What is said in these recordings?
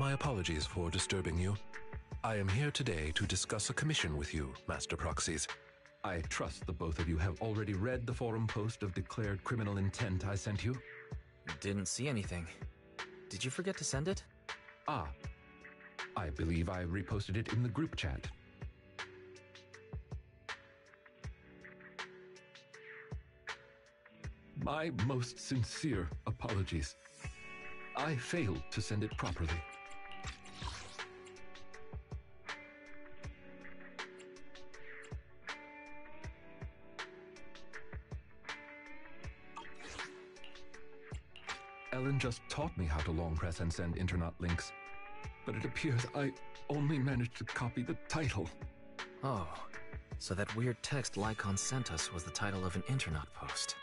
My apologies for disturbing you. I am here today to discuss a commission with you, Master Proxies. I trust the both of you have already read the forum post of declared criminal intent I sent you. Didn't see anything. Did you forget to send it? Ah, I believe I reposted it in the group chat. My most sincere apologies. I failed to send it properly. Ellen just taught me how to long press and send Internet links, but it appears I only managed to copy the title. Oh, so that weird text Lycaon sent us was the title of an Internet post.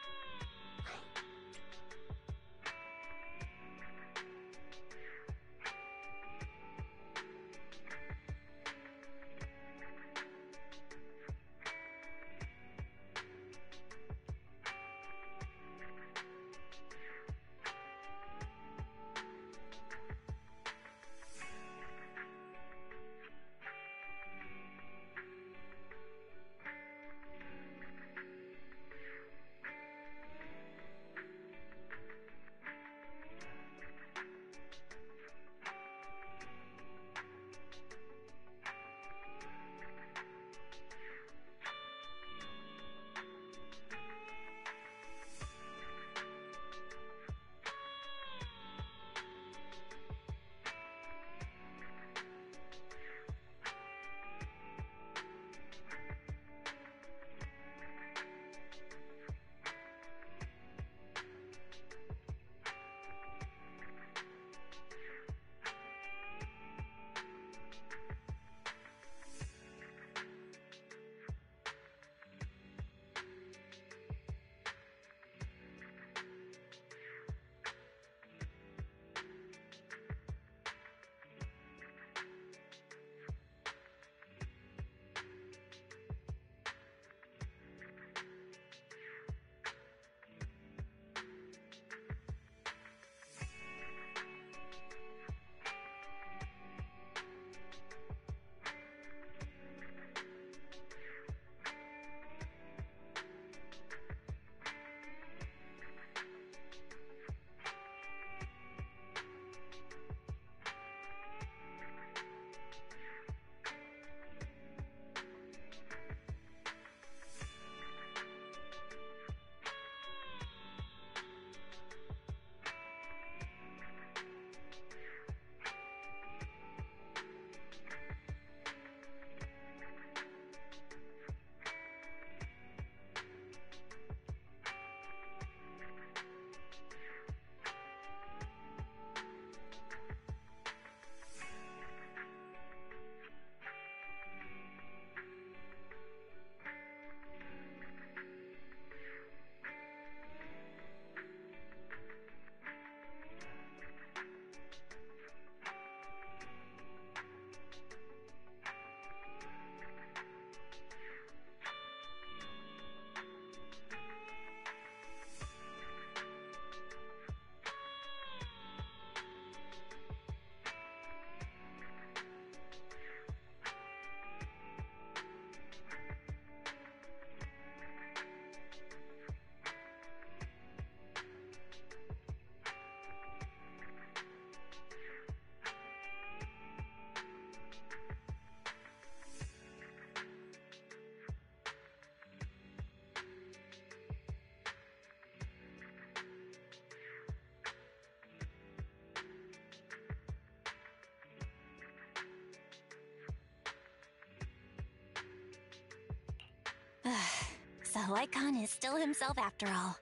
So Lycaon is still himself after all.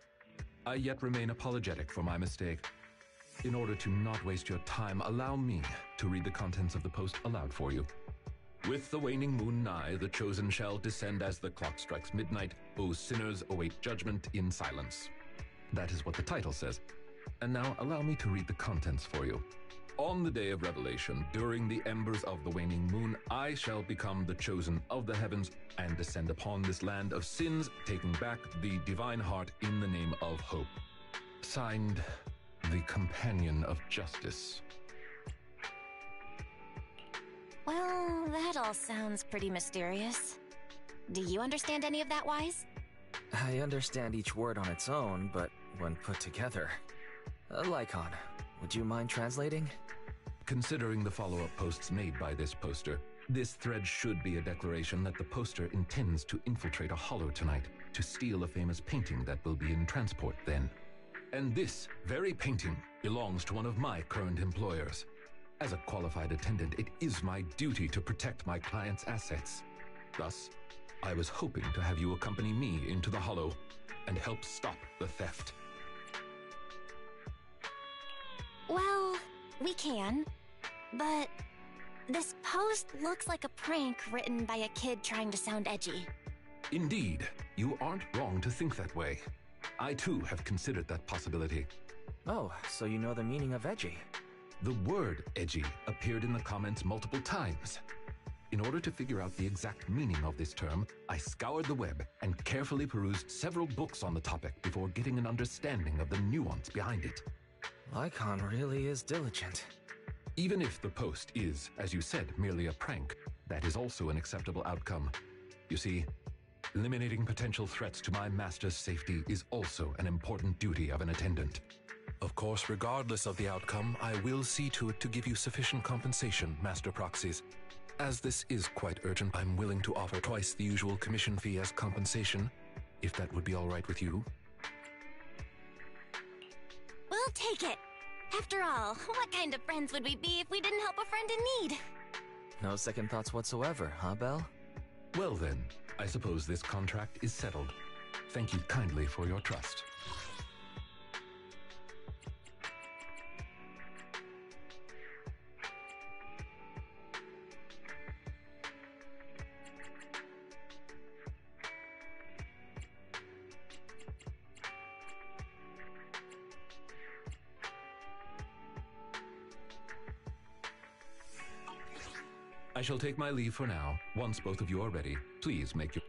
I yet remain apologetic for my mistake. In order to not waste your time, allow me to read the contents of the post aloud for you. With the waning moon nigh, the chosen shall descend as the clock strikes midnight. O sinners, await judgment in silence. That is what the title says. And now allow me to read the contents for you. On the day of revelation, during the embers of the waning moon, I shall become the chosen of the heavens and descend upon this land of sins, taking back the divine heart in the name of hope. Signed, the Companion of Justice. Well, that all sounds pretty mysterious. Do you understand any of that, Wise? I understand each word on its own, but when put together... Lycaon, would you mind translating? Considering the follow-up posts made by this poster, this thread should be a declaration that the poster intends to infiltrate a hollow tonight to steal a famous painting that will be in transport then. And this very painting belongs to one of my current employers. As a qualified attendant, it is my duty to protect my client's assets. Thus, I was hoping to have you accompany me into the hollow and help stop the theft. Well, we can, but this post looks like a prank written by a kid trying to sound edgy. Indeed, you aren't wrong to think that way. I too have considered that possibility. Oh, so you know the meaning of edgy. The word edgy appeared in the comments multiple times. In order to figure out the exact meaning of this term, I scoured the web and carefully perused several books on the topic before getting an understanding of the nuance behind it. Lycaon really is diligent. Even if the post is, as you said, merely a prank, that is also an acceptable outcome. You see, eliminating potential threats to my master's safety is also an important duty of an attendant. Of course, regardless of the outcome, I will see to it to give you sufficient compensation, Master Proxies. As this is quite urgent, I'm willing to offer twice the usual commission fee as compensation, if that would be all right with you. We'll take it. After all, what kind of friends would we be if we didn't help a friend in need? No second thoughts whatsoever, huh, Belle? Well then, I suppose this contract is settled. Thank you kindly for your trust. I shall take my leave for now. Once both of you are ready, please make your...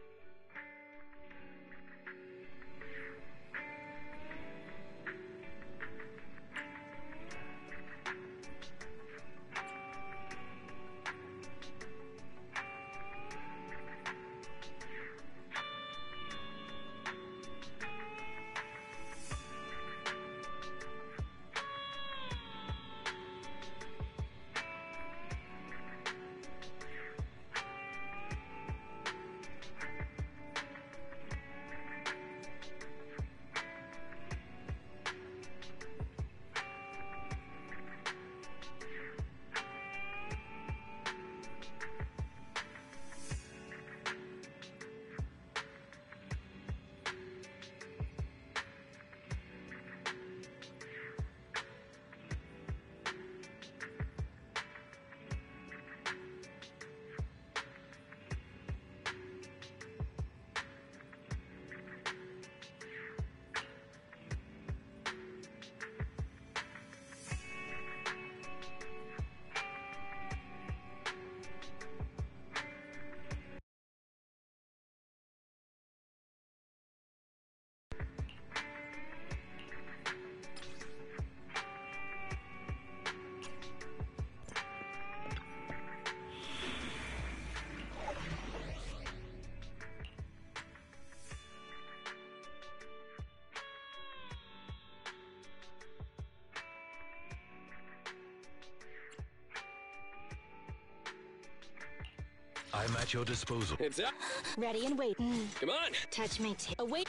I'm at your disposal. It's up. Ready and waiting. Come on. Touch me too. Await.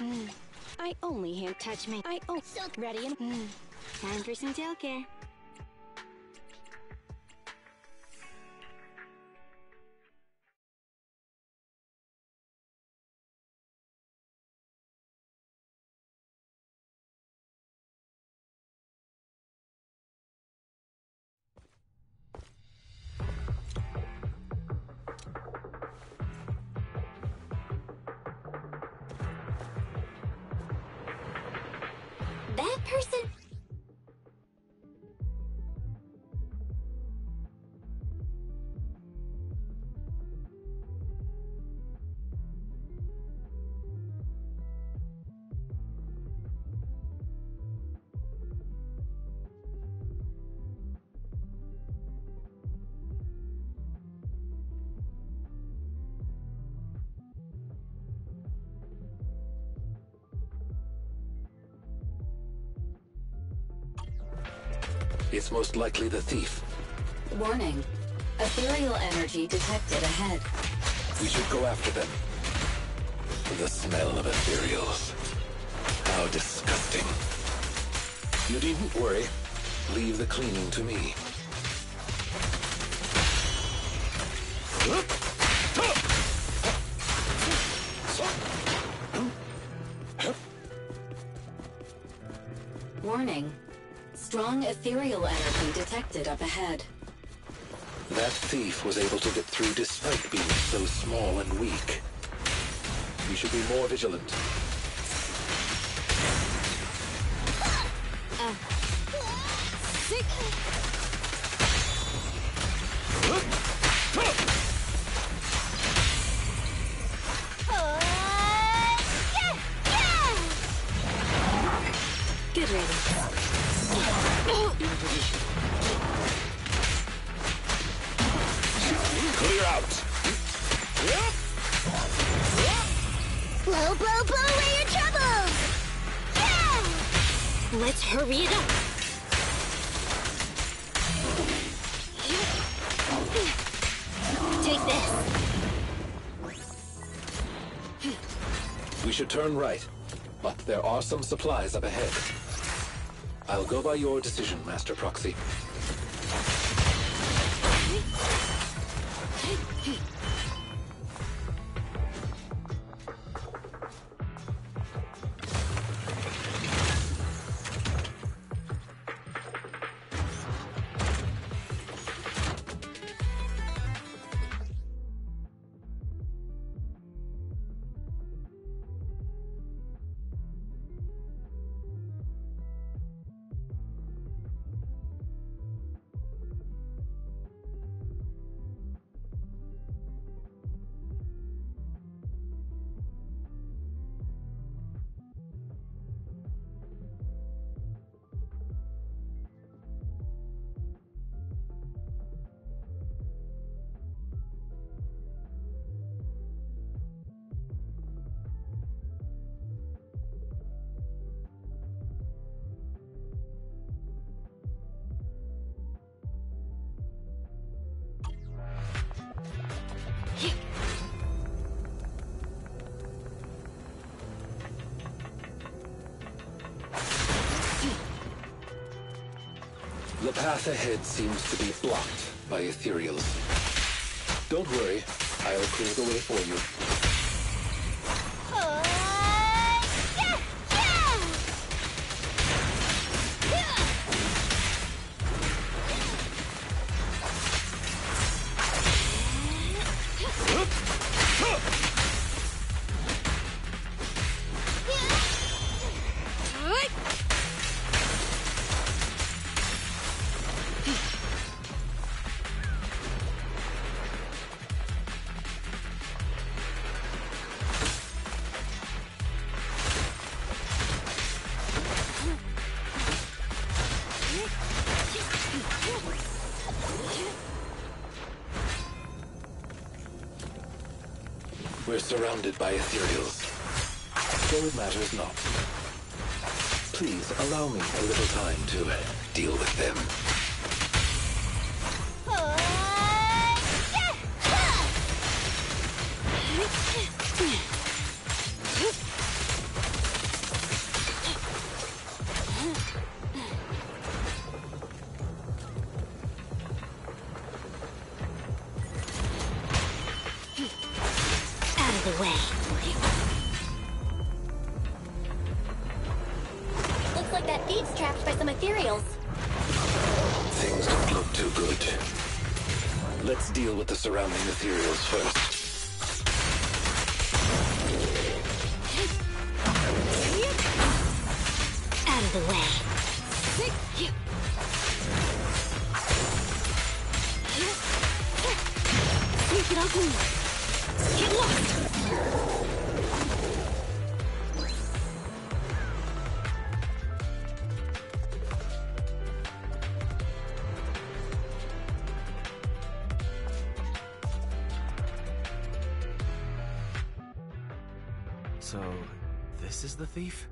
I only hand touch me. I oh so ready and time for some tail care. That person... It's most likely the thief. Warning. Ethereal energy detected ahead. We should go after them. The smell of ethereals. How disgusting. You needn't worry. Leave the cleaning to me. Warning. Strong ethereal energy detected up ahead. That thief was able to get through despite being so small and weak. We should be more vigilant. Sick. Get ready. In position. Clear out. Blow, blow, blow away your troubles! Yeah! Let's hurry it up. Take this. We should turn right, but there are some supplies up ahead. I'll go by your decision, Master Proxy. The path ahead seems to be blocked by ethereals. Don't worry, I'll clear the way for you. We're surrounded by ethereals, so it matters not. Please allow me a little time to deal with them. The way. Looks like that thief's trapped by some ethereals. Things don't look too good. Let's deal with the surrounding ethereals first. Out of the way. Sneak it off me. Get lost! So, this is the thief?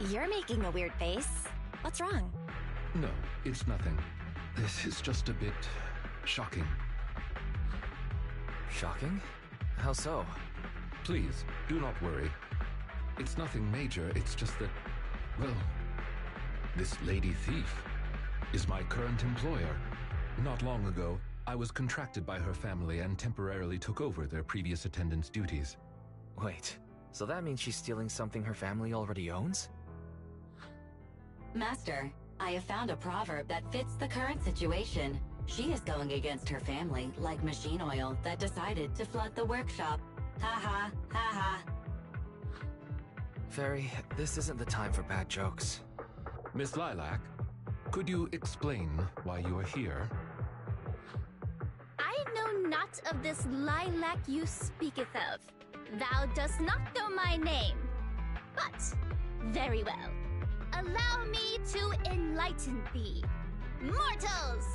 You're making a weird face. What's wrong? No, it's nothing. This is just a bit shocking. Shocking? How so? Please, do not worry. It's nothing major, it's just that, well, this lady thief is my current employer. Not long ago, I was contracted by her family and temporarily took over their previous attendant's duties. Wait, so that means she's stealing something her family already owns? Master, I have found a proverb that fits the current situation. She is going against her family like machine oil that decided to flood the workshop. Ha ha, ha ha. Fairy, this isn't the time for bad jokes. Miss Lilac, could you explain why you are here? I know not of this lilac you speaketh of. Thou dost not know my name. But, very well. Allow me to enlighten thee. Mortals,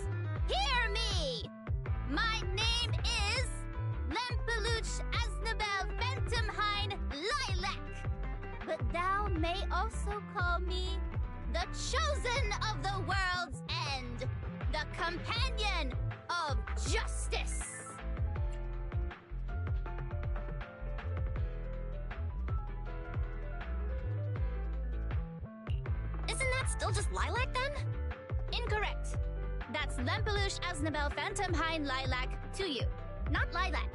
hear me! My name is Lempeluch Aznabel Phantomhine Lilac. But thou may also call me the Chosen of the World's End, the Companion of Justice. Isn't that still just Lilac then? Incorrect. That's Lempeluch Aznabel Phantomhine Lilac to you, not Lilac.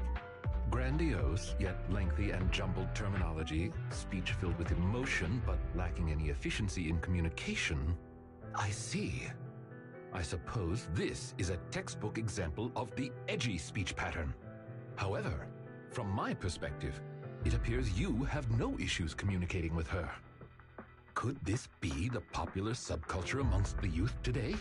Grandiose, yet lengthy and jumbled terminology, speech filled with emotion but lacking any efficiency in communication. I see. I suppose this is a textbook example of the edgy speech pattern. However, from my perspective, it appears you have no issues communicating with her. Could this be the popular subculture amongst the youth today?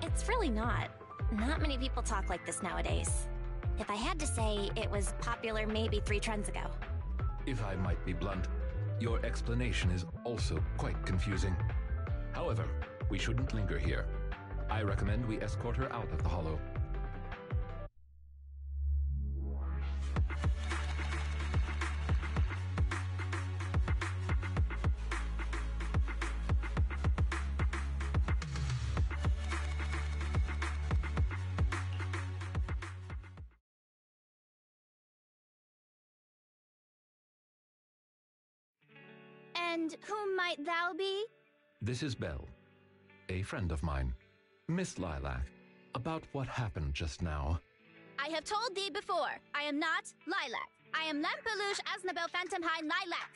It's really not. Not many people talk like this nowadays. If I had to say, it was popular maybe 3 trends ago. If I might be blunt, your explanation is also quite confusing. However, we shouldn't linger here. I recommend we escort her out of the hollow. And whom might thou be? This is Belle, a friend of mine. Miss Lilac, about what happened just now. I have told thee before, I am not Lilac. I am Lempeluch Aznabel Phantomhine Lilac.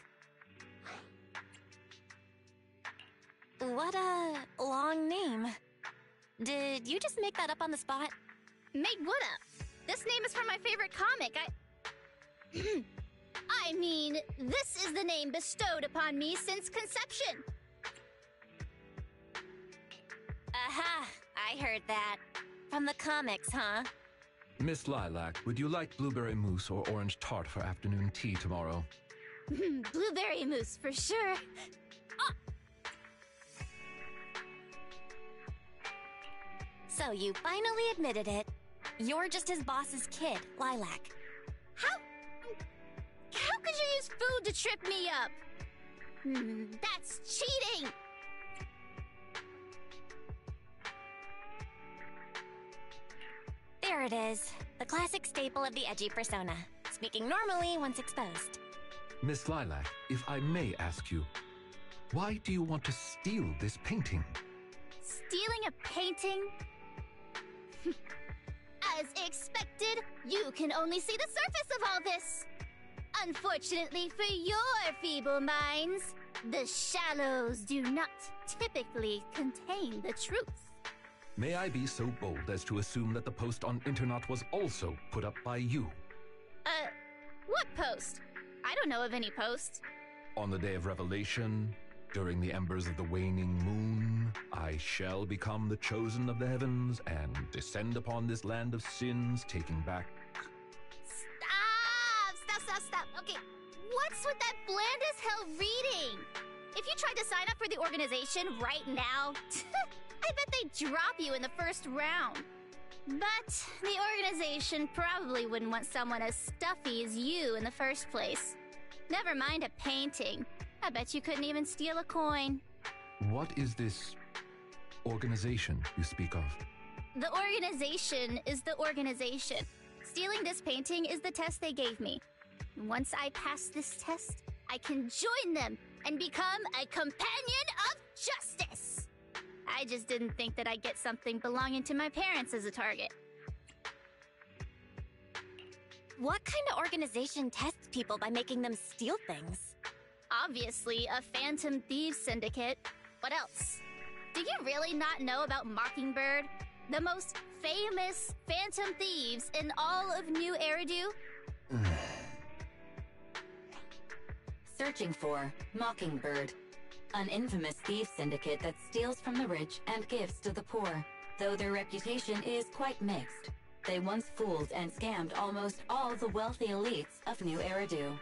What a long name. Did you just make that up on the spot? Made what up? This name is from my favorite comic. I mean, this is the name bestowed upon me since conception. Aha, I heard that. From the comics, huh? Miss Lilac, would you like blueberry mousse or orange tart for afternoon tea tomorrow? Blueberry mousse, for sure. So you finally admitted it. You're just his boss's kid, Lilac. How could you use food to trip me up? That's cheating! There it is. The classic staple of the edgy persona. Speaking normally once exposed. Miss Lilac, if I may ask you, why do you want to steal this painting? Stealing a painting? As expected, you can only see the surface of all this. Unfortunately for your feeble minds, the shallows do not typically contain the truth. May I be so bold as to assume that the post on Internet was also put up by you? What post? I don't know of any posts. On the day of revelation, during the embers of the waning moon, I shall become the chosen of the heavens and descend upon this land of sins, taking back... Stop. Okay, what's with that bland as hell reading? If you tried to sign up for the organization right now, I bet they'd drop you in the first round. But the organization probably wouldn't want someone as stuffy as you in the first place. Never mind a painting. I bet you couldn't even steal a coin. What is this organization you speak of? The organization is the organization. Stealing this painting is the test they gave me. Once I pass this test, I can join them and become a companion of justice. I just didn't think that I'd get something belonging to my parents as a target. What kind of organization tests people by making them steal things? Obviously, a Phantom Thieves Syndicate. What else? Do you really not know about Mockingbird? The most famous Phantom Thieves in all of New Eridu? Searching for Mockingbird, an infamous thief syndicate that steals from the rich and gives to the poor. Though their reputation is quite mixed, they once fooled and scammed almost all the wealthy elites of New Eridu.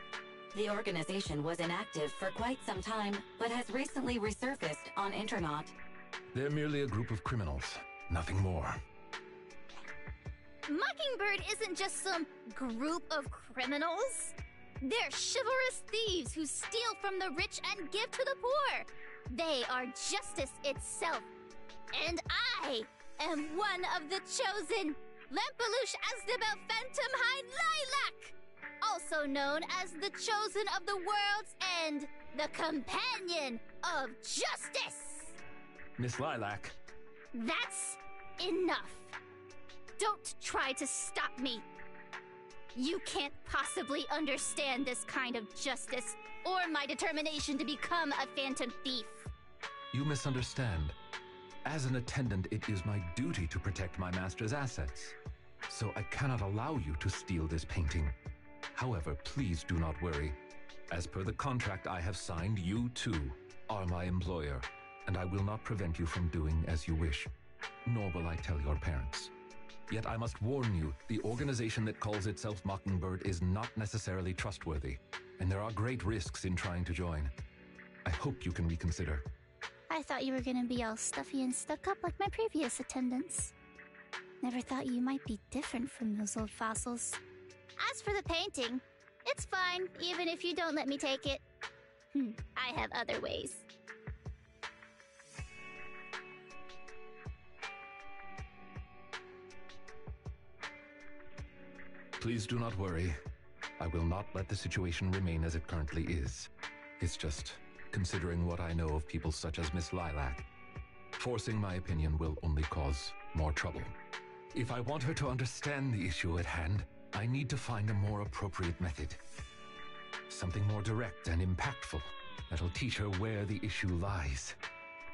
The organization was inactive for quite some time, but has recently resurfaced on Internet. They're merely a group of criminals, nothing more. Mockingbird isn't just some group of criminals. They're chivalrous thieves who steal from the rich and give to the poor. They are justice itself. And I am one of the chosen, Lampeluche Asdabel Phantom Hind Lilac, also known as the chosen of the world's end, the companion of justice. Miss Lilac. That's enough. Don't try to stop me. You can't possibly understand this kind of justice or my determination to become a phantom thief. You misunderstand. As an attendant, it is my duty to protect my master's assets. So I cannot allow you to steal this painting. However, please do not worry. As per the contract I have signed, you too are my employer, and I will not prevent you from doing as you wish, nor will I tell your parents. Yet I must warn you, the organization that calls itself Mockingbird is not necessarily trustworthy, and there are great risks in trying to join. I hope you can reconsider. I thought you were gonna be all stuffy and stuck up like my previous attendants. Never thought you might be different from those old fossils. As for the painting, it's fine, even if you don't let me take it. I have other ways. Please do not worry. I will not let the situation remain as it currently is. It's just, considering what I know of people such as Miss Lilac, forcing my opinion will only cause more trouble. If I want her to understand the issue at hand, I need to find a more appropriate method. Something more direct and impactful that'll teach her where the issue lies.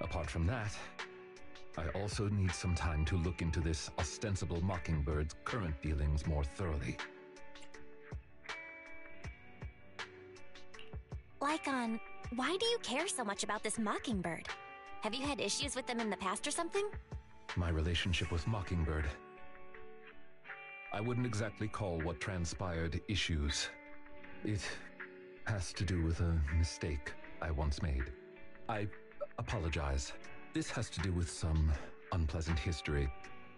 Apart from that, I also need some time to look into this ostensible Mockingbird's current dealings more thoroughly. Lycaon, why do you care so much about this Mockingbird? Have you had issues with them in the past or something? My relationship with Mockingbird I wouldn't exactly call what transpired issues. It has to do with a mistake I once made. I apologize. This has to do with some unpleasant history.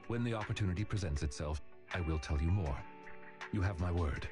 When the opportunity presents itself, I will tell you more. You have my word.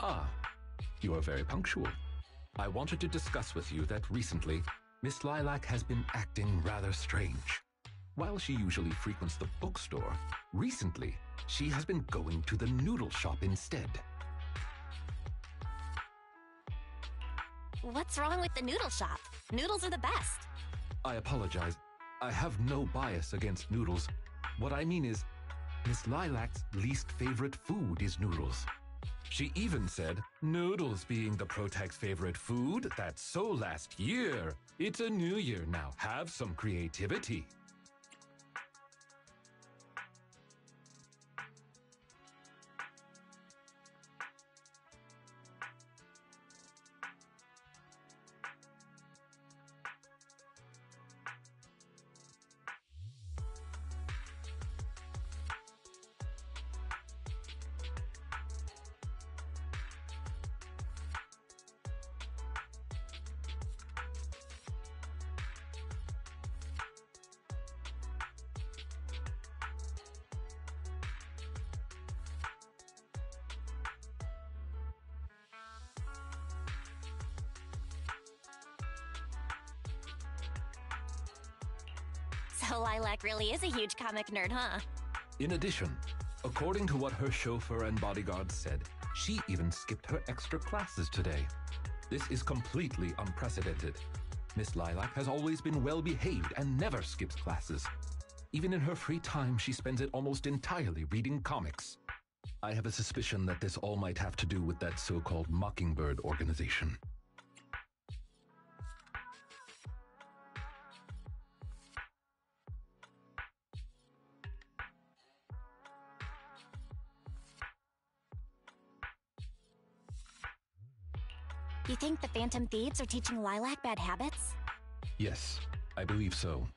Ah, you are very punctual. I wanted to discuss with you that recently, Miss Lilac has been acting rather strange. While she usually frequents the bookstore, recently, she has been going to the noodle shop instead. What's wrong with the noodle shop? Noodles are the best. I apologize. I have no bias against noodles. What I mean is, Miss Lilac's least favorite food is noodles. She even said, noodles being the Protag's favorite food, that's so last year. It's a new year now. Have some creativity. So Lilac really is a huge comic nerd, huh? In addition, according to what her chauffeur and bodyguards said, she even skipped her extra classes today. This is completely unprecedented. Miss Lilac has always been well-behaved and never skips classes. Even in her free time, she spends it almost entirely reading comics. I have a suspicion that this all might have to do with that so-called Mockingbird organization. You think the Phantom Thieves are teaching Lilac bad habits? Yes, I believe so.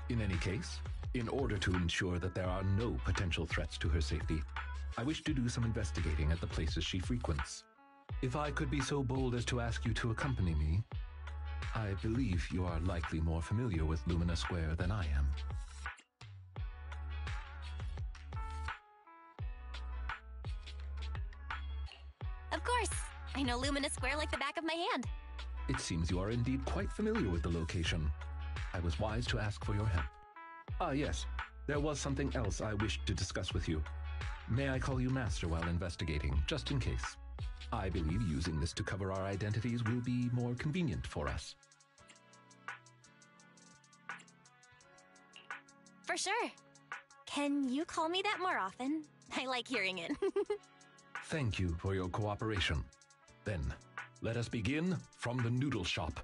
In any case, in order to ensure that there are no potential threats to her safety, I wish to do some investigating at the places she frequents. If I could be so bold as to ask you to accompany me, I believe you are likely more familiar with Lumina Square than I am. Of course! I know Lumina Square like the back of my hand. It seems you are indeed quite familiar with the location. I was wise to ask for your help. Ah, yes. There was something else I wished to discuss with you. May I call you Master while investigating, just in case? I believe using this to cover our identities will be more convenient for us. For sure. Can you call me that more often? I like hearing it. Thank you for your cooperation. Then, let us begin from the noodle shop.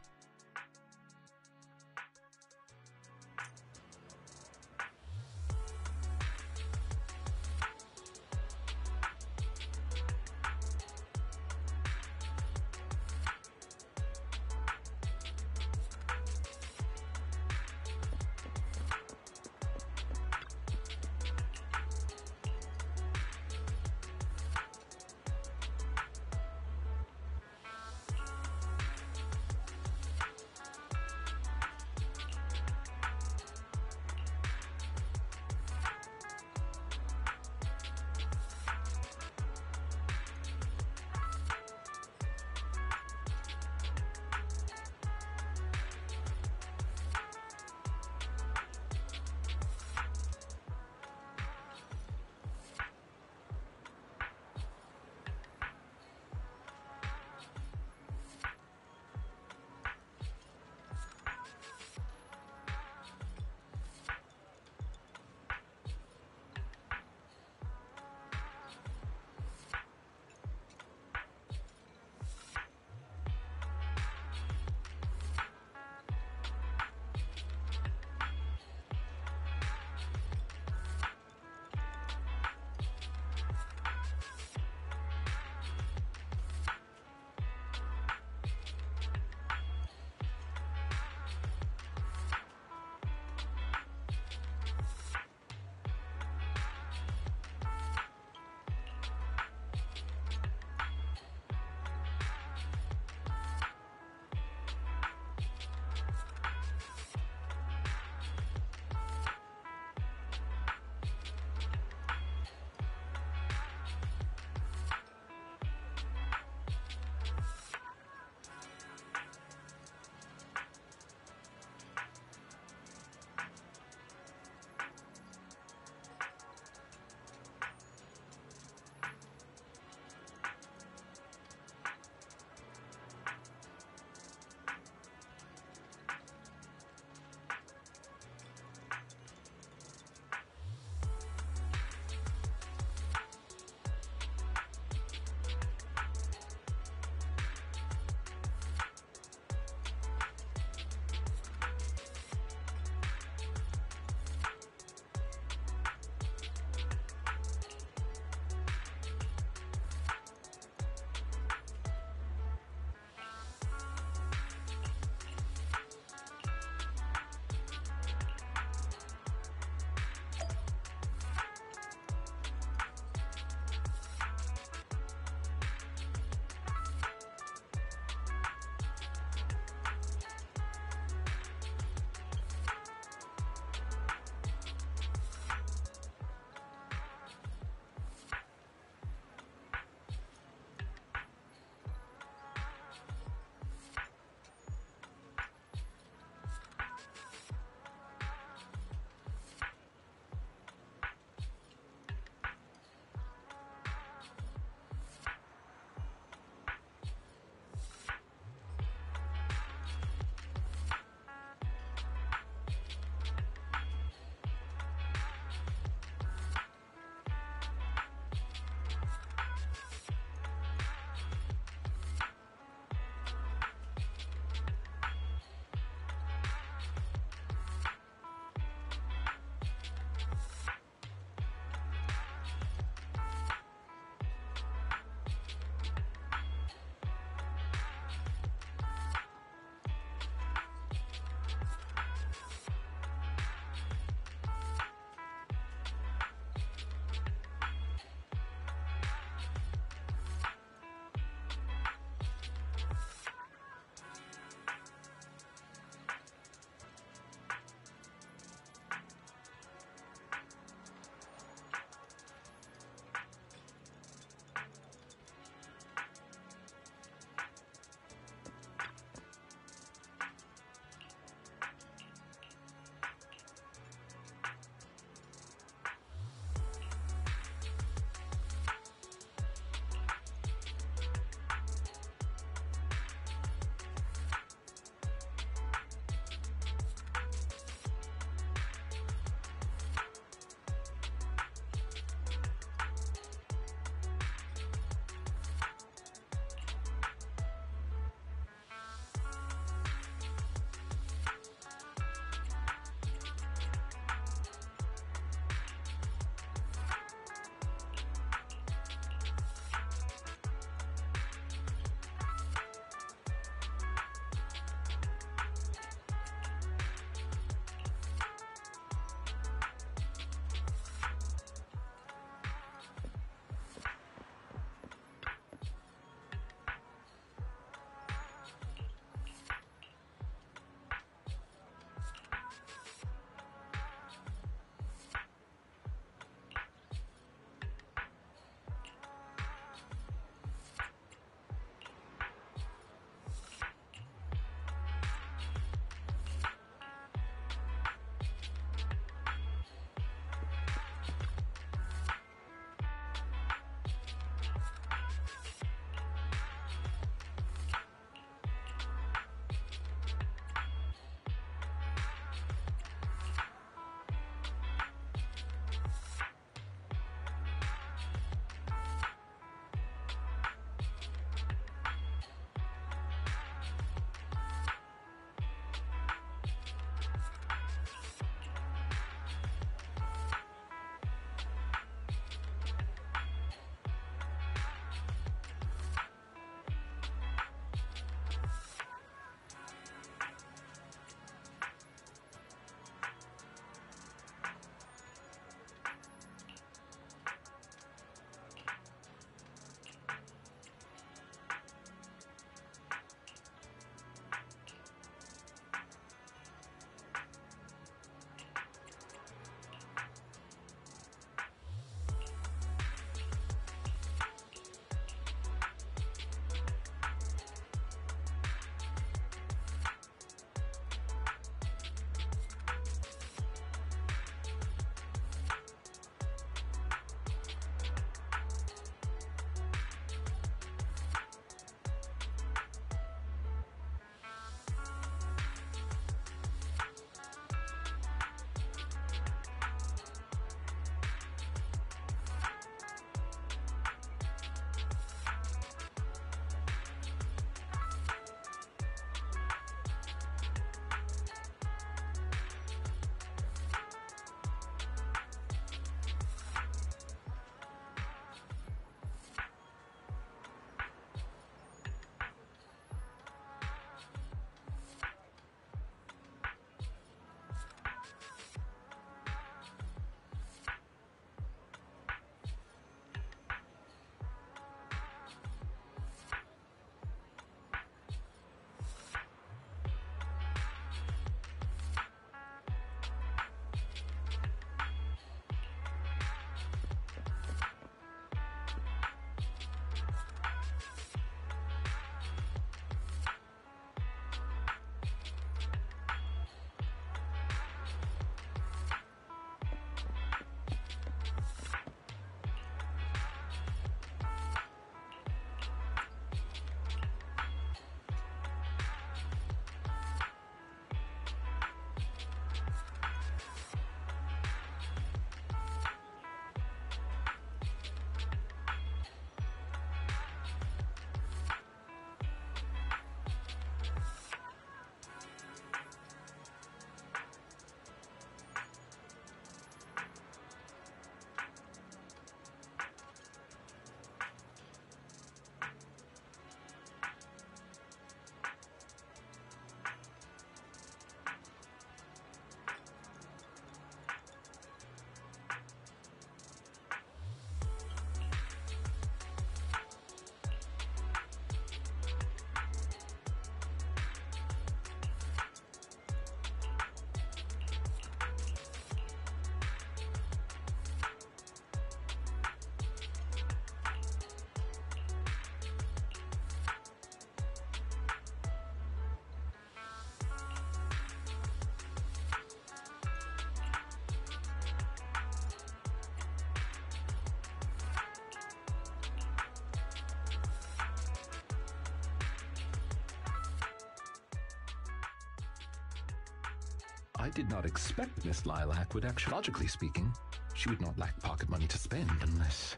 I did not expect Miss Lilac would actually, logically speaking, she would not lack pocket money to spend unless...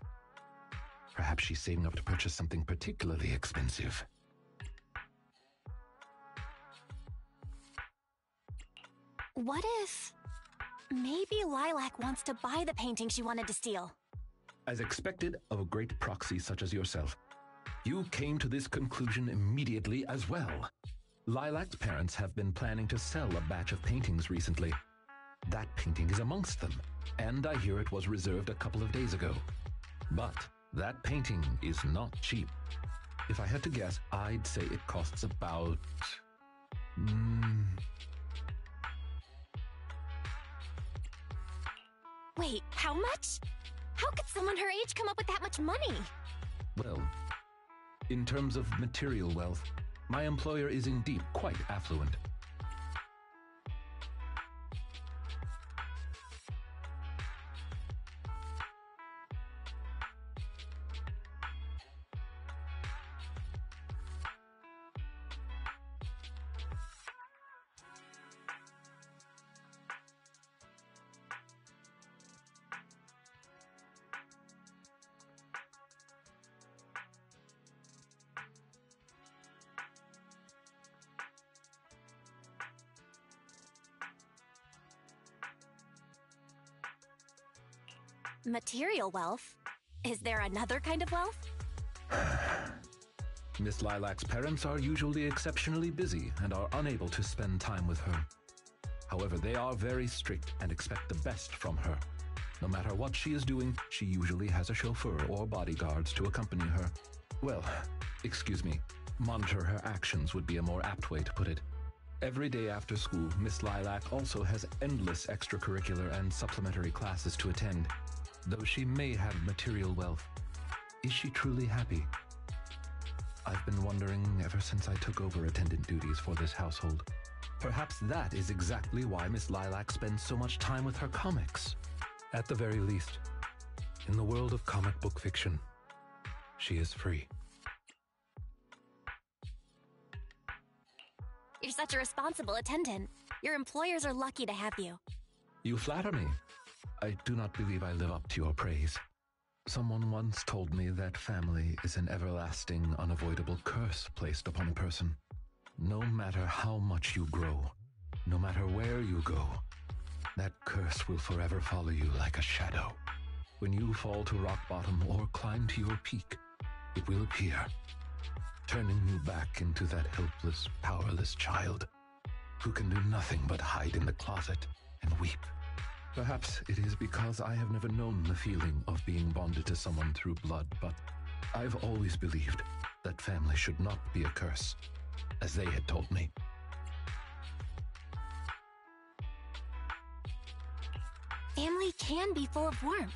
Perhaps she's saving up to purchase something particularly expensive. What if... maybe Lilac wants to buy the painting she wanted to steal? As expected of a great proxy such as yourself, you came to this conclusion immediately as well. Lilac's parents have been planning to sell a batch of paintings recently. That painting is amongst them, and I hear it was reserved a couple of days ago. But that painting is not cheap. If I had to guess, I'd say it costs about... Wait, how much? How could someone her age come up with that much money? Well, in terms of material wealth, my employer is indeed quite affluent. Material wealth? Is there another kind of wealth? Miss Lilac's parents are usually exceptionally busy and are unable to spend time with her. However, they are very strict and expect the best from her. No matter what she is doing, she usually has a chauffeur or bodyguards to accompany her. Well, excuse me, monitor her actions would be a more apt way to put it. Every day after school, Miss Lilac also has endless extracurricular and supplementary classes to attend. Though she may have material wealth, is she truly happy? I've been wondering ever since I took over attendant duties for this household. Perhaps that is exactly why Miss Lilac spends so much time with her comics. At the very least, in the world of comic book fiction, she is free. You're such a responsible attendant. Your employers are lucky to have you. You flatter me. I do not believe I live up to your praise. Someone once told me that family is an everlasting, unavoidable curse placed upon a person. No matter how much you grow, no matter where you go, that curse will forever follow you like a shadow. When you fall to rock bottom or climb to your peak, it will appear, turning you back into that helpless, powerless child who can do nothing but hide in the closet and weep. Perhaps it is because I have never known the feeling of being bonded to someone through blood, but I've always believed that family should not be a curse, as they had told me. Family can be full of warmth.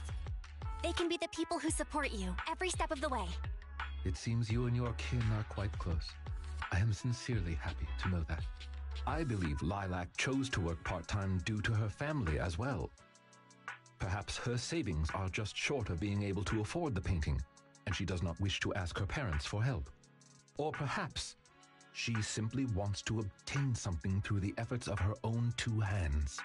They can be the people who support you every step of the way. It seems you and your kin are quite close. I am sincerely happy to know that. I believe Lilac chose to work part-time due to her family as well. Perhaps her savings are just short of being able to afford the painting, and she does not wish to ask her parents for help. Or perhaps she simply wants to obtain something through the efforts of her own two hands.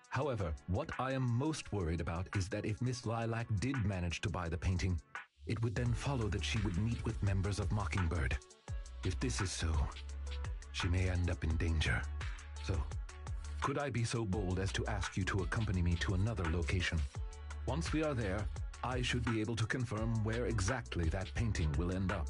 However, what I am most worried about is that if Miss Lilac did manage to buy the painting, it would then follow that she would meet with members of Mockingbird. If this is so, she may end up in danger. So, could I be so bold as to ask you to accompany me to another location? Once we are there, I should be able to confirm where exactly that painting will end up.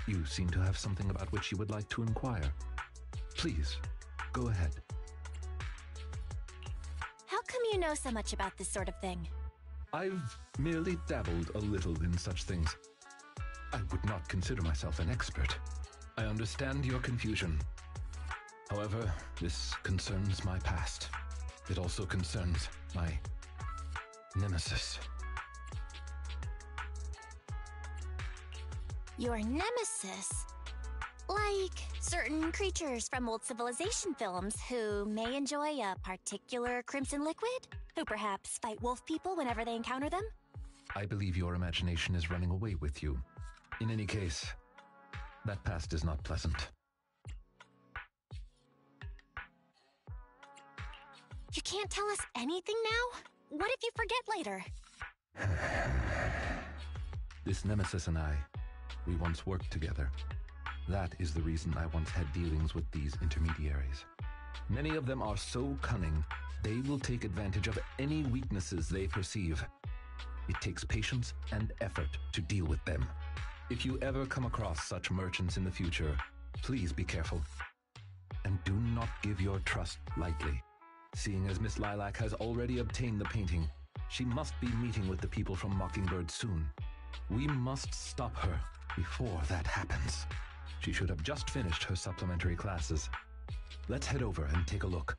You seem to have something about which you would like to inquire. Please, go ahead. How come you know so much about this sort of thing? I've merely dabbled a little in such things. I would not consider myself an expert. I understand your confusion. However, this concerns my past. It also concerns my nemesis. Your nemesis? Like certain creatures from old civilization films who may enjoy a particular crimson liquid? Who perhaps fight wolf people whenever they encounter them? I believe your imagination is running away with you. In any case, that past is not pleasant. You can't tell us anything now? What if you forget later? This nemesis and I, we once worked together. That is the reason I once had dealings with these intermediaries. Many of them are so cunning, they will take advantage of any weaknesses they perceive. It takes patience and effort to deal with them. If you ever come across such merchants in the future, please be careful. And do not give your trust lightly. Seeing as Miss Lilac has already obtained the painting, she must be meeting with the people from Mockingbird soon. We must stop her before that happens. She should have just finished her supplementary classes. Let's head over and take a look.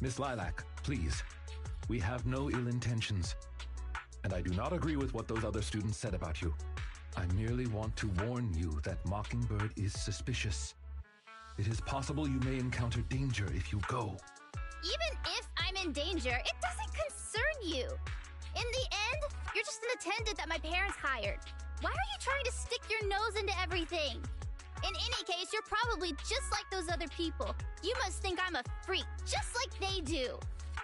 Miss Lilac, please. We have no ill intentions. And I do not agree with what those other students said about you. I merely want to warn you that Mockingbird is suspicious. It is possible you may encounter danger if you go. Even if I'm in danger, it doesn't concern you. In the end, you're just an attendant that my parents hired. Why are you trying to stick your nose into everything? In any case, you're probably just like those other people. You must think I'm a freak, just like they do.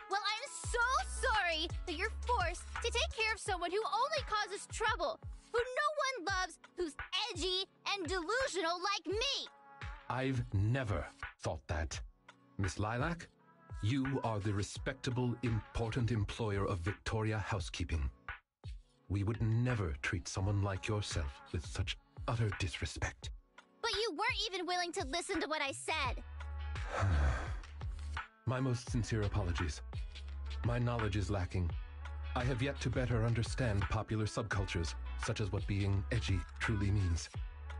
Well, I'm so sorry that you're forced to take care of someone who only causes trouble, who no one loves, who's edgy and delusional like me. I've never thought that. Miss Lilac, you are the respectable, important employer of Victoria Housekeeping. We would never treat someone like yourself with such utter disrespect. But you weren't even willing to listen to what I said. My most sincere apologies. My knowledge is lacking. I have yet to better understand popular subcultures, such as what being edgy truly means.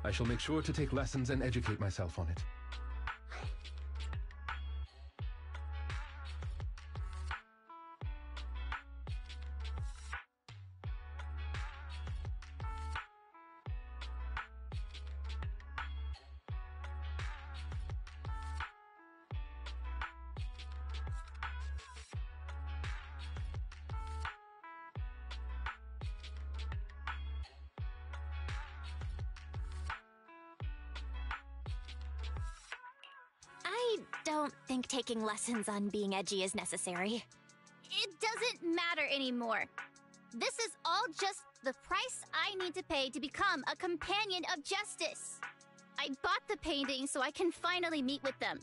I shall make sure to take lessons and educate myself on it. I don't think taking lessons on being edgy is necessary. It doesn't matter anymore. This is all just the price I need to pay to become a companion of justice. I bought the painting so I can finally meet with them.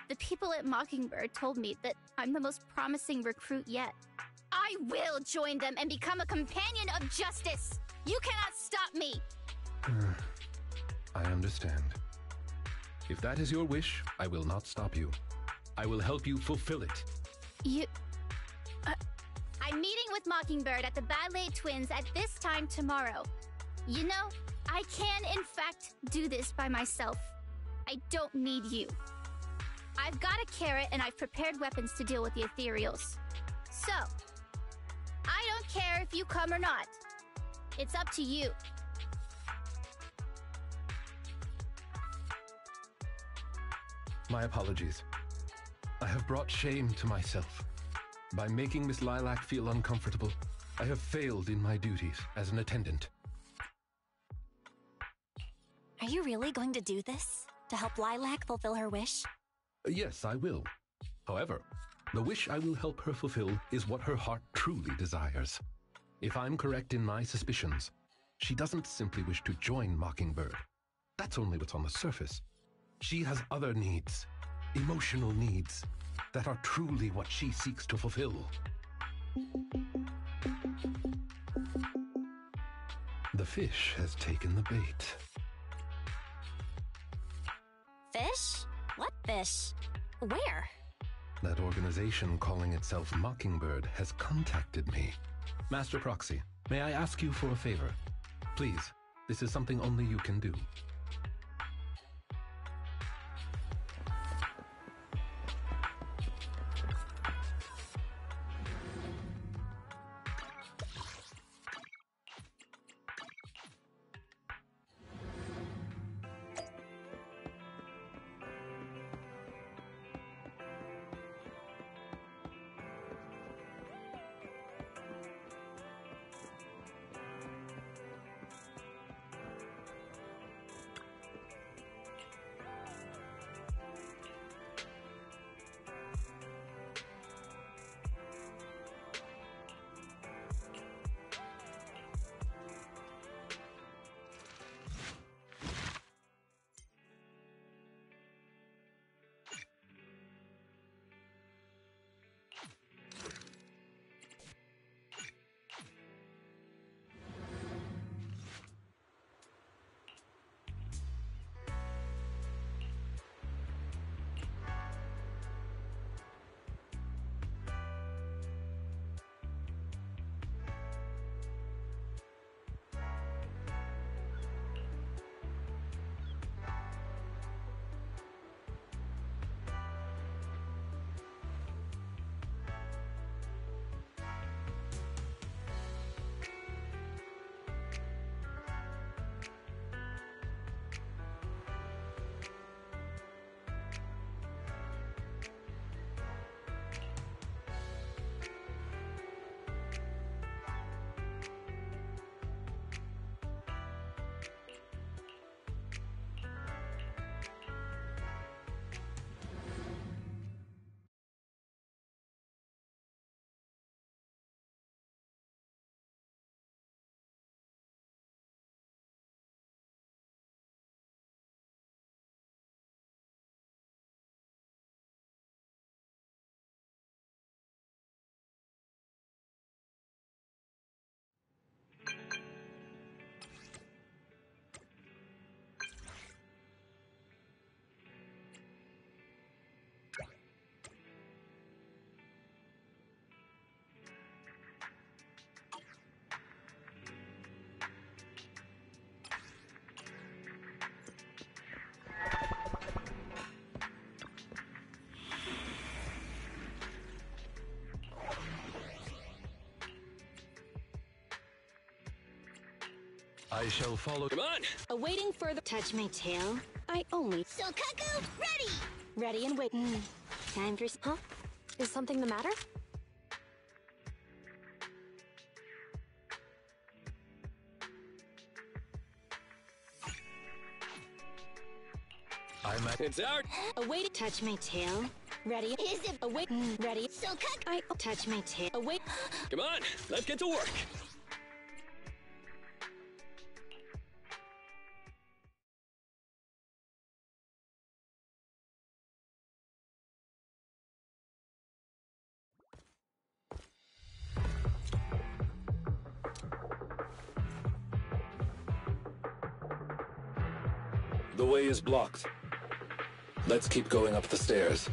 The people at Mockingbird told me that I'm the most promising recruit yet. I will join them and become a companion of justice. You cannot stop me. I understand. If that is your wish, I will not stop you. I will help you fulfill it. I'm meeting with Mockingbird at the Ballet Twins at this time tomorrow. You know, I can, in fact, do this by myself. I don't need you. I've got a carrot and I've prepared weapons to deal with the ethereals. So, I don't care if you come or not. It's up to you. My apologies. I have brought shame to myself. By making Miss Lilac feel uncomfortable, I have failed in my duties as an attendant. Are you really going to do this? To help Lilac fulfill her wish? Yes, I will. However, the wish I will help her fulfill is what her heart truly desires. If I'm correct in my suspicions, she doesn't simply wish to join Mockingbird. That's only what's on the surface. She has other needs, emotional needs, that are truly what she seeks to fulfill. The fish has taken the bait. Fish? What fish? Where? That organization calling itself Mockingbird has contacted me. Master Proxy, may I ask you for a favor? Please, this is something only you can do. I shall follow. Come on! Awaiting further. Touch my tail. I only. Sokaku, ready! Ready and wait. Time for. Huh? Is something the matter? It's out! Await. Touch my tail. Ready. Is it Await. Ready. Sokaku? I touch my tail. Await. Come on, let's get to work! The way is blocked. Let's keep going up the stairs.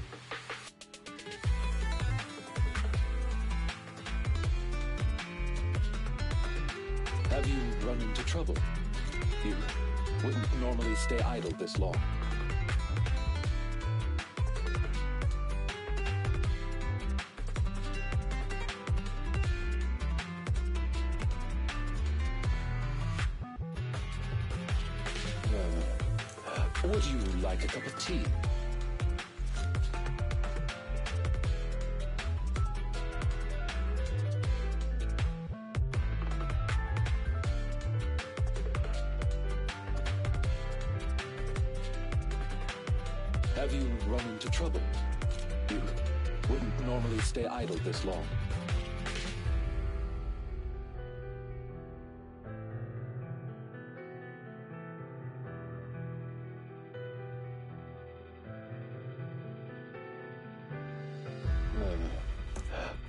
Have you run into trouble? You wouldn't normally stay idle this long. Would you like a cup of tea? Have you run into trouble? You wouldn't normally stay idle this long.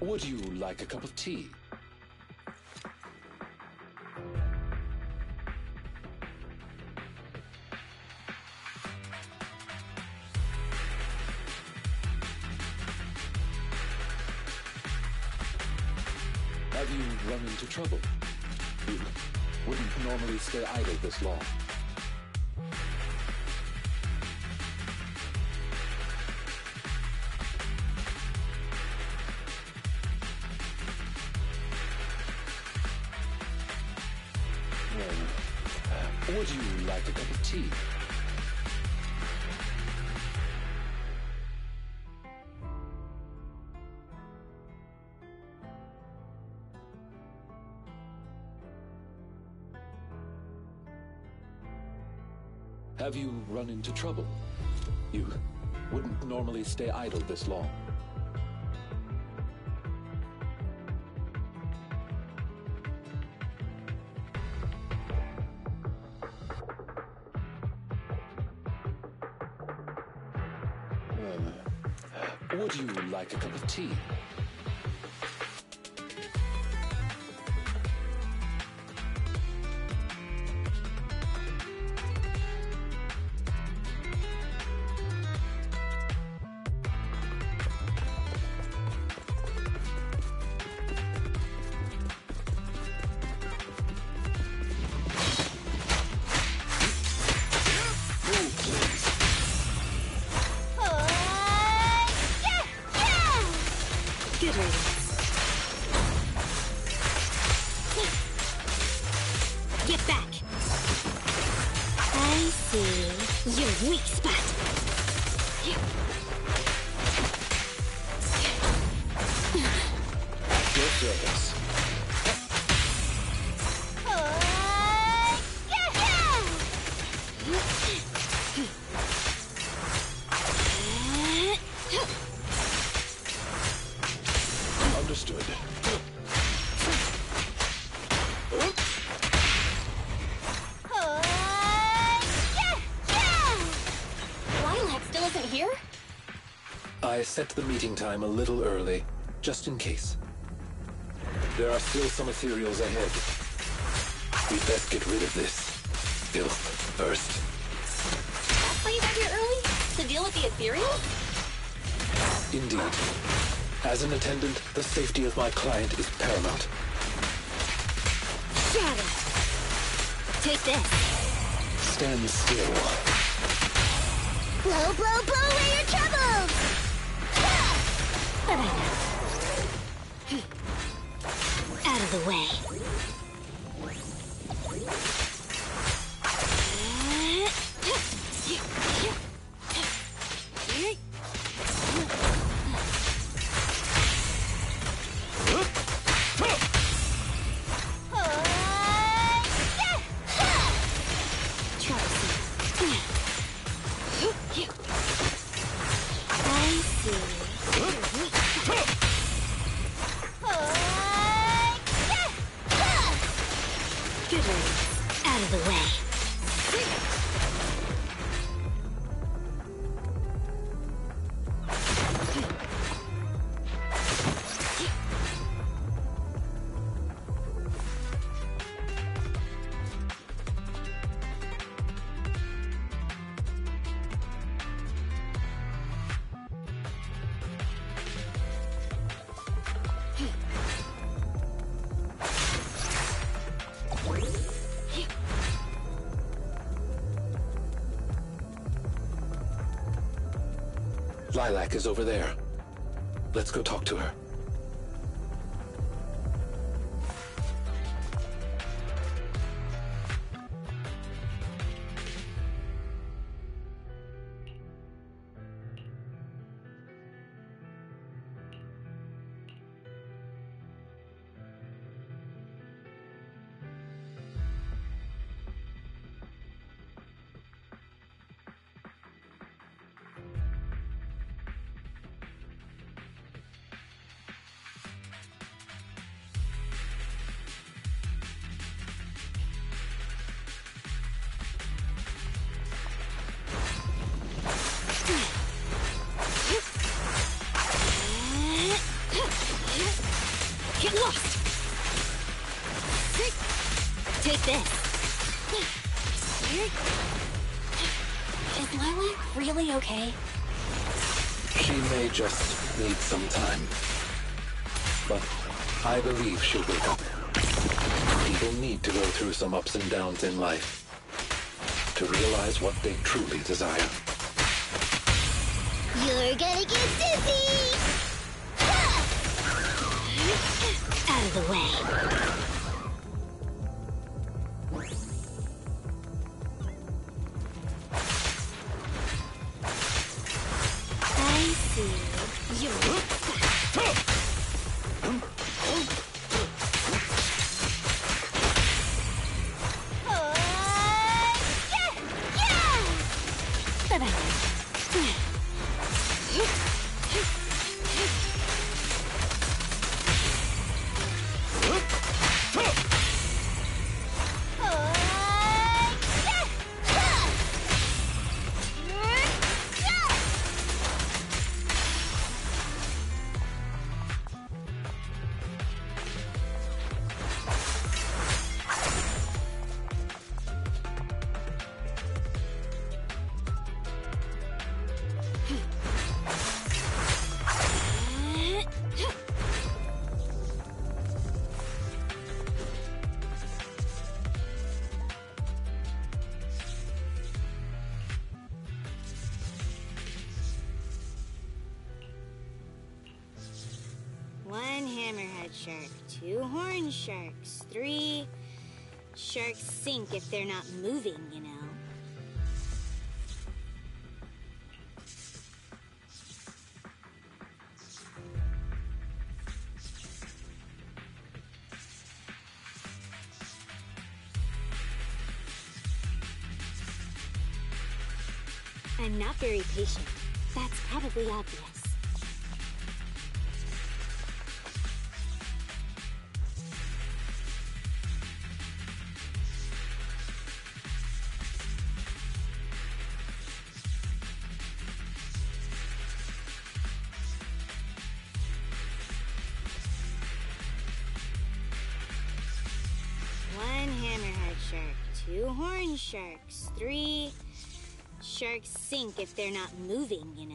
Would you like a cup of tea? Have you run into trouble? You wouldn't normally stay idle this long. Would you like a cup of tea? Have you run into trouble? You wouldn't normally stay idle this long. Would you like a cup of tea? Get back! I see your weak spot. At your service. Understood. Lilac still isn't here? I set the meeting time a little early, just in case. There are still some ethereals ahead. We'd best get rid of this filth first. That's why you got here early? To deal with the ethereal? Indeed. As an attendant, the safety of my client is paramount. Shadow! Take this. Stand still. Blow, blow, blow away your troubles! But I know. Out of the way. Lilac is over there. Let's go talk to her. Get lost! Take this. Is Lilac really okay? She may just need some time. But I believe she'll wake up. People need to go through some ups and downs in life to realize what they truly desire. You're gonna get dizzy! Out of the way. I see. You. One hammerhead shark, 2 horn sharks, 3 sharks sink if they're not moving, you know. I'm not very patient. That's probably obvious. One hammerhead shark, 2 horn sharks, 3 sharks sink if they're not moving, you know.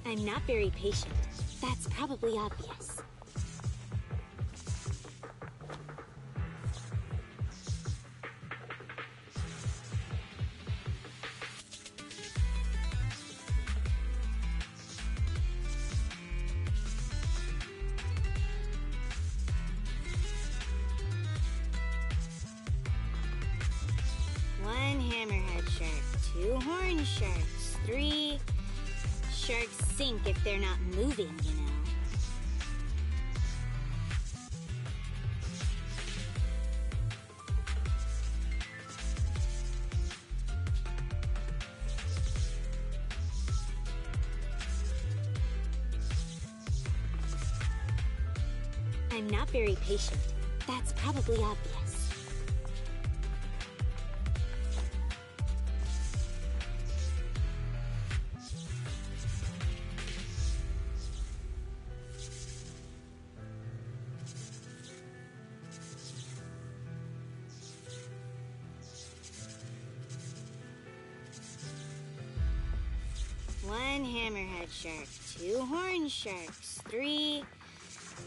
I'm not very patient. That's probably obvious. One hammerhead shark, 2 horn sharks, 3 sharks sink if they're not moving, you know. I'm not very patient. That's probably obvious. One hammerhead shark, two horn sharks, three...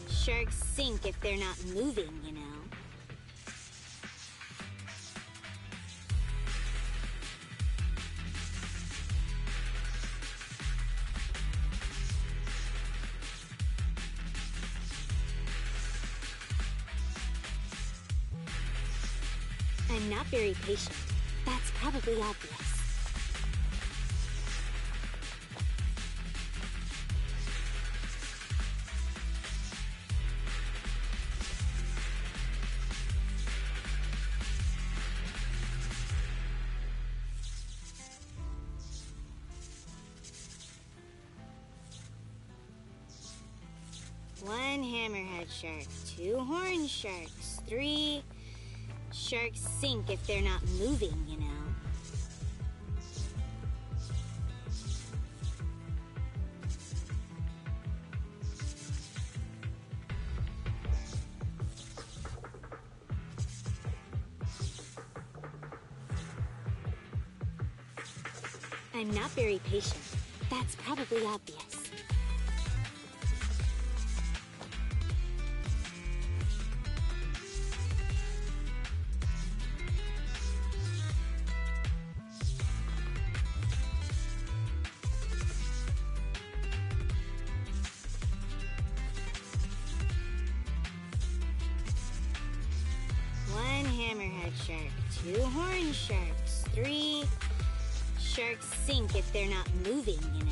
Sharks sink if they're not moving, you know. I'm not very patient. That's probably obvious. One hammerhead shark, two horn sharks, three... Sharks sink if they're not moving, you know. I'm not very patient. That's probably obvious. One hammerhead shark, two horn sharks, three... Sharks sink if they're not moving, you know.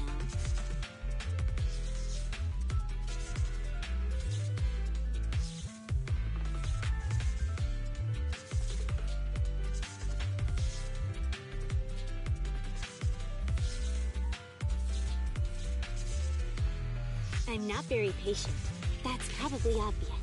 I'm not very patient. That's probably obvious.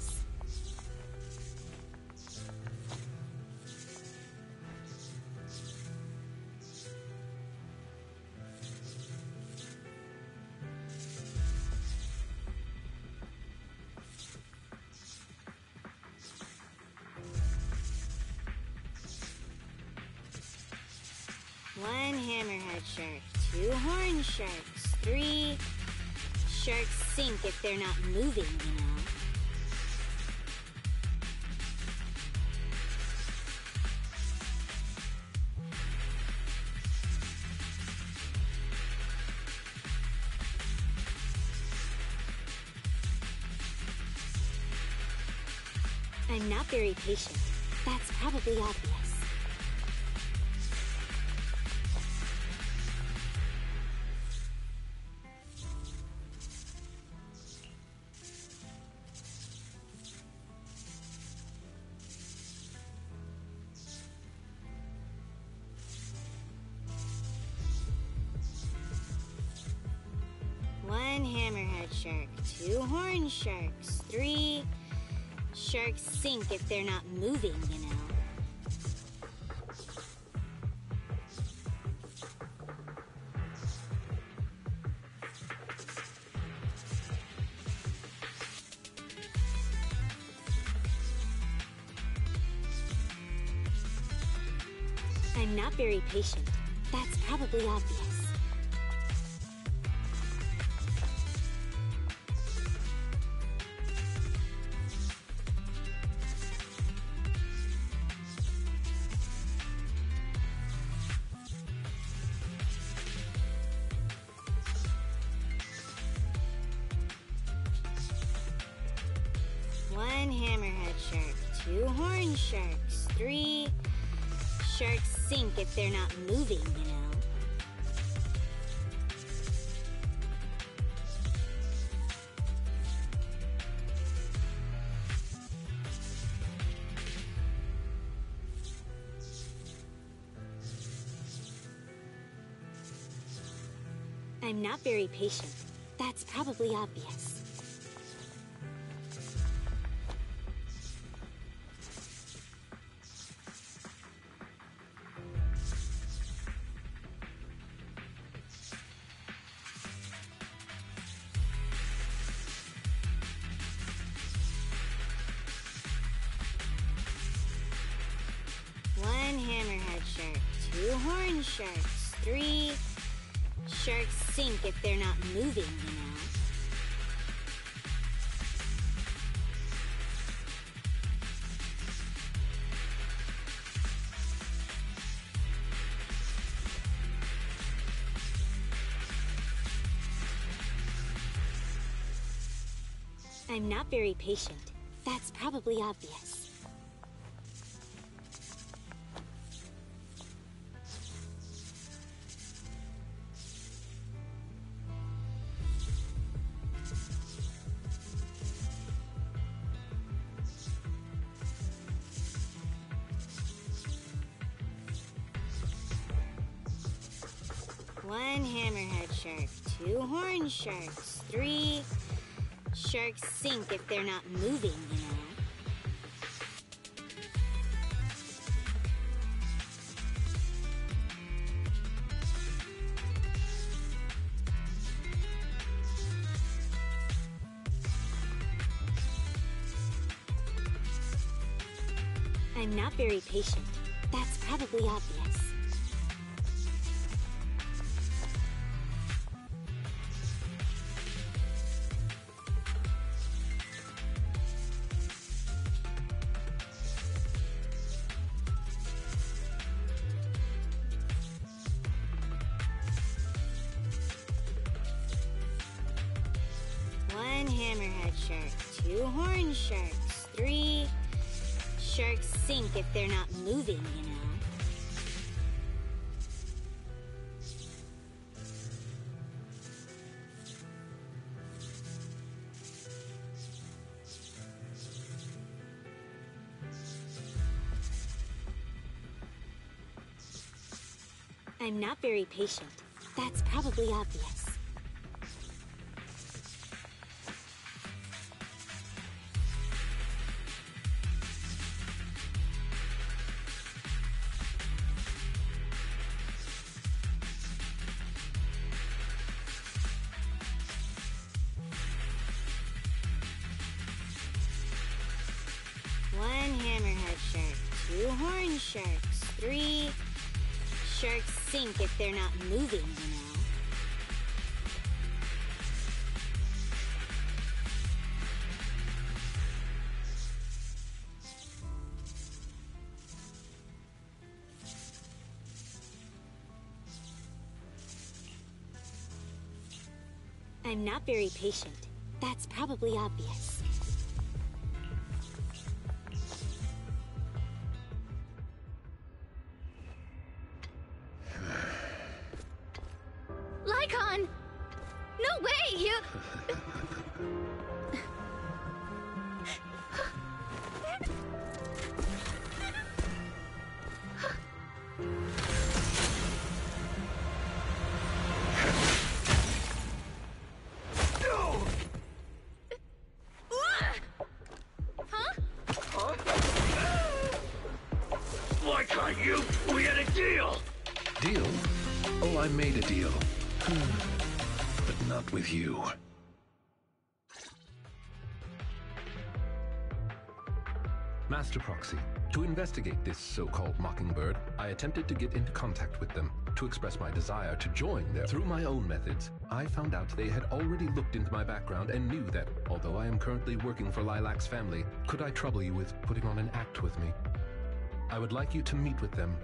One hammerhead shark, two horn sharks, three... Sharks sink if they're not moving, you know. I'm not very patient. That's probably obvious. One hammerhead shark, two horn sharks, three... Sharks sink if they're not moving, you know. I'm not very patient. That's probably obvious. One hammerhead shark, two horn sharks, three... Sharks sink if they're not moving, you know. I'm not very patient. That's probably obvious. One hammerhead shark, two horn sharks, three... Sharks sink if they're not moving, you know. I'm not very patient. That's probably obvious. One hammerhead shark, 2 horn sharks, 3... Sharks sink if they're not moving, you know. I'm not very patient. That's probably obvious. One hammerhead shark, 2 horn sharks, 3... Sharks sink if they're not moving, you know. I'm not very patient. That's probably obvious. One hammerhead shark, 2 horn sharks, 3... Sharks sink if they're not moving, you know. I'm not very patient. That's probably obvious. Lycaon! No way, you... Why can't you? We had a deal! Deal? Oh, I made a deal. But not with you. Master Proxy, to investigate this so-called Mockingbird, I attempted to get into contact with them to express my desire to join them. Through my own methods, I found out they had already looked into my background and knew that, although I am currently working for Lilac's family, could I trouble you with putting on an act with me? I would like you to meet with them.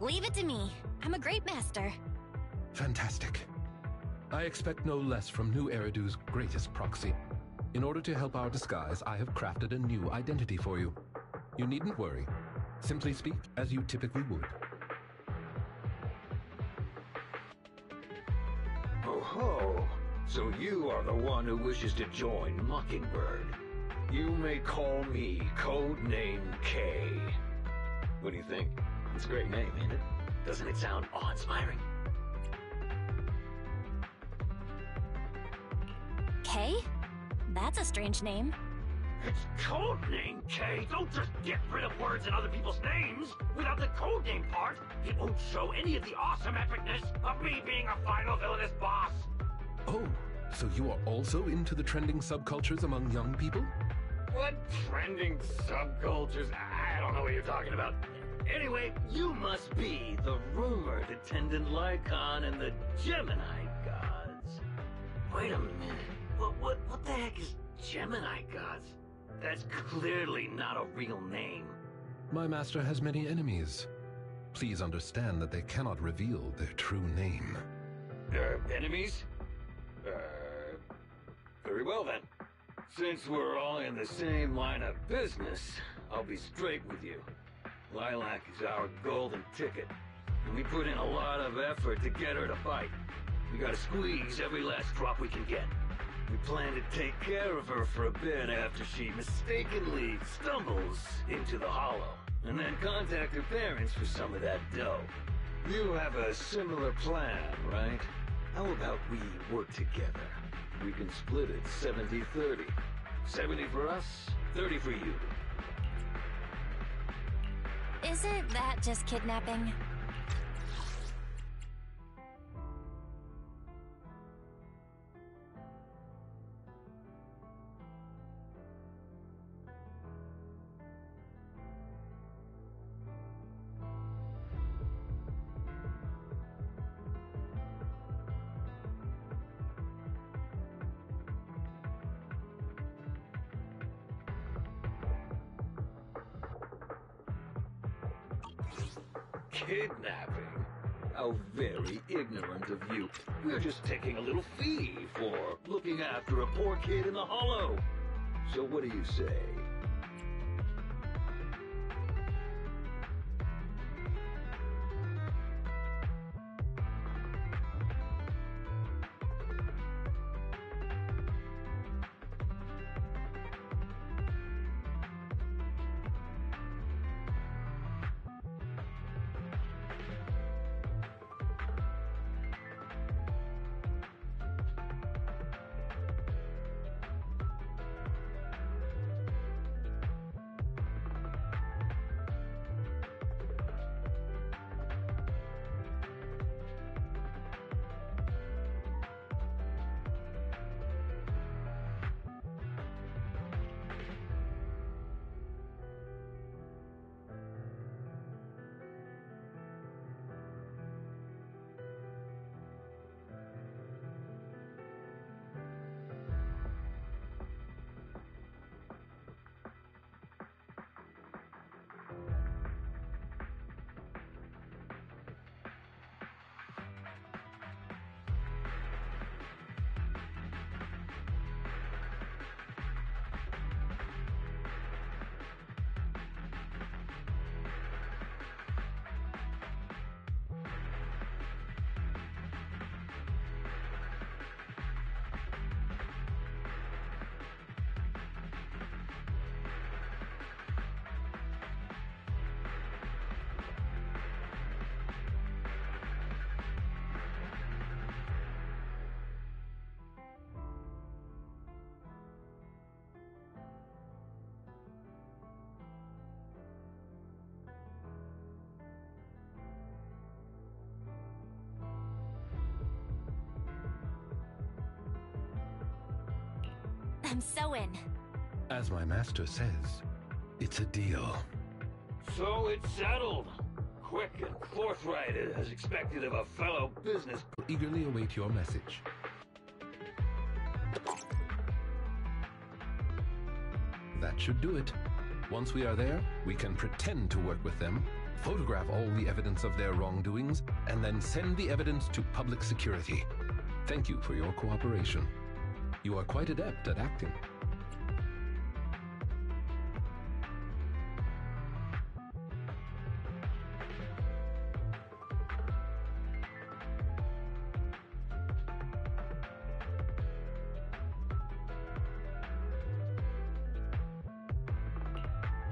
Leave it to me. I'm a great master. Fantastic. I expect no less from New Eridu's greatest proxy. In order to help our disguise, I have crafted a new identity for you. You needn't worry. Simply speak as you typically would. Oh ho! So you are the one who wishes to join Mockingbird. You may call me Codename K. What do you think? It's a great name, ain't it? Doesn't it sound awe-inspiring? K? That's a strange name. It's Codename K! Don't just get rid of words in other people's names! Without the codename part, it won't show any of the awesome epicness of me being a final villainous boss! Oh, so you are also into the trending subcultures among young people? What trending subcultures? I don't know what you're talking about. Anyway, you must be the rumored attendant Lycaon and the Gemini gods. Wait a minute. What the heck is Gemini gods? That's clearly not a real name. My master has many enemies. Please understand that they cannot reveal their true name. Enemies? Very well then. Since we're all in the same line of business, I'll be straight with you. Lilac is our golden ticket, and we put in a lot of effort to get her to bite. We gotta squeeze every last drop we can get. We plan to take care of her for a bit after she mistakenly stumbles into the Hollow, and then contact her parents for some of that dough. You have a similar plan, right? How about we work together? We can split it 70-30. 70 for us, 30 for you. Isn't that just kidnapping? Kidnapping? How very ignorant of you. We're just taking a little fee for looking after a poor kid in the Hollow. So what do you say? I'm so in. As my master says, it's a deal. So it's settled. Quick and forthright as expected of a fellow business. Eagerly await your message. That should do it. Once we are there, we can pretend to work with them photograph all the evidence of their wrongdoings, and then send the evidence to public security. Thank you for your cooperation. You are quite adept at acting.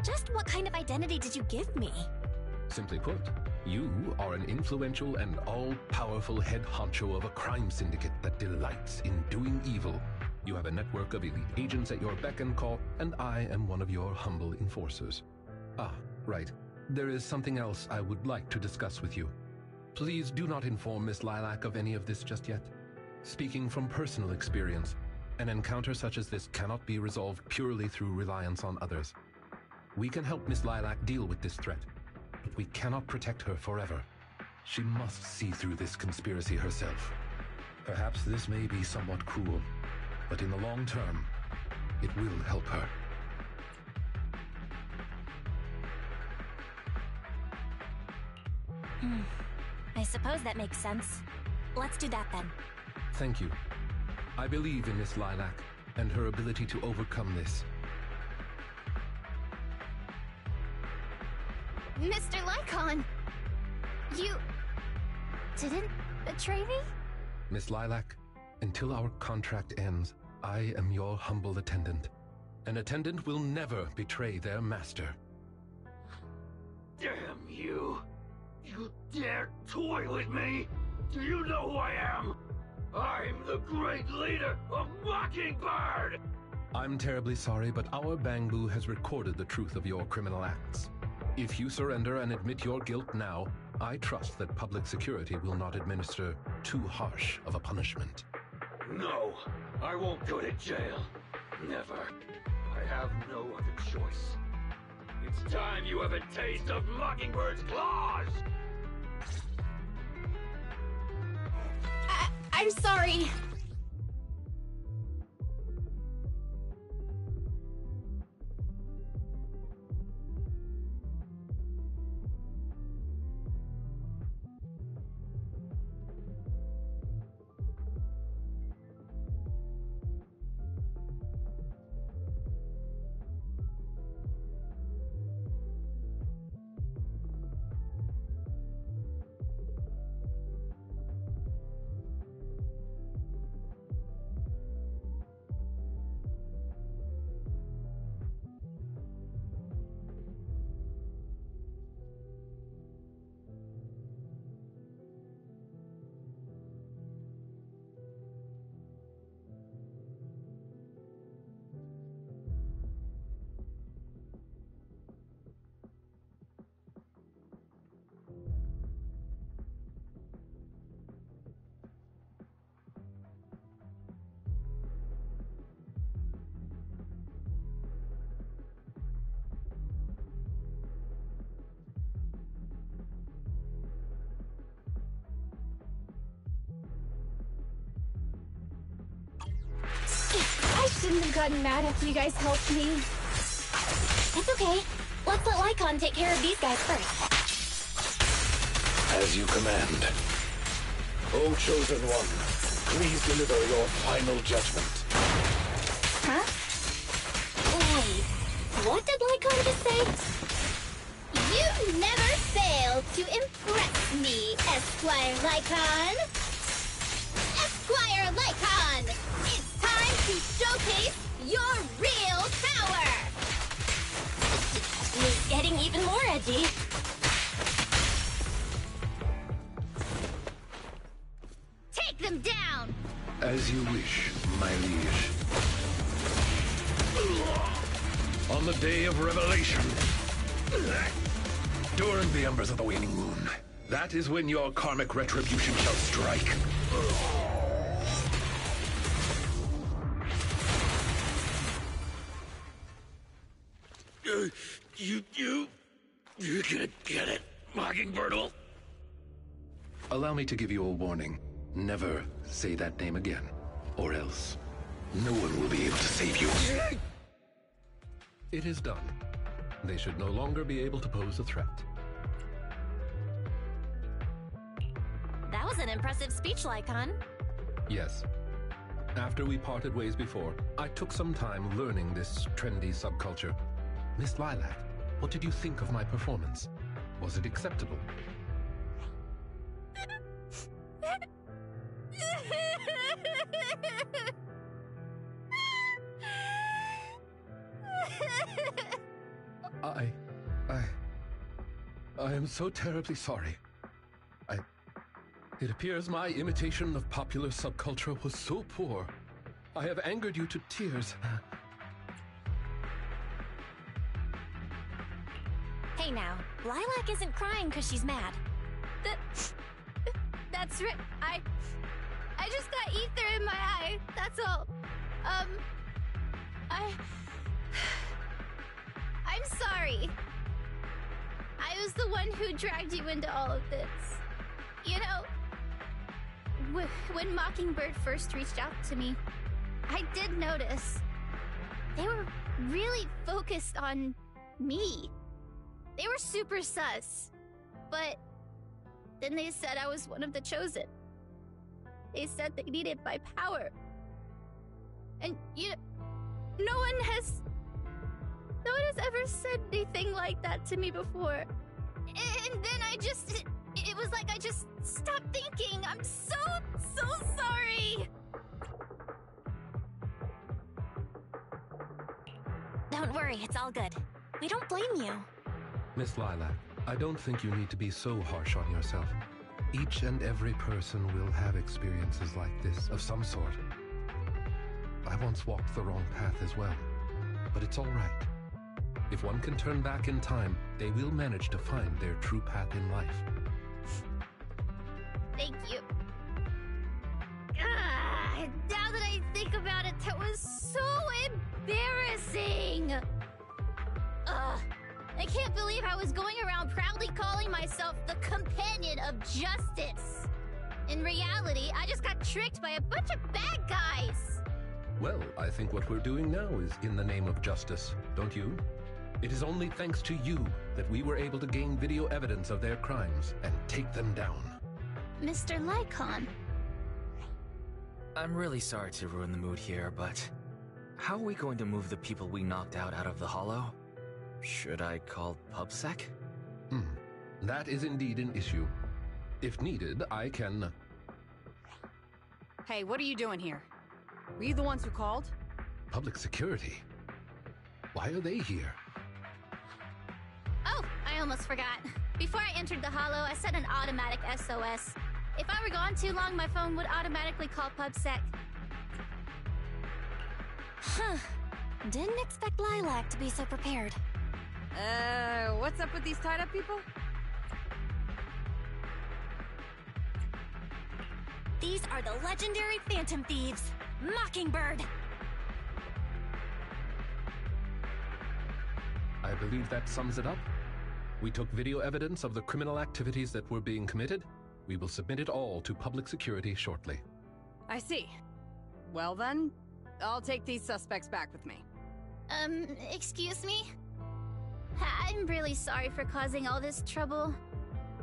Just what kind of identity did you give me? Simply put, you are an influential and all-powerful head honcho of a crime syndicate that delights in doing evil. You have a network of elite agents at your beck and call, and I am one of your humble enforcers. Ah, right. There is something else I would like to discuss with you. Please do not inform Miss Lilac of any of this just yet. Speaking from personal experience, an encounter such as this cannot be resolved purely through reliance on others. We can help Miss Lilac deal with this threat, but we cannot protect her forever. She must see through this conspiracy herself. Perhaps this may be somewhat cruel, but in the long term, it will help her. I suppose that makes sense. Let's do that then. Thank you. I believe in Miss Lilac and her ability to overcome this. Mr. Lycaon! You didn't betray me? Miss Lilac, until our contract ends, I am your humble attendant. An attendant will never betray their master. Damn you! You dare toy with me? Do you know who I am? I'm the great leader of Mockingbird! I'm terribly sorry, but our Bangbu has recorded the truth of your criminal acts. If you surrender and admit your guilt now, I trust that public security will not administer too harsh of a punishment. No, I won't go to jail. Never. I have no other choice. It's time you have a taste of Mockingbird's claws! I'm sorry. I shouldn't have gotten mad after you guys helped me. It's okay. Let's let Lycaon take care of these guys first. As you command. O Chosen One, please deliver your final judgment. Huh? Wait, what did Lycaon just say? You never fail to impress me, Esquire Lycaon. Esquire Lycaon! It's time to showcase your real power! He's getting even more edgy. Take them down! As you wish, my liege. On the day of revelation, during the embers of the waning moon, that is when your karmic retribution shall strike. You're gonna get it, Mockingbird. Allow me to give you a warning. Never say that name again, or else no one will be able to save you. It is done. They should no longer be able to pose a threat. impressive speech, Lycaon. Yes. After we parted ways before, I took some time learning this trendy subculture. Miss Lilac, what did you think of my performance? Was it acceptable? I am so terribly sorry. It appears my imitation of popular subculture was so poor. I have angered you to tears. Hey now, Lilac isn't crying because she's mad. That's right. I just got ether in my eye. That's all. I'm sorry. I was the one who dragged you into all of this. You know, when Mockingbird first reached out to me, I did notice they were really focused on me. They were super sus. But then they said I was one of the chosen. They said they needed my power. And no one has ever said anything like that to me before. And then it was like I just stopped thinking. I'm so sorry. Don't worry, it's all good. We don't blame you. Miss Lilac, I don't think you need to be so harsh on yourself. Each and every person will have experiences like this of some sort. I once walked the wrong path as well, but it's all right. If one can turn back in time, they will manage to find their true path in life. Thank you. Now that I think about it, that was so embarrassing. I can't believe I was going around proudly calling myself the companion of justice. In reality, I just got tricked by a bunch of bad guys. Well, I think what we're doing now is in the name of justice, don't you? It is only thanks to you that we were able to gain video evidence of their crimes and take them down. Mr. Lycaon. I'm really sorry to ruin the mood here, but how are we going to move the people we knocked out of the hollow? Should I call PubSec? That is indeed an issue. If needed, I can... Hey, what are you doing here? Were you the ones who called? Public security? Why are they here? Oh, I almost forgot. Before I entered the hollow, I set an automatic SOS. If I were gone too long, my phone would automatically call PubSec. Huh. Didn't expect Lilac to be so prepared. What's up with these tied-up people? These are the legendary Phantom Thieves, Mockingbird. I believe that sums it up. We took video evidence of the criminal activities that were being committed. We will submit it all to public security shortly. I see. Well then, I'll take these suspects back with me. Excuse me? I'm really sorry for causing all this trouble.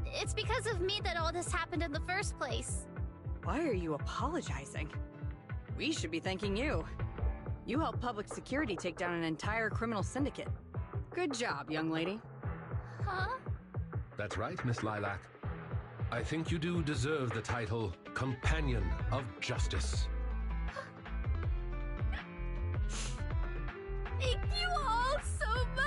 It's because of me that all this happened in the first place. Why are you apologizing? We should be thanking you. You helped public security take down an entire criminal syndicate. Good job, young lady. Huh? That's right, Miss Lilac. I think you do deserve the title Companion of Justice. Thank you all so much!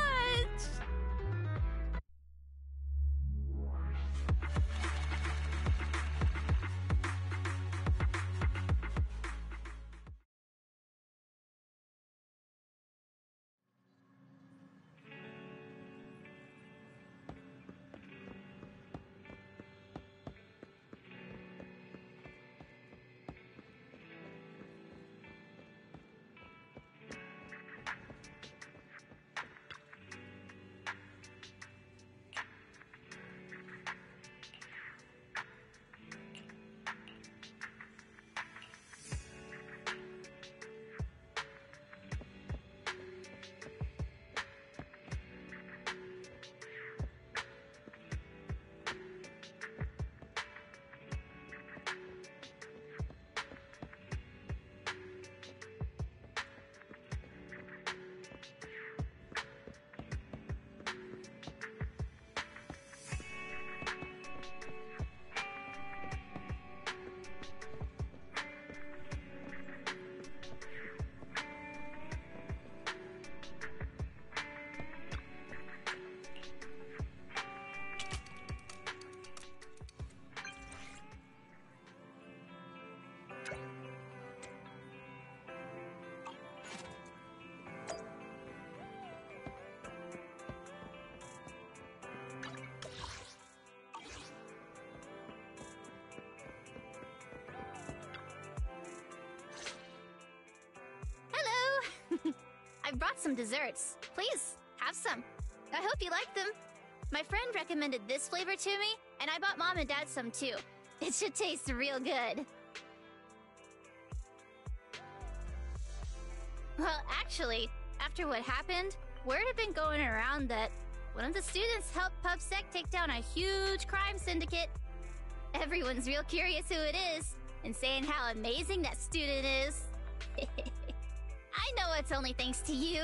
I brought some desserts. Please, have some. I hope you like them. My friend recommended this flavor to me, and I bought Mom and Dad some too. It should taste real good. Well, actually, after what happened, word had been going around that one of the students helped PubSec take down a huge crime syndicate. Everyone's real curious who it is, and saying how amazing that student is. I know it's only thanks to you.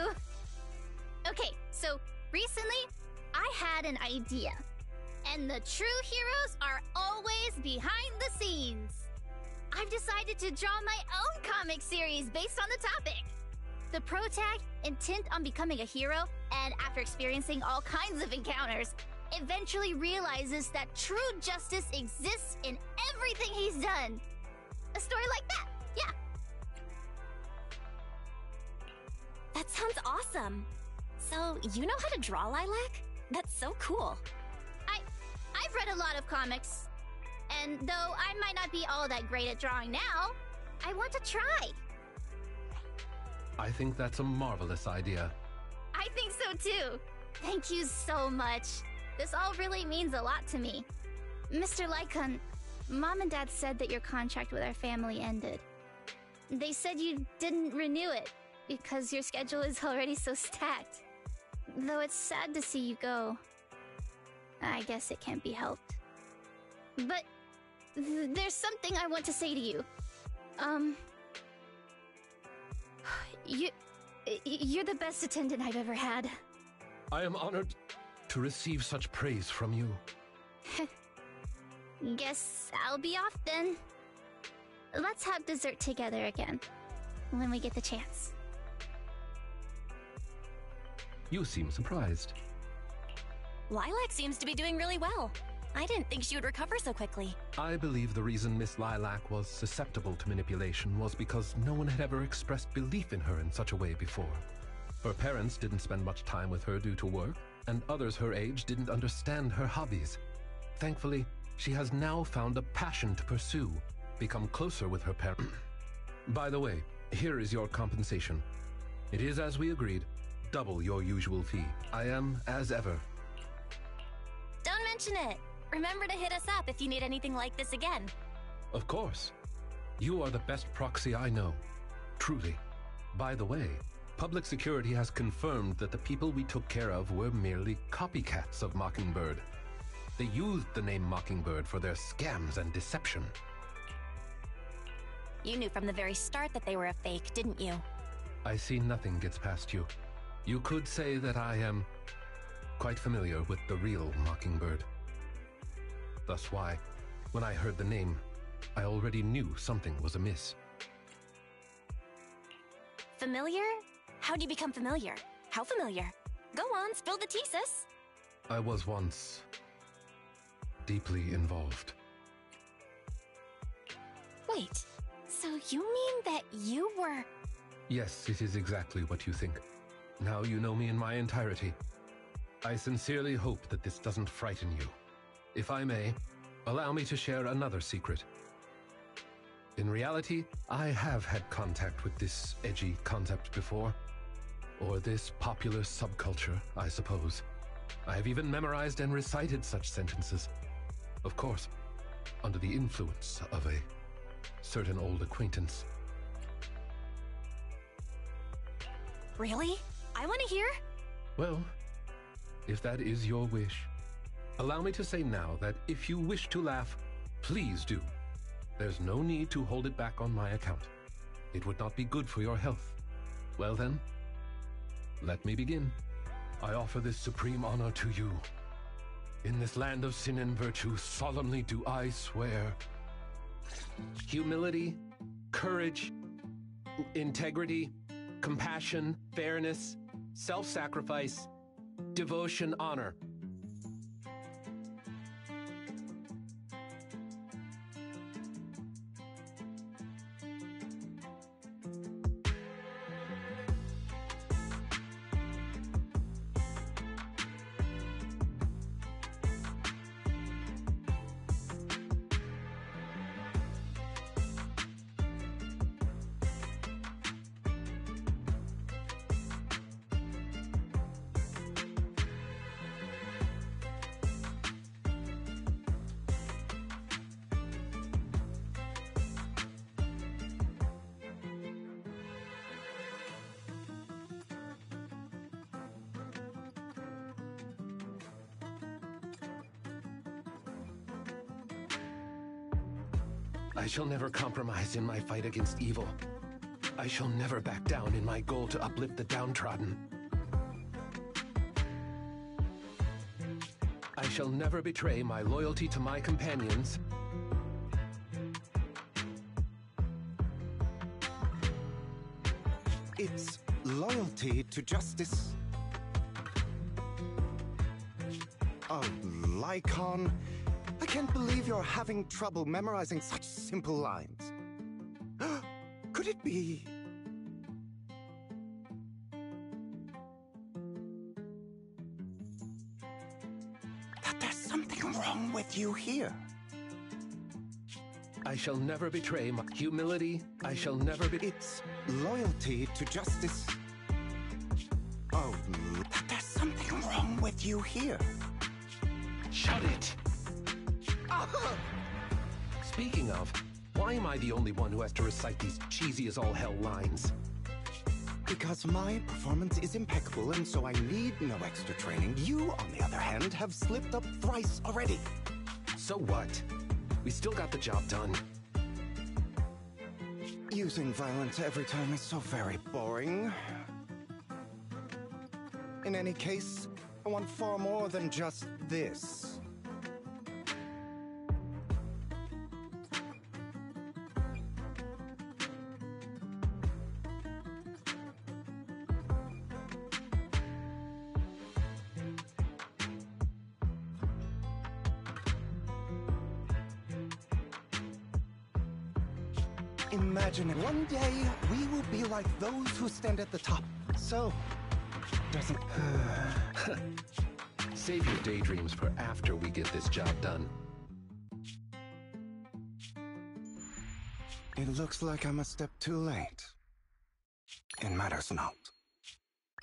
Okay, so recently, I had an idea. And the true heroes are always behind the scenes. I've decided to draw my own comic series based on the topic. The protag, intent on becoming a hero, and after experiencing all kinds of encounters, eventually realizes that true justice exists in everything he's done. A story like that, yeah. That sounds awesome. So, you know how to draw, Lilac? That's so cool. I've read a lot of comics. And though I might not be all that great at drawing now, I want to try. I think that's a marvelous idea. I think so too. Thank you so much. This all really means a lot to me. Mr. Lycaon, Mom and Dad said that your contract with our family ended. They said you didn't renew it because your schedule is already so stacked. Though it's sad to see you go. I guess it can't be helped. But there's something I want to say to you. You're the best attendant I've ever had. I am honored to receive such praise from you. Guess I'll be off then. Let's have dessert together again, when we get the chance. You seem surprised. Lilac seems to be doing really well. I didn't think she would recover so quickly. I believe the reason Miss Lilac was susceptible to manipulation was because no one had ever expressed belief in her in such a way before. Her parents didn't spend much time with her due to work, and others her age didn't understand her hobbies. Thankfully, she has now found a passion to pursue, become closer with her parents. By the way, here is your compensation. It is as we agreed, double your usual fee. I am, as ever. Don't mention it. Remember to hit us up if you need anything like this again. Of course. You are the best proxy I know. Truly. By the way, public security has confirmed that the people we took care of were merely copycats of Mockingbird. They used the name Mockingbird for their scams and deception. You knew from the very start that they were a fake, didn't you? I see nothing gets past you. You could say that I am quite familiar with the real Mockingbird. Thus why, when I heard the name, I already knew something was amiss. Familiar? How'd you become familiar? How familiar? Go on, spill the tea, sis. I was once deeply involved. Wait, so you mean that you were... Yes, it is exactly what you think. Now you know me in my entirety. I sincerely hope that this doesn't frighten you. If I may, allow me to share another secret. In reality, I have had contact with this edgy concept before. Or this popular subculture, I suppose. I have even memorized and recited such sentences. Of course, under the influence of a certain old acquaintance. Really? I want to hear? Well, if that is your wish, allow me to say now that if you wish to laugh, please do. There's no need to hold it back on my account. It would not be good for your health. Well then, let me begin. I offer this supreme honor to you. In this land of sin and virtue, solemnly do I swear. Humility, courage, integrity, compassion, fairness, self-sacrifice, devotion, honor. I shall never compromise in my fight against evil. I shall never back down in my goal to uplift the downtrodden. I shall never betray my loyalty to my companions. It's loyalty to justice. Oh, Lycaon, I can't believe you're having trouble memorizing such simple lines. Could it be... that there's something wrong with you here? I shall never betray my humility. I shall never be... It's loyalty to justice. Oh, that there's something wrong with you here. Shut it! Speaking of, why am I the only one who has to recite these cheesy as all hell lines? Because my performance is impeccable, and so I need no extra training. You, on the other hand, have slipped up thrice already. So what? We still got the job done. Using violence every time is so very boring. In any case, I want far more than just this. Imagine it. One day, we will be like those who stand at the top. So, doesn't... Save your daydreams for after we get this job done. It looks like I'm a step too late. It matters not.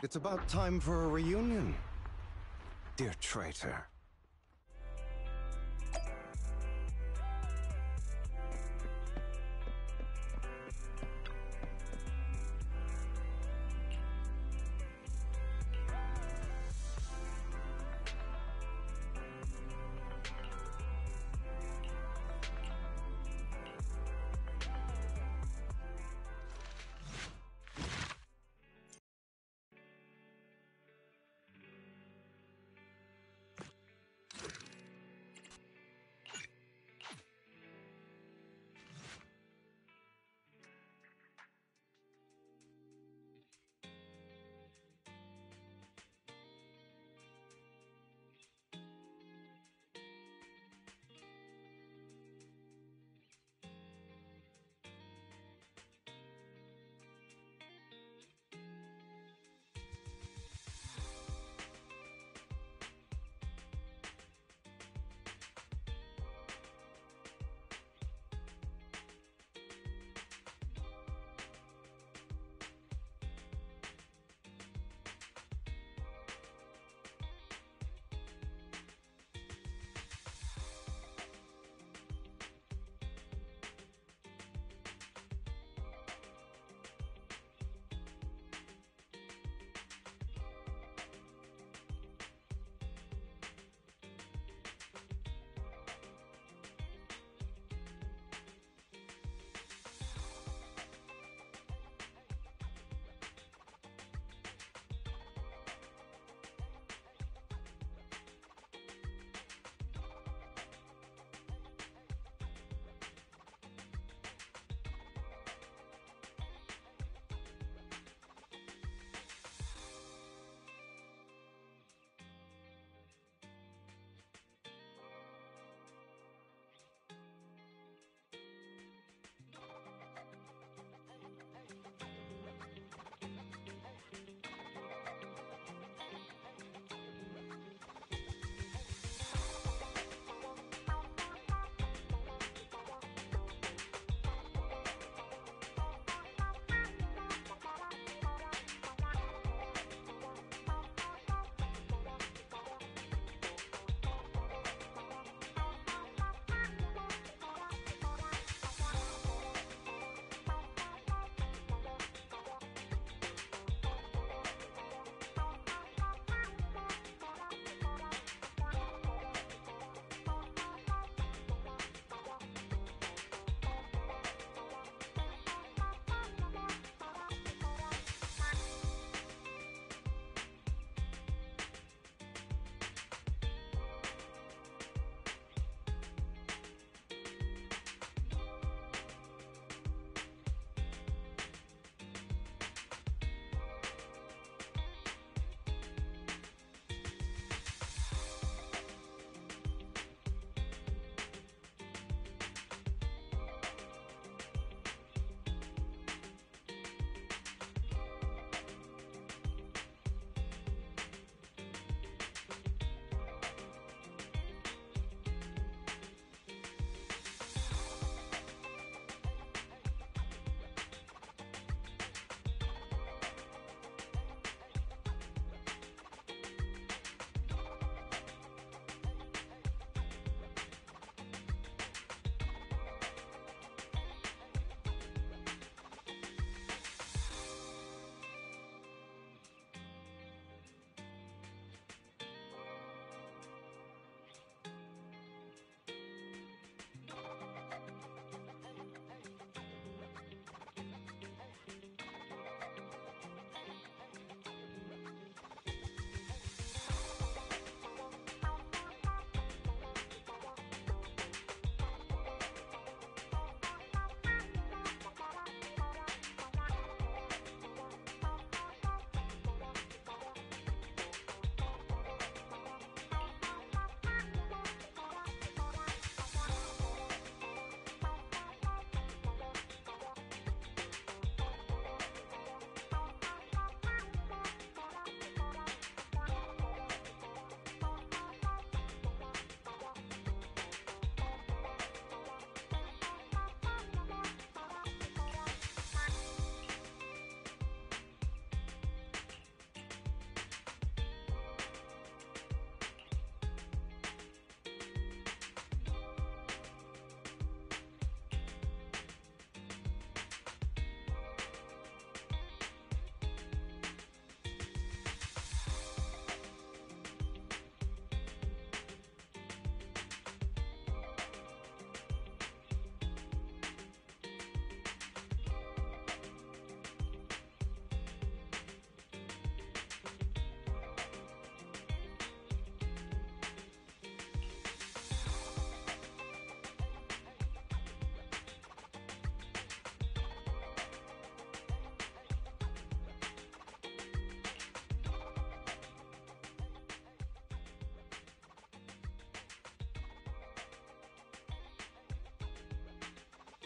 It's about time for a reunion, dear traitor.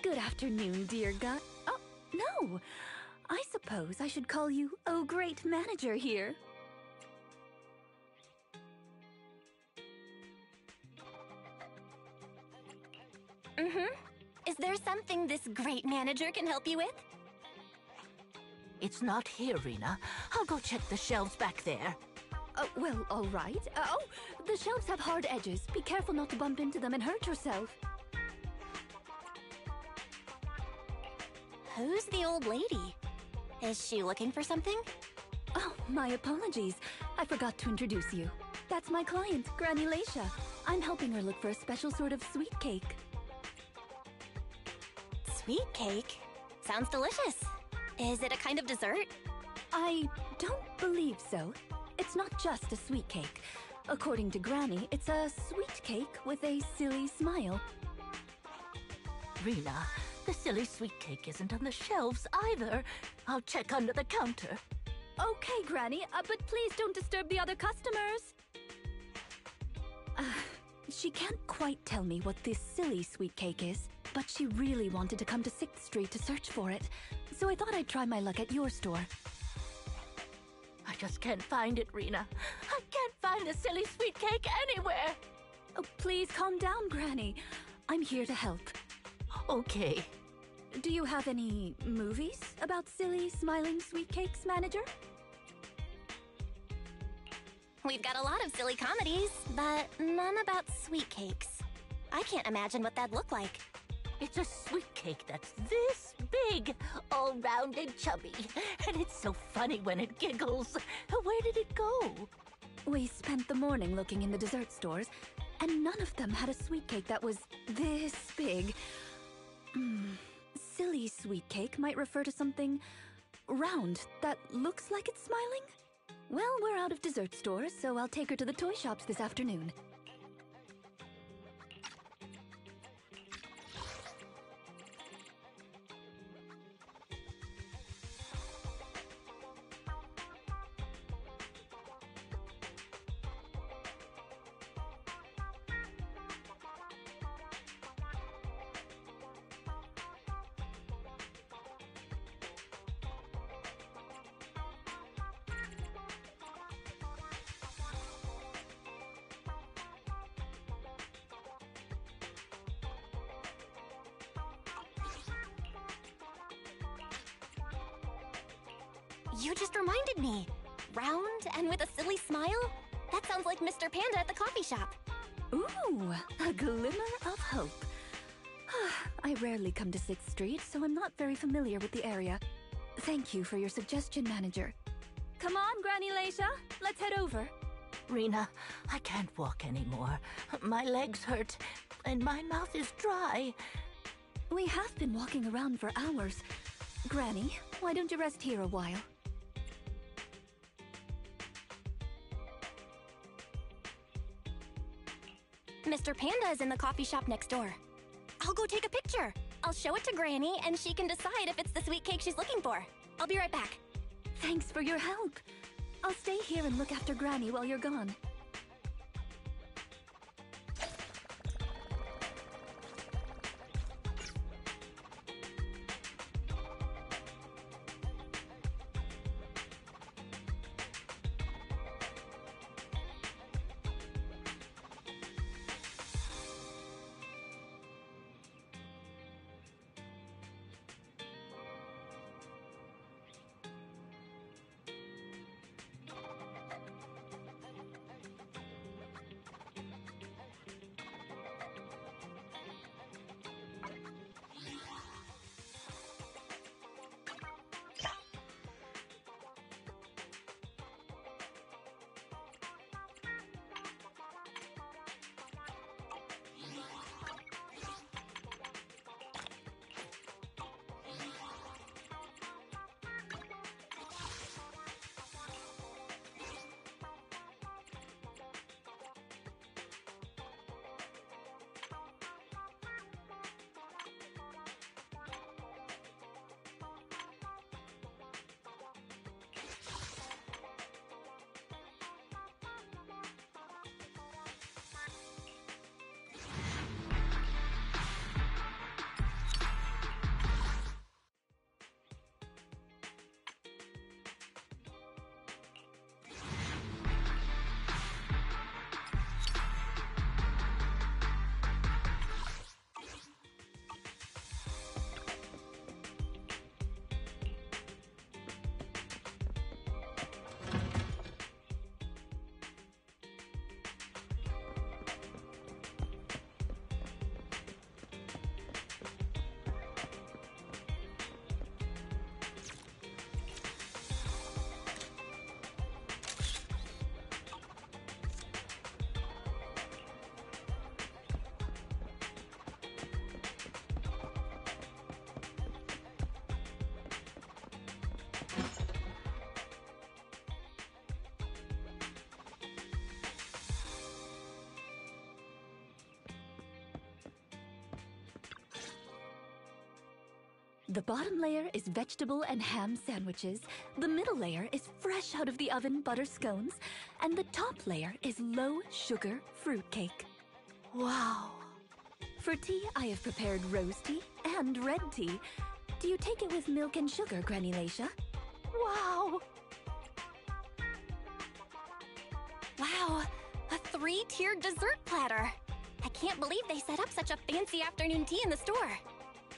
Good afternoon, dear God. Oh, no. I suppose I should call you, oh, great manager here. Is there something this great manager can help you with? It's not here, Rina. I'll go check the shelves back there. Well, all right. Oh, the shelves have hard edges. Be careful not to bump into them and hurt yourself. Who's the old lady? Is she looking for something? Oh, my apologies. I forgot to introduce you. That's my client, Granny Lycia. I'm helping her look for a special sort of sweet cake. Sweet cake? Sounds delicious. Is it a kind of dessert? I don't believe so. It's not just a sweet cake. According to Granny, it's a sweet cake with a silly smile. Rina, the silly sweet cake isn't on the shelves either. I'll check under the counter. Okay, Granny, but please don't disturb the other customers. She can't quite tell me what this silly sweet cake is, but she really wanted to come to 6th Street to search for it, so I thought I'd try my luck at your store. I just can't find it, Rina. I can't find the silly sweet cake anywhere. Oh, please calm down, Granny. I'm here to help. Okay. Do you have any movies about silly, smiling sweet cakes, manager? We've got a lot of silly comedies, but none about sweet cakes. I can't imagine what that'd look like. It's a sweet cake that's this big, all round and chubby. And it's so funny when it giggles. Where did it go? We spent the morning looking in the dessert stores, and none of them had a sweet cake that was this big. Silly sweet cake might refer to something round that looks like it's smiling? Well, we're out of dessert stores, so I'll take her to the toy shops this afternoon. You just reminded me. Round and with a silly smile? That sounds like Mr. Panda at the coffee shop. Ooh, a glimmer of hope. I rarely come to 6th Street, so I'm not very familiar with the area. Thank you for your suggestion, manager. Come on, Granny Lycia. Let's head over. Rina, I can't walk anymore. My legs hurt, and my mouth is dry. We have been walking around for hours. Granny, why don't you rest here a while? Mr. Panda is in the coffee shop next door. I'll go take a picture. I'll show it to Granny, and she can decide if it's the sweet cake she's looking for. I'll be right back. Thanks for your help. I'll stay here and look after Granny while you're gone. The bottom layer is vegetable and ham sandwiches, the middle layer is fresh out of the oven butter scones, and the top layer is low-sugar fruitcake. Wow. For tea, I have prepared rose tea and red tea. Do you take it with milk and sugar, Granny Lacia? Wow. Wow, a 3-tiered dessert platter. I can't believe they set up such a fancy afternoon tea in the store.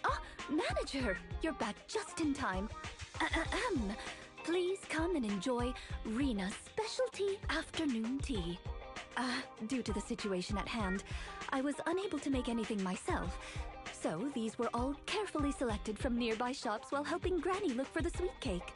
Ah, manager, you're back just in time. Please come and enjoy Rina's specialty afternoon tea. Due to the situation at hand, I was unable to make anything myself, so these were all carefully selected from nearby shops while helping Granny look for the sweet cake.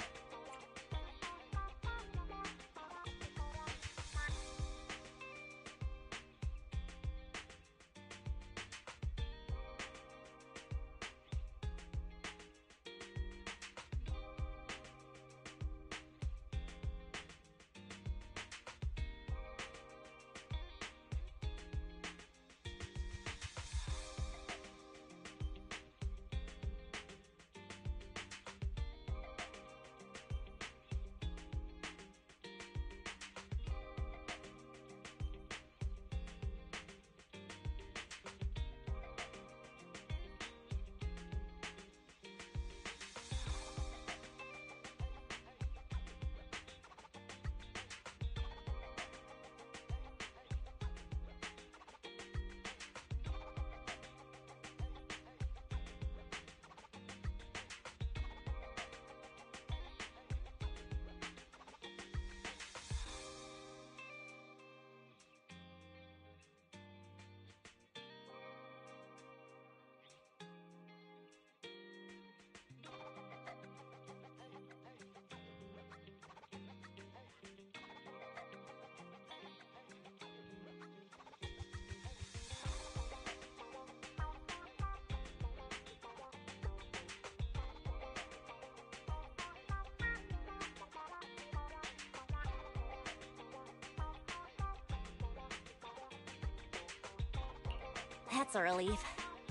That's a relief.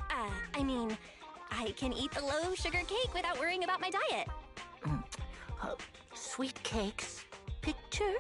I mean, I can eat the low-sugar cake without worrying about my diet. Sweet cakes. Picture?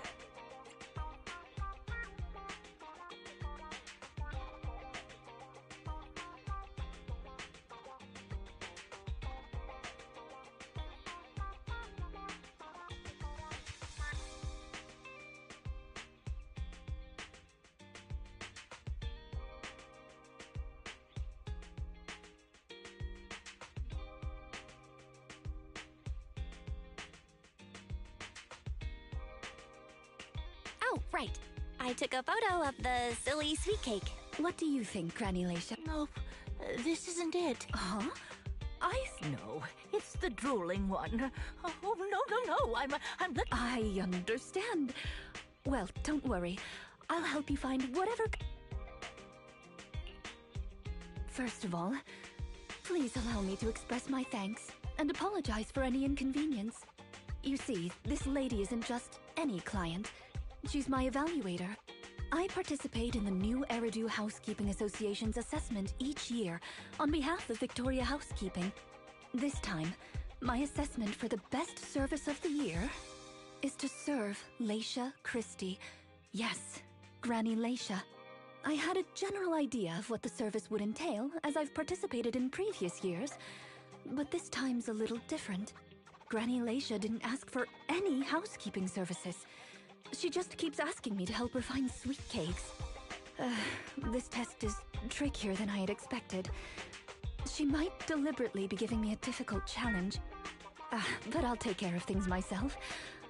Oh, right. I took a photo of the silly sweet cake. What do you think, Granny Lacia? Nope. This isn't it. Huh? No, it's the drooling one. Oh, no. I'm I understand. Well, don't worry. I'll help you find whatever... First of all, please allow me to express my thanks and apologize for any inconvenience. You see, this lady isn't just any client. She's my evaluator. I participate in the new Eridu Housekeeping Association's assessment each year on behalf of Victoria Housekeeping. This time, my assessment for the best service of the year is to serve Lacia Christie. Yes, Granny Lacia. I had a general idea of what the service would entail, as I've participated in previous years, but this time's a little different. Granny Lacia didn't ask for any housekeeping services. She just keeps asking me to help her find sweet cakes. This test is trickier than I had expected. She might deliberately be giving me a difficult challenge. But I'll take care of things myself.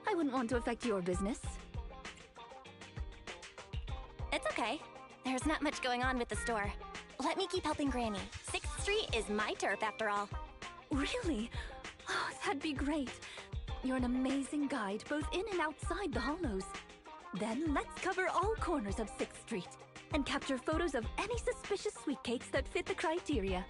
I wouldn't want to affect your business. It's okay. There's not much going on with the store. Let me keep helping Granny. 6th Street is my turf, after all. Really? Oh, that'd be great. You're an amazing guide, both in and outside the hollows. Then let's cover all corners of 6th Street and capture photos of any suspicious sweet cakes that fit the criteria.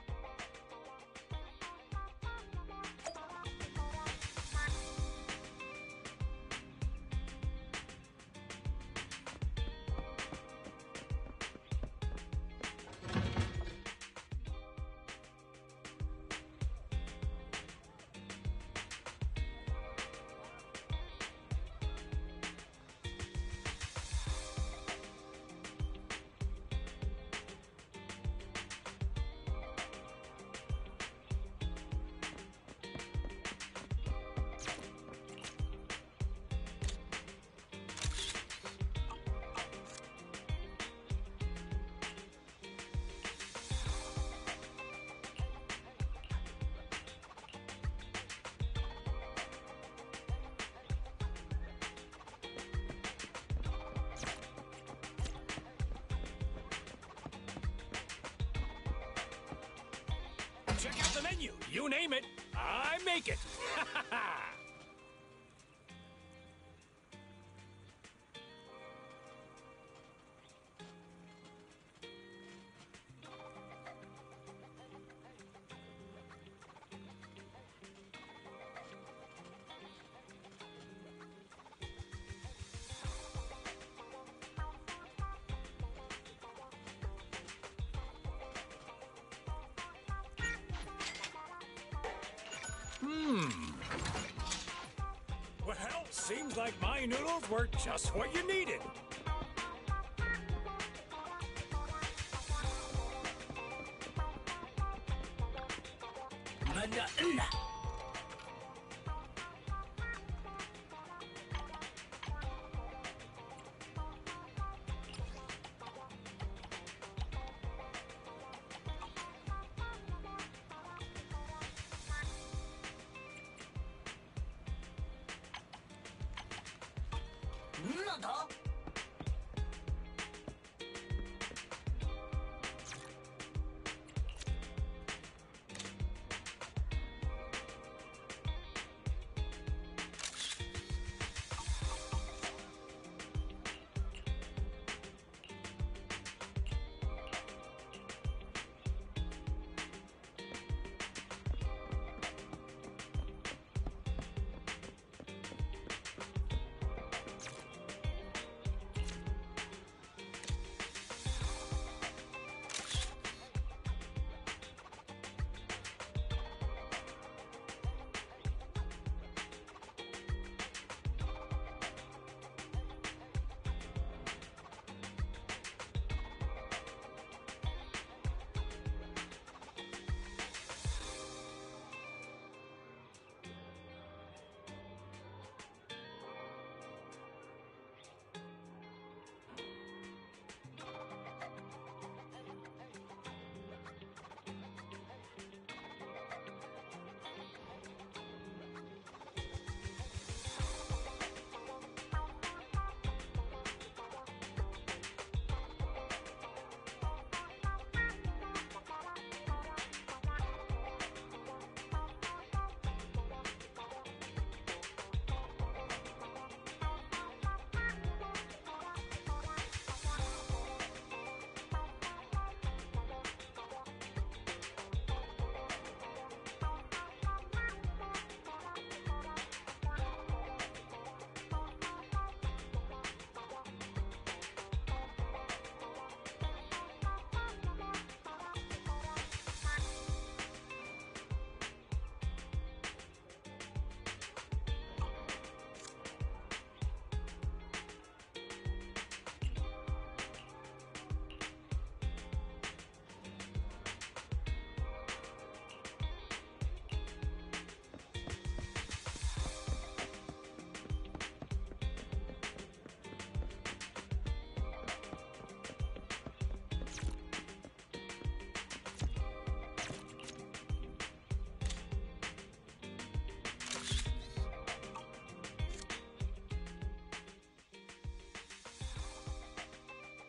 You name it, I make it. Well, seems like my noodles were just what you needed.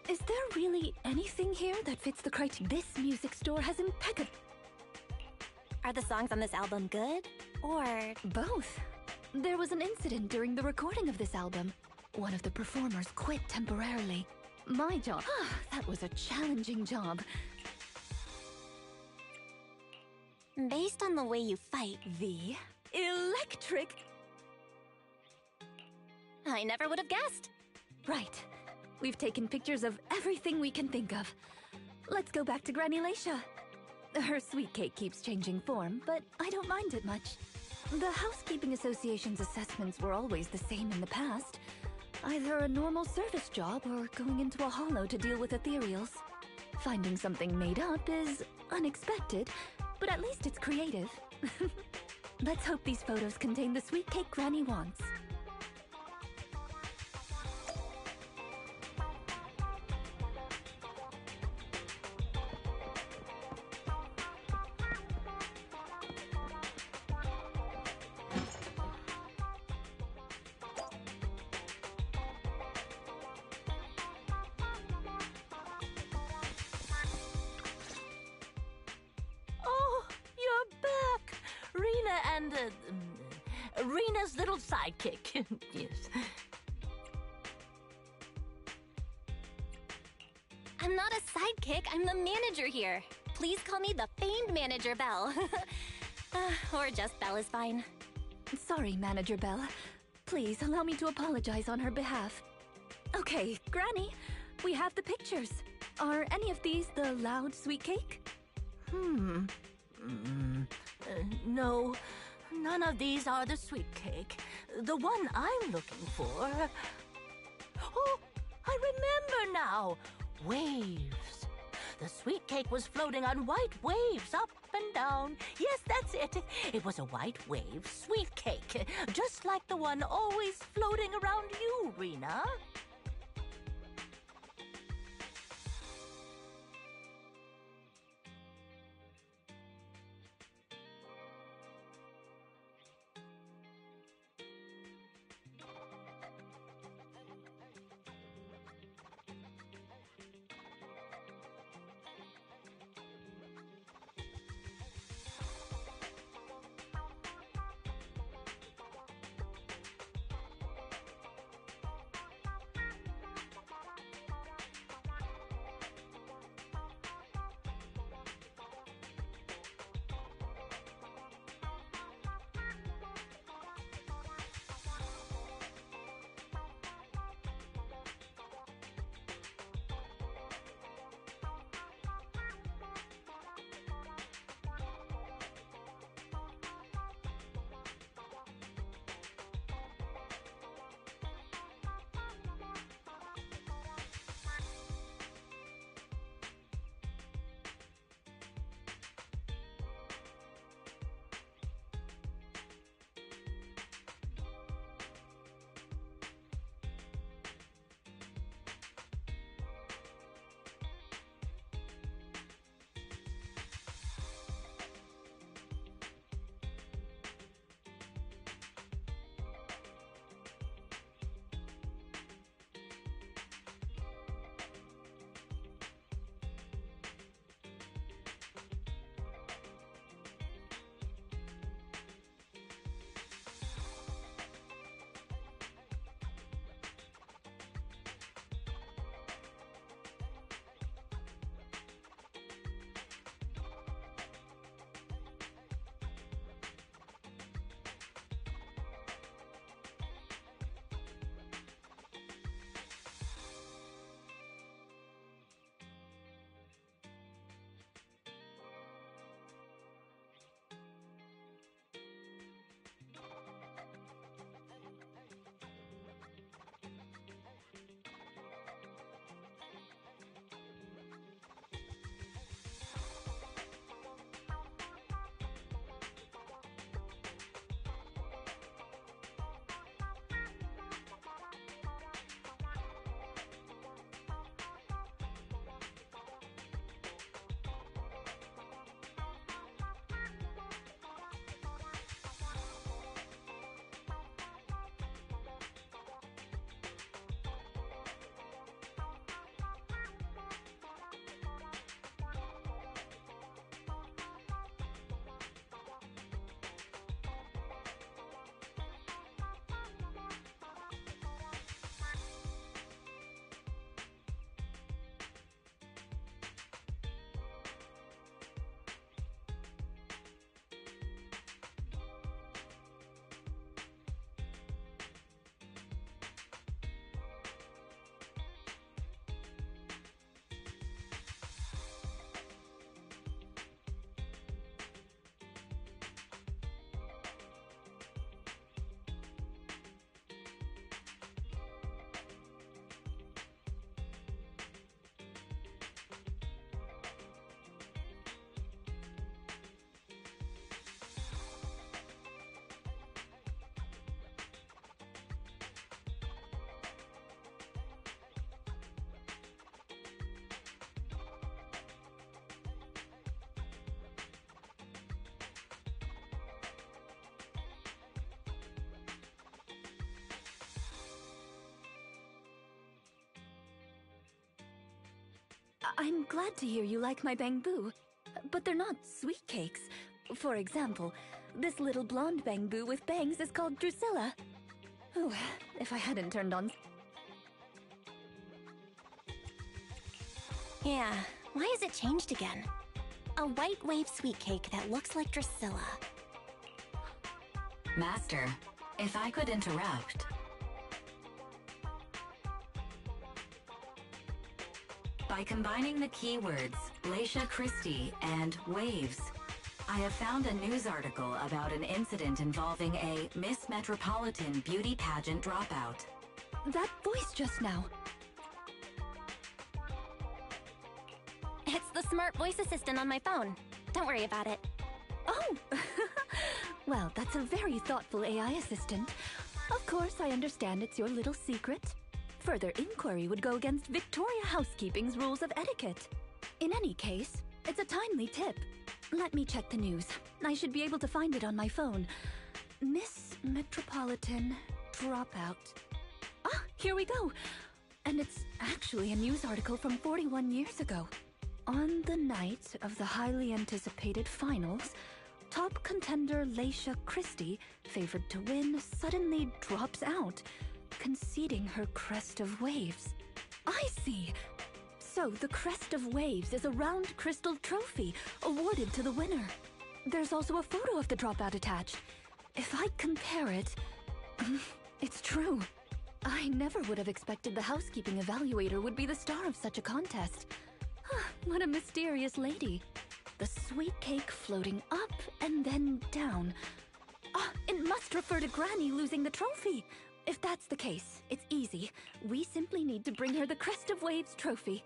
Is there really anything here that fits the criteria? This music store has impeccable... Are the songs on this album good? Or... Both. There was an incident during the recording of this album. One of the performers quit temporarily. My job... that was a challenging job. Based on the way you fight... The... electric... I never would have guessed. Right. We've taken pictures of everything we can think of. Let's go back to Granny Lacia. Her sweet cake keeps changing form, but I don't mind it much. The Housekeeping Association's assessments were always the same in the past. Either a normal service job or going into a hollow to deal with ethereals. Finding something made up is unexpected, but at least it's creative. Let's hope these photos contain the sweet cake Granny wants. Oh, you're back! and Rina's little sidekick. Yes. I'm not a sidekick, I'm the manager here. Please call me the famed Manager Belle. Or just Belle is fine. Sorry, Manager Belle. Please allow me to apologize on her behalf. Okay, Granny, we have the pictures. Are any of these the loud sweet cake? No, none of these are the sweet cake. The one I'm looking for... Oh, I remember now. Waves. The sweet cake was floating on white waves up and down. Yes, that's it. It was a white wave sweet cake, just like the one always floating around you, Rina. I'm glad to hear you like my bamboo, but they're not sweet cakes. For example, This little blonde bangboo with bangs is called Drusilla. Ooh, if I hadn't turned on... Yeah, why has it changed again? A white wave sweet cake that looks like Drusilla. Master, if I could interrupt. By combining the keywords Laisha Christie and waves, I have found a news article about an incident involving a Miss Metropolitan beauty pageant dropout. That voice just now. It's the smart voice assistant on my phone. Don't worry about it. Oh! Well, that's a very thoughtful AI assistant. Of course, I understand it's your little secret. Further inquiry would go against Victoria Housekeeping's rules of etiquette. In any case, it's a timely tip. Let me check the news. I should be able to find it on my phone. Miss Metropolitan Dropout. Ah, here we go! And it's actually a news article from 41 years ago. On the night of the highly anticipated finals, top contender Laisha Christie, favored to win, suddenly drops out, conceding her crest of waves. I see! So the crest of waves is a round crystal trophy awarded to the winner. There's also a photo of the dropout attached. If I compare it, it's true. I never would have expected the housekeeping evaluator would be the star of such a contest. What a mysterious lady. The sweet cake floating up and then down. Ah, it must refer to Granny losing the trophy. If that's the case, it's easy. We simply need to bring her the Crest of Waves trophy.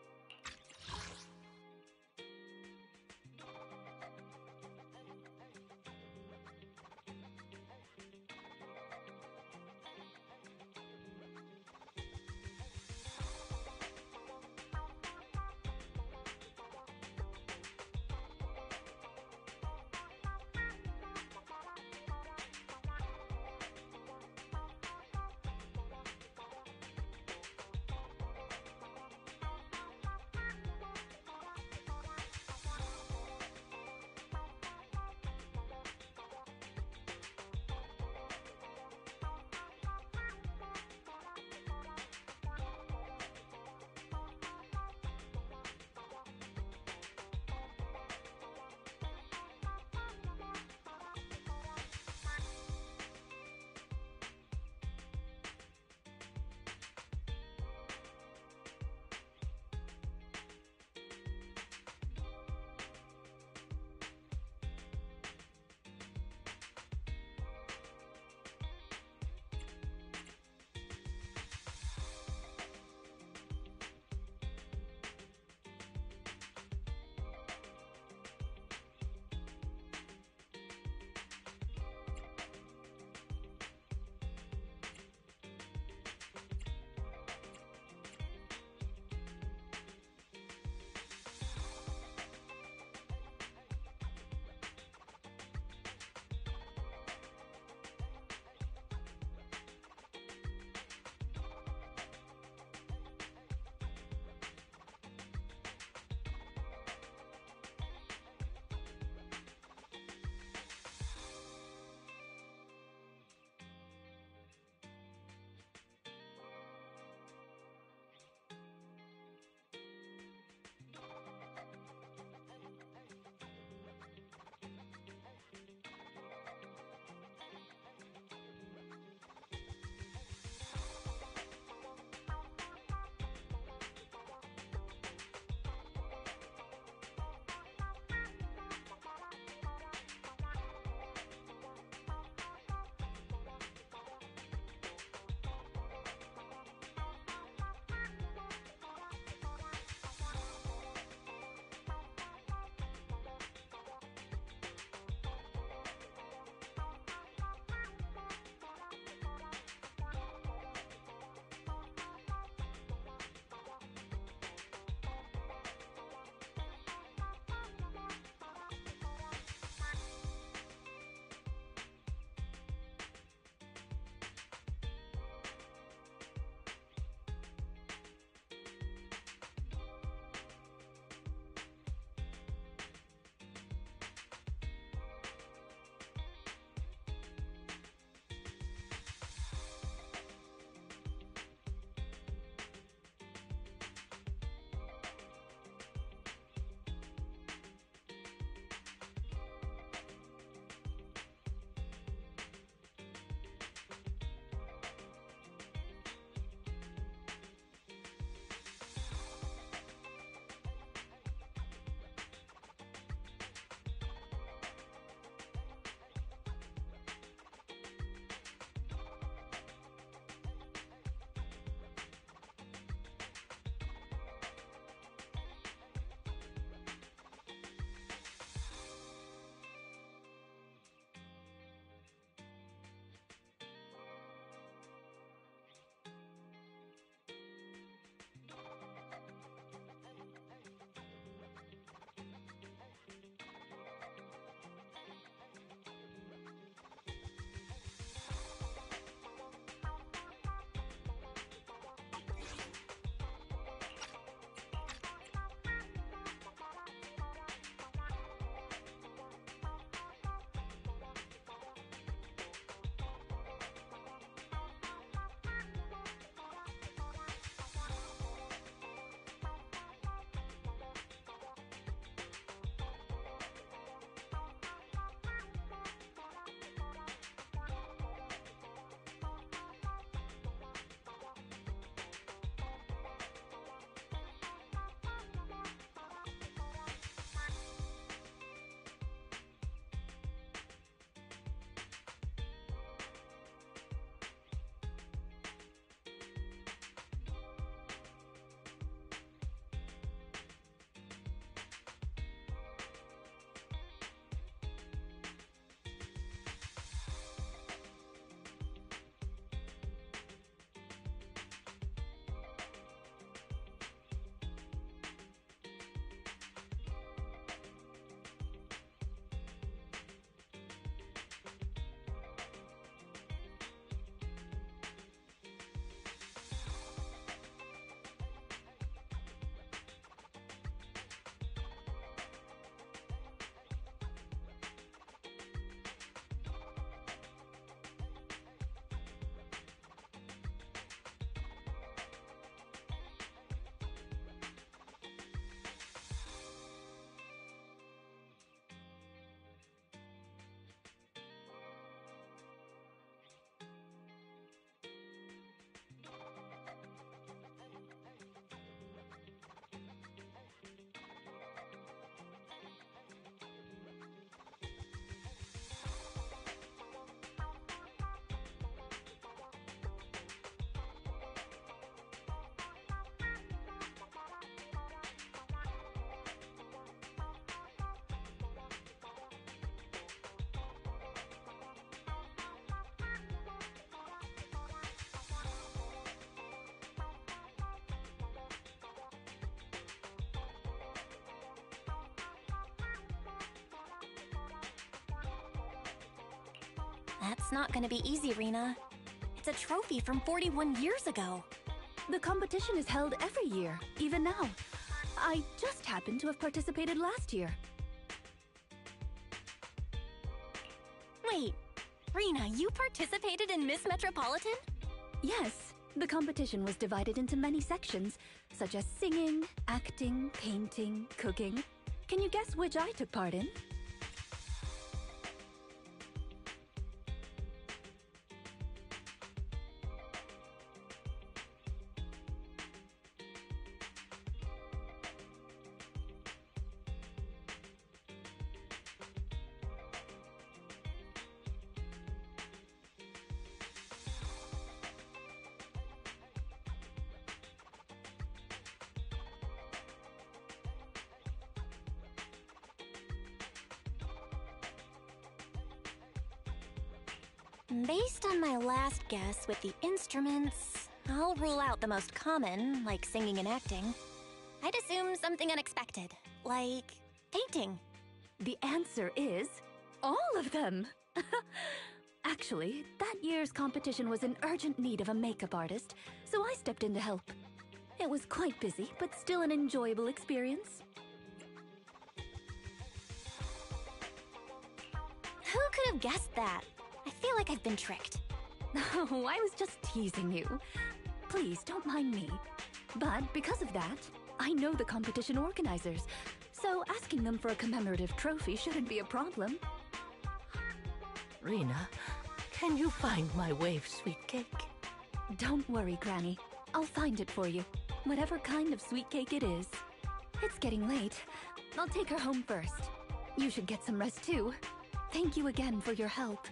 That's not gonna be easy, Rina. It's a trophy from 41 years ago. The competition is held every year, even now. I just happened to have participated last year. Wait, Rina, you participated in Miss Metropolitan? Yes, the competition was divided into many sections, such as singing, acting, painting, cooking. Can you guess which I took part in? Based on my last guess with the instruments, I'll rule out the most common, like singing and acting. I'd assume something unexpected, like painting. The answer is all of them! Actually, that year's competition was in urgent need of a makeup artist, so I stepped in to help. It was quite busy, but still an enjoyable experience. Who could have guessed that? I feel like I've been tricked. Oh, I was just teasing you. Please, don't mind me. But because of that, I know the competition organizers, so asking them for a commemorative trophy shouldn't be a problem. Rina, can you find my wave sweet cake? Don't worry, Granny. I'll find it for you, whatever kind of sweet cake it is. It's getting late. I'll take her home first. You should get some rest too. Thank you again for your help.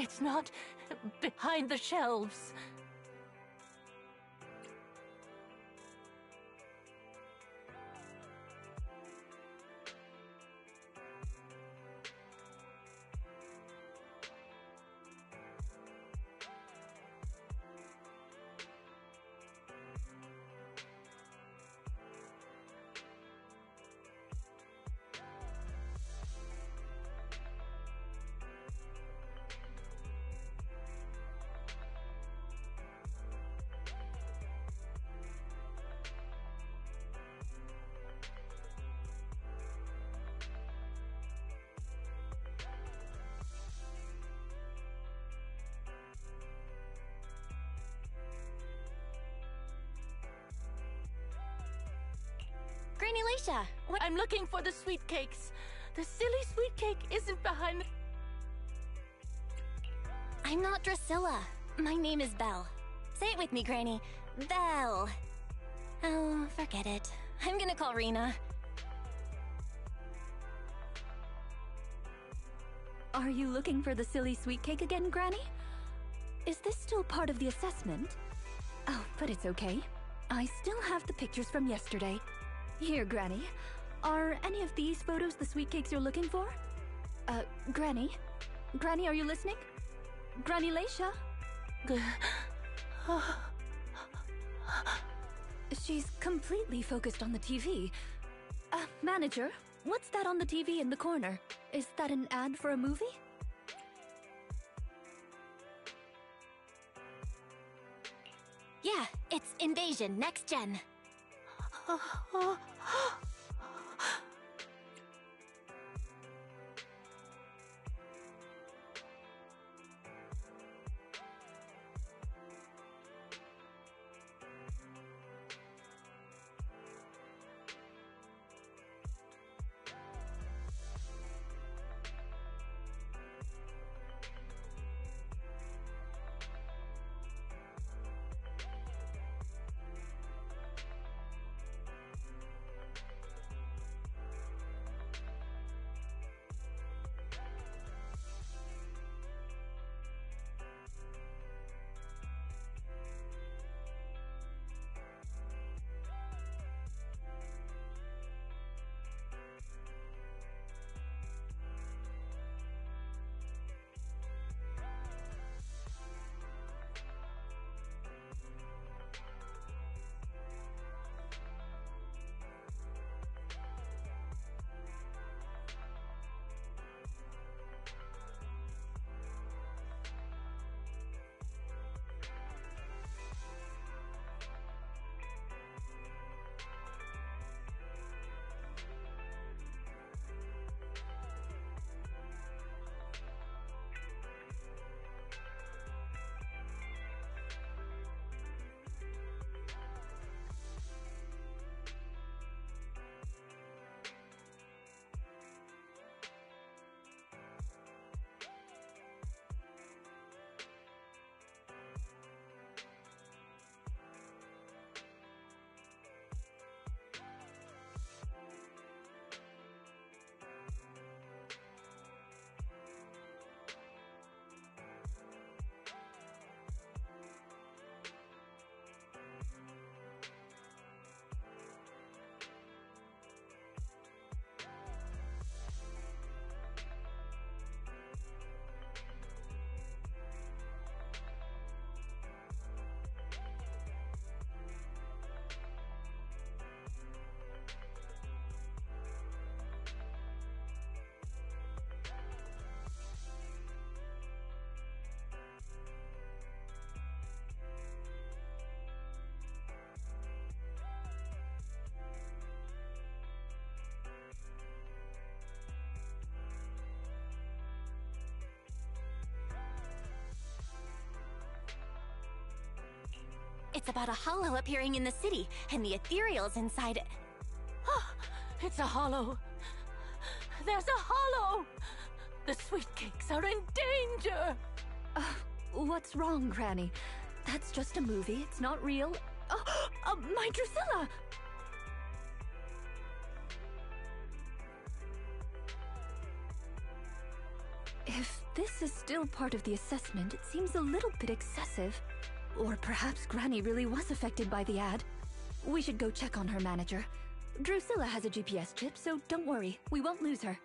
It's not behind the shelves. Granny Leisha, what? I'm looking for the sweet cakes. The silly sweet cake isn't behind the... I'm not Drusilla. My name is Belle. Say it with me, Granny. Belle. Oh, forget it. I'm gonna call Rina. Are you looking for the silly sweet cake again, Granny? Is this still part of the assessment? Oh, but it's okay. I still have the pictures from yesterday. Here, Granny. Are any of these photos the sweet cakes you're looking for? Granny? Granny, are you listening? Granny Leisha? She's completely focused on the TV. Manager, what's that on the TV in the corner? Is that an ad for a movie? Yeah, it's Invasion Next Gen. It's about a hollow appearing in the city, and the ethereals inside it. It's a hollow. There's a hollow! The sweet cakes are in danger! What's wrong, Granny? That's just a movie. It's not real. My Drusilla! If this is still part of the assessment, it seems a little bit excessive. Or perhaps Granny really was affected by the ad. We should go check on her manager. Drusilla has a GPS chip, so don't worry, we won't lose her.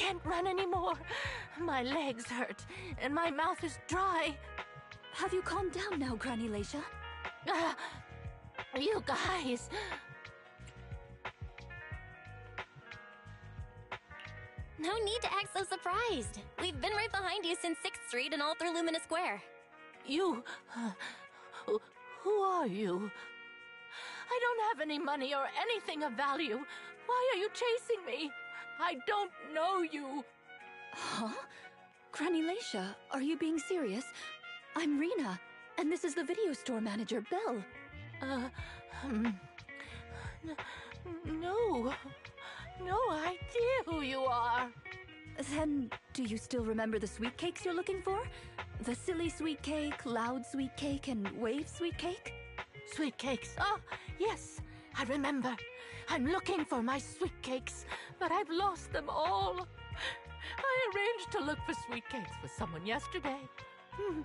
can't run anymore. My legs hurt, and my mouth is dry. Have you calmed down now, Granny Leisha? You guys... No need to act so surprised. We've been right behind you since 6th Street and all through Lumina Square. You... who are you? I don't have any money or anything of value. Why are you chasing me? I don't know you. Huh? Granny Leisha, are you being serious? I'm Rina, and this is the video store manager, Belle. No. No idea who you are. Then, do you still remember the sweet cakes you're looking for? The silly sweet cake, loud sweet cake, and wave sweet cake? Sweet cakes. Oh, yes, I remember. I'm looking for my sweet cakes, but I've lost them all. I arranged to look for sweet cakes for someone yesterday. Who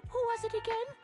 was it again?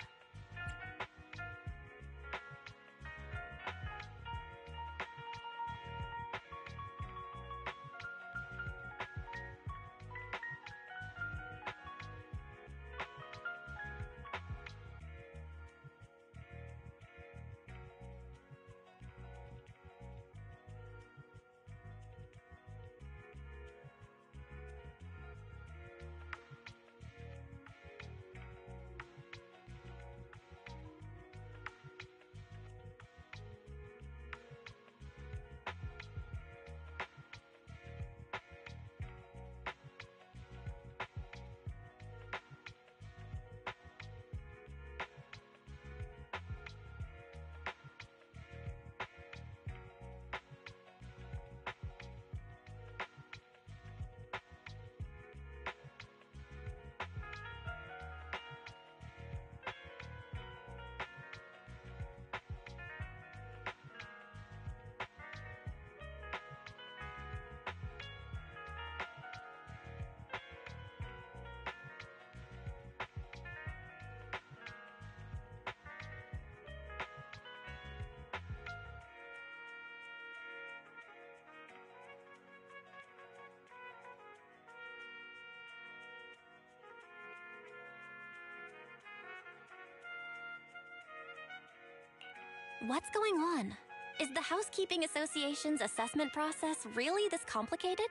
What's going on? Is the Housekeeping Association's assessment process really this complicated?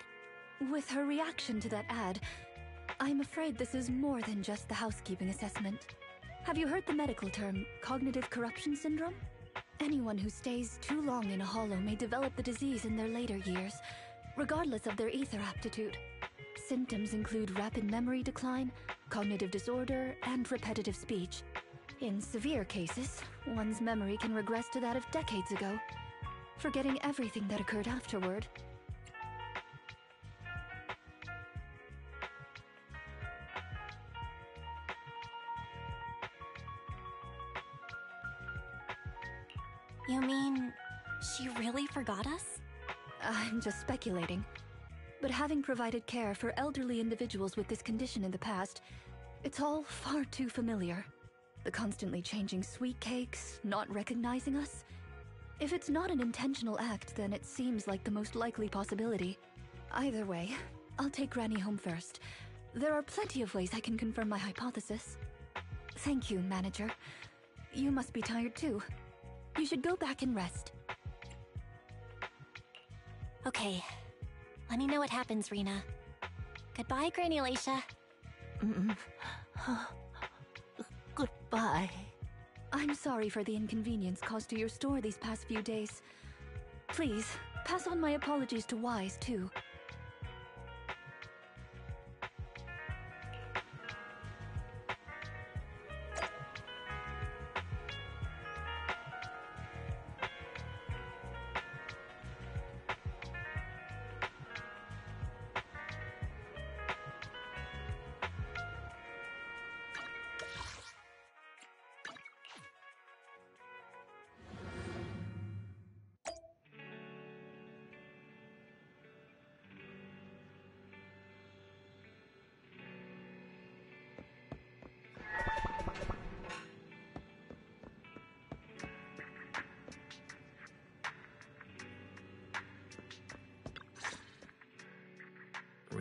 With her reaction to that ad, I'm afraid this is more than just the housekeeping assessment. Have you heard the medical term, cognitive corruption syndrome? Anyone who stays too long in a hollow may develop the disease in their later years, regardless of their ether aptitude. Symptoms include rapid memory decline, cognitive disorder, and repetitive speech. In severe cases, one's memory can regress to that of decades ago, forgetting everything that occurred afterward. You mean, she really forgot us? I'm just speculating. But having provided care for elderly individuals with this condition in the past, it's all far too familiar. The constantly changing sweet cakes, not recognizing us. If it's not an intentional act, then it seems like the most likely possibility. Either way, I'll take Granny home first. There are plenty of ways I can confirm my hypothesis. Thank you, Manager. You must be tired too. You should go back and rest. Okay. Let me know what happens, Rina. Goodbye, Granny Leisha. Goodbye. I'm sorry for the inconvenience caused to your store these past few days. Please, pass on my apologies to Wise, too.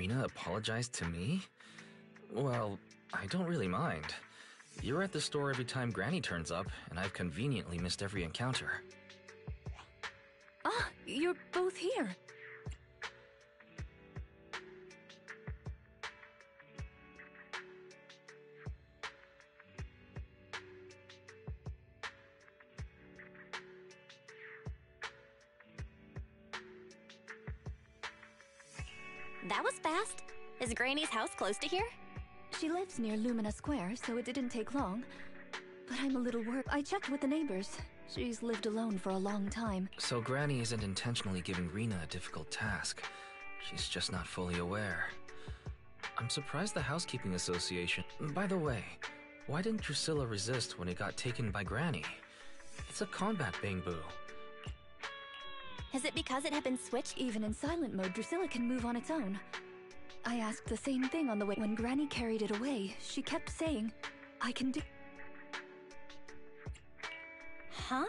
Rina apologized to me? Well, I don't really mind. You're at the store every time Granny turns up, and I've conveniently missed every encounter. Ah, you're both here. That was fast. Is Granny's house close to here? She lives near Lumina Square, so it didn't take long. But I'm a little worried. I checked with the neighbors. She's lived alone for a long time. So Granny isn't intentionally giving Rina a difficult task. She's just not fully aware. I'm surprised the Housekeeping Association... By the way, why didn't Drusilla resist when it got taken by Granny? It's a combat bamboo. Is it because it had been switched? Even in silent mode, Drusilla can move on its own. I asked the same thing on the way. When Granny carried it away, she kept saying, I can do... Huh?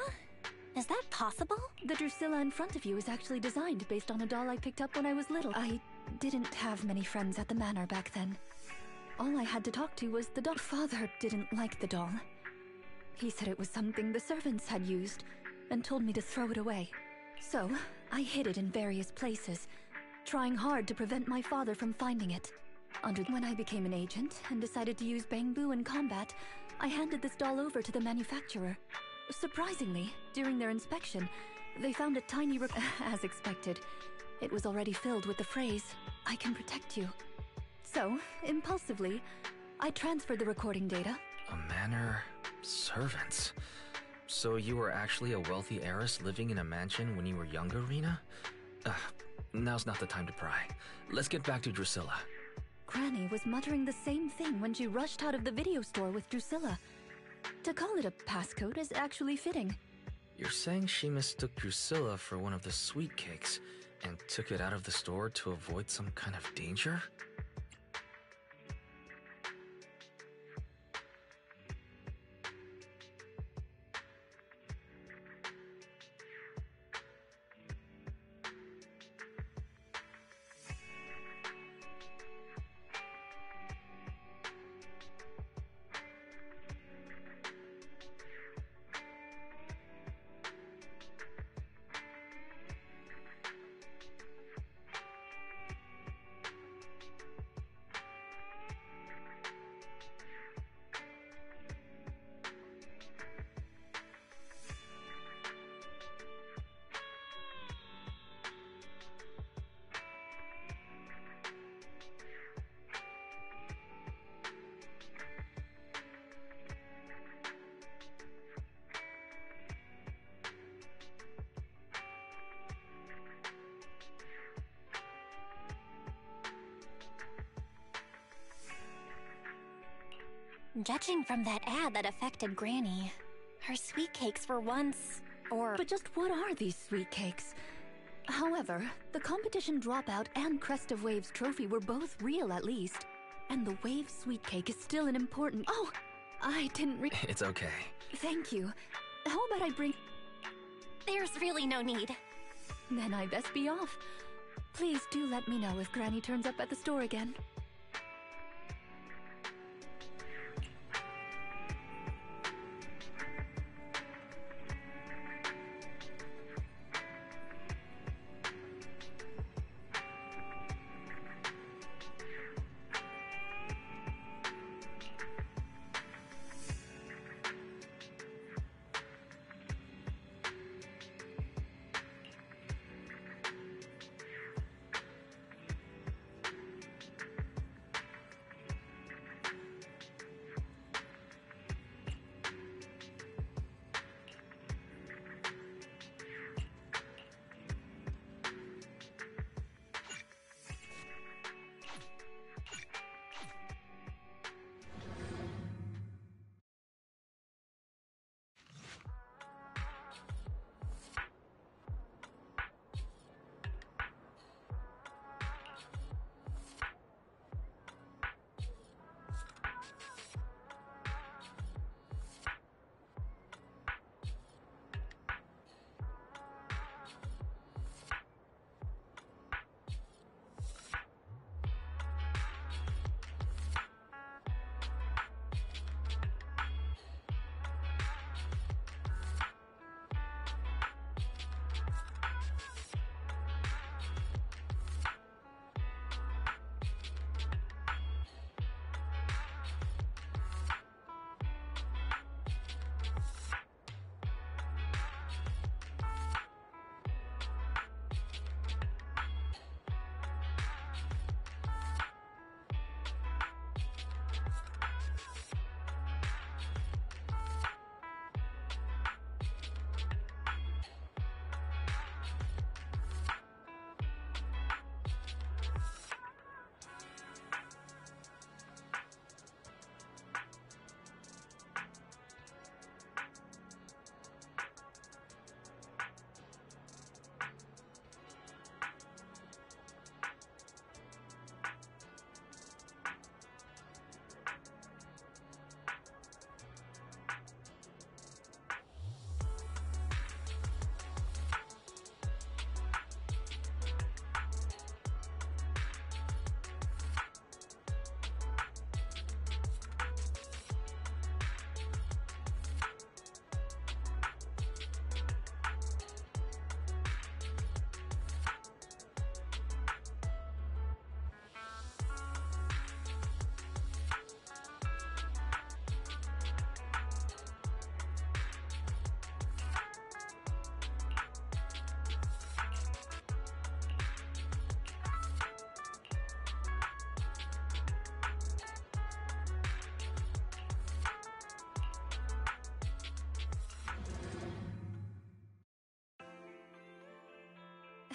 Is that possible? The Drusilla in front of you is actually designed based on a doll I picked up when I was little. I didn't have many friends at the manor back then. All I had to talk to was the doll. Father didn't like the doll. He said it was something the servants had used, and told me to throw it away. So, I hid it in various places, trying hard to prevent my father from finding it. When I became an agent and decided to use bamboo in combat, I handed this doll over to the manufacturer. Surprisingly, during their inspection, they found a tiny as expected. It was already filled with the phrase, I can protect you. So, impulsively, I transferred the recording data. A manor... servants... So you were actually a wealthy heiress living in a mansion when you were younger, Rina? Now's not the time to pry. Let's get back to Drusilla. Granny was muttering the same thing when she rushed out of the video store with Drusilla. To call it a passcode is actually fitting. You're saying she mistook Drusilla for one of the sweet cakes and took it out of the store to avoid some kind of danger? Judging from that ad that affected Granny, her sweet cakes were once... But just what are these sweet cakes? However, the competition dropout and Crest of Waves trophy were both real at least. And the Wave sweet cake is still an important... Oh! I didn't It's okay. Thank you. How about I bring... There's really no need. Then I best be off. Please do let me know if Granny turns up at the store again.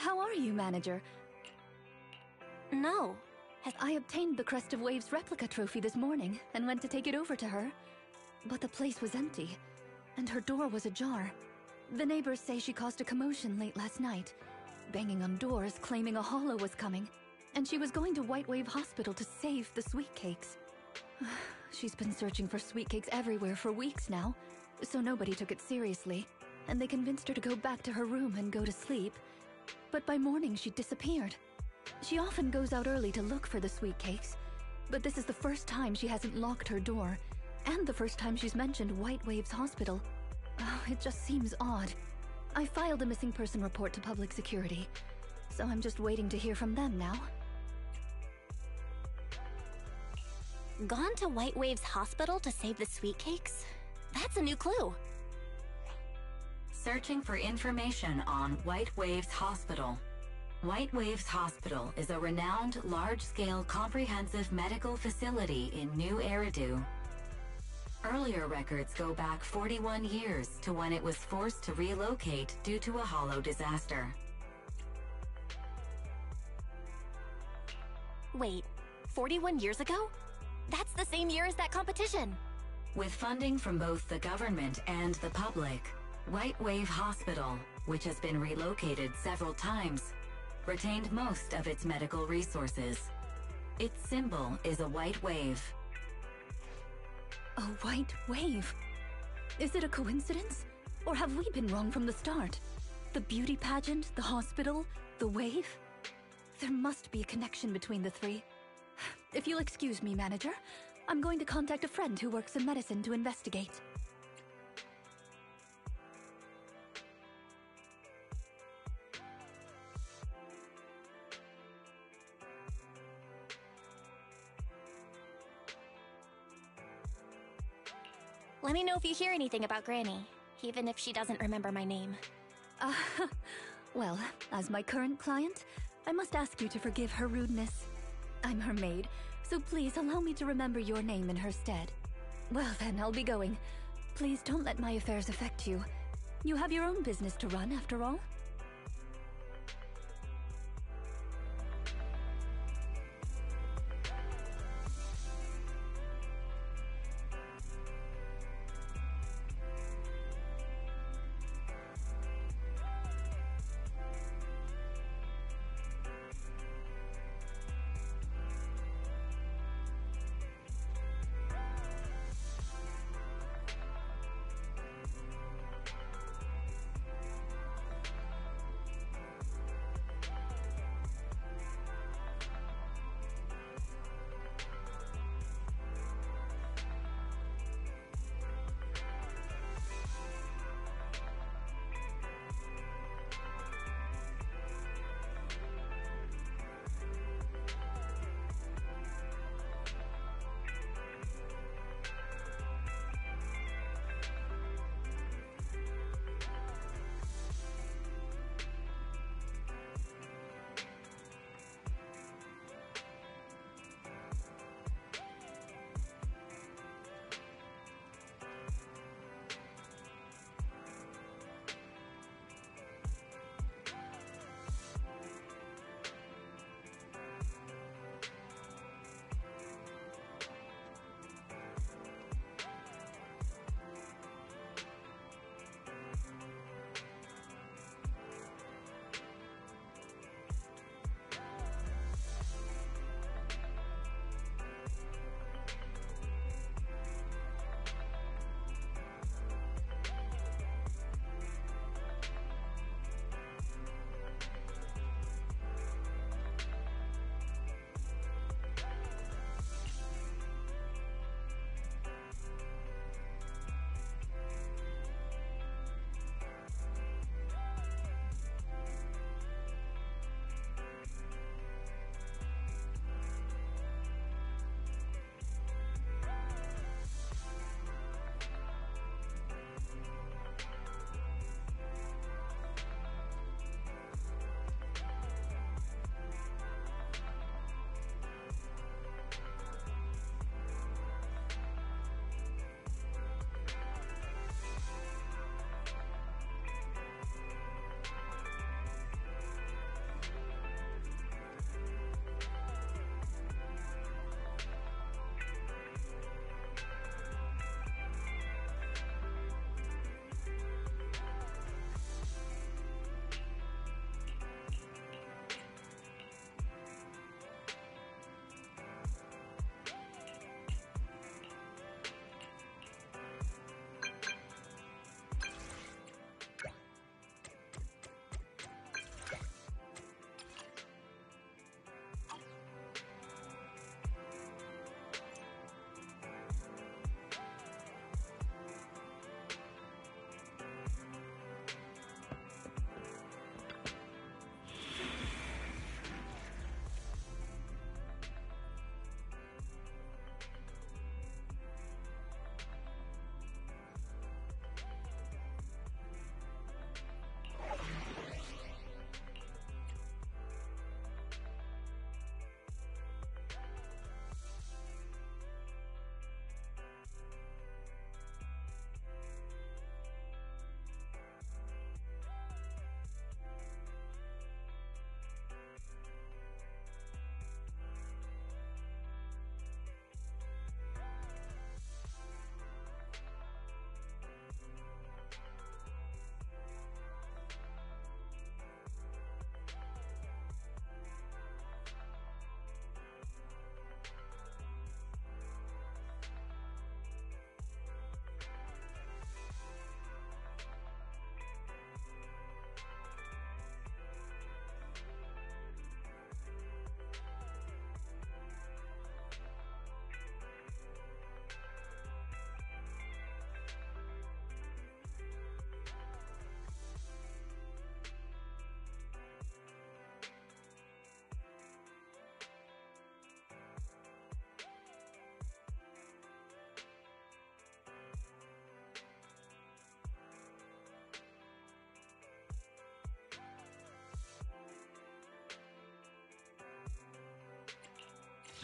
How are you, manager? No. I obtained the Crest of Waves replica trophy this morning and went to take it over to her. But the place was empty, and her door was ajar. The neighbors say she caused a commotion late last night, banging on doors claiming a hollow was coming, and she was going to White Wave Hospital to save the sweet cakes. She's been searching for sweet cakes everywhere for weeks now, so nobody took it seriously, and they convinced her to go back to her room and go to sleep. But by morning, she disappeared. She often goes out early to look for the sweet cakes, but this is the first time she hasn't locked her door, and the first time she's mentioned White Waves Hospital. Oh, it just seems odd. I filed a missing person report to public security, so I'm just waiting to hear from them now. Gone to White Waves Hospital to save the sweet cakes? That's a new clue. Searching for information on White Waves Hospital. White Waves Hospital is a renowned large-scale comprehensive medical facility in New Eridu. Earlier records go back 41 years to when it was forced to relocate due to a hollow disaster. Wait, 41 years ago? That's the same year as that competition. With funding from both the government and the public, White Wave Hospital, which has been relocated several times, retained most of its medical resources. Its symbol is a white wave. A white wave? Is it a coincidence? Or have we been wrong from the start? The beauty pageant, the hospital, the wave? There must be a connection between the three. If you'll excuse me, manager, I'm going to contact a friend who works in medicine to investigate. Let me know if you hear anything about Granny, even if she doesn't remember my name. Well, as my current client, I must ask you to forgive her rudeness. I'm her maid, so please allow me to remember your name in her stead. Well then, I'll be going. Please don't let my affairs affect you. You have your own business to run, after all.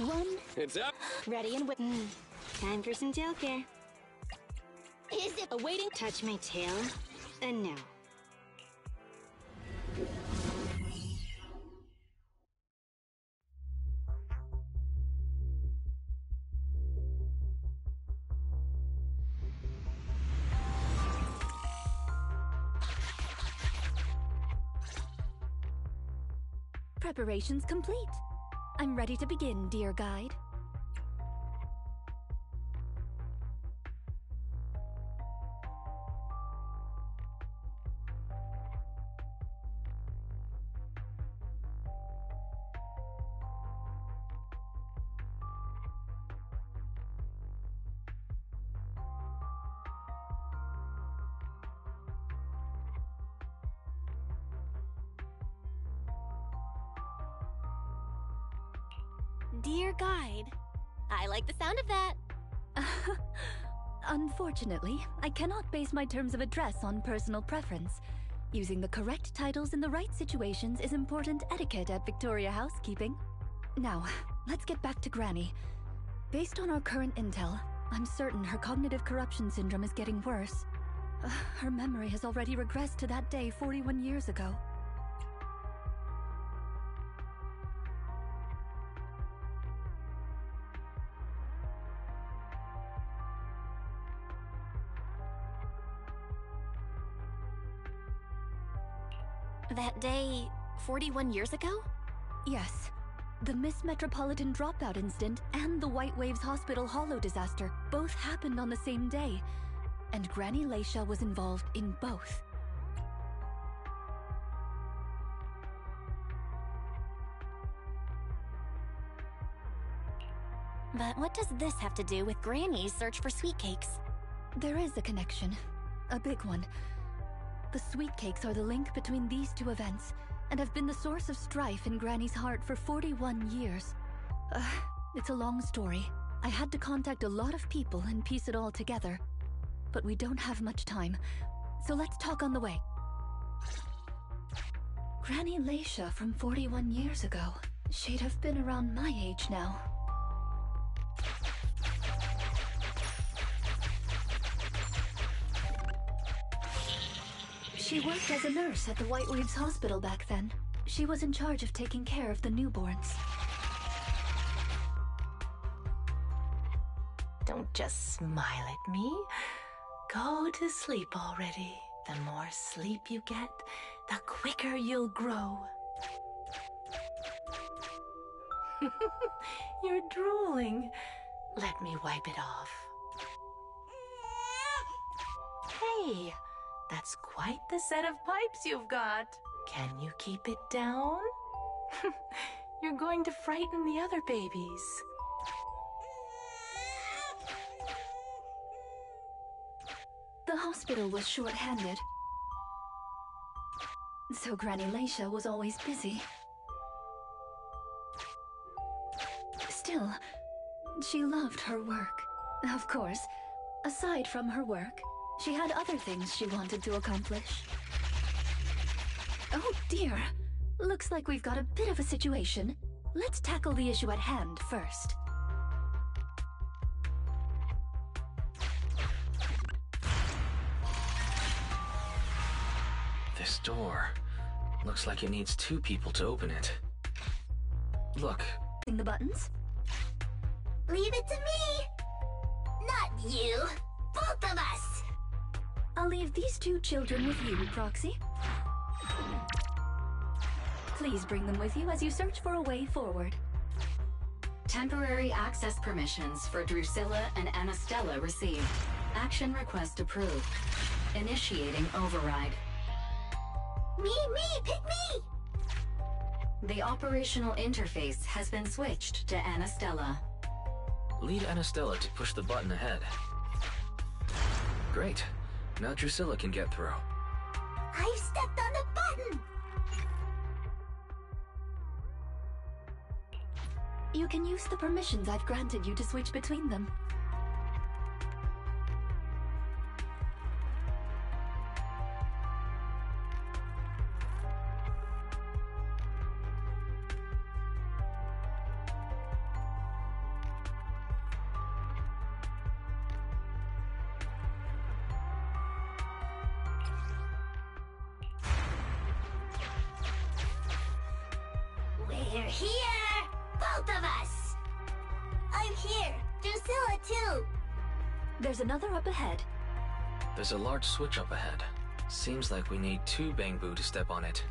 1. It's up. Ready and time for some tail care. Is it Awaiting. Touch my tail. And no. Preparations complete. I'm ready to begin, dear guide. Dear guide. I like the sound of that. Unfortunately, I cannot base my terms of address on personal preference. Using the correct titles in the right situations is important etiquette at Victoria Housekeeping. Now, let's get back to Granny. Based on our current intel, I'm certain her cognitive corruption syndrome is getting worse. Her memory has already regressed to that day 41 years ago. That day, 41 years ago? Yes. The Miss Metropolitan dropout incident and the White Waves Hospital Hollow disaster both happened on the same day, and Granny Leisha was involved in both. But what does this have to do with Granny's search for sweet cakes? There is a connection. A big one. The sweet cakes are the link between these two events, and have been the source of strife in Granny's heart for 41 years. It's a long story. I had to contact a lot of people and piece it all together. But we don't have much time, so let's talk on the way. Granny Leisha from 41 years ago. She'd have been around my age now. She worked as a nurse at the White Waves Hospital back then. She was in charge of taking care of the newborns. Don't just smile at me. Go to sleep already. The more sleep you get, the quicker you'll grow. You're drooling. Let me wipe it off. Hey, that's quite the set of pipes you've got. Can you keep it down? You're going to frighten the other babies. The hospital was short-handed, so Granny Leisha was always busy. Still, she loved her work. Of course, aside from her work, she had other things she wanted to accomplish. Oh dear, looks like we've got a bit of a situation. Let's tackle the issue at hand first. This door looks like it needs 2 people to open it. Look. The buttons? Leave it to me! Not you! Both of us! I'll leave these 2 children with you, Proxy. Please bring them with you as you search for a way forward. Temporary access permissions for Drusilla and Anastella received. Action request approved. Initiating override. Me, pick me! The operational interface has been switched to Anastella. Lead Anastella to push the button ahead. Great. Now Drusilla can get through. I've stepped on the button! You can use the permissions I've granted you to switch between them. We're here! Both of us! I'm here! Drusilla, too! There's another up ahead. There's a large switch up ahead. Seems like we need 2 Bangbu to step on it.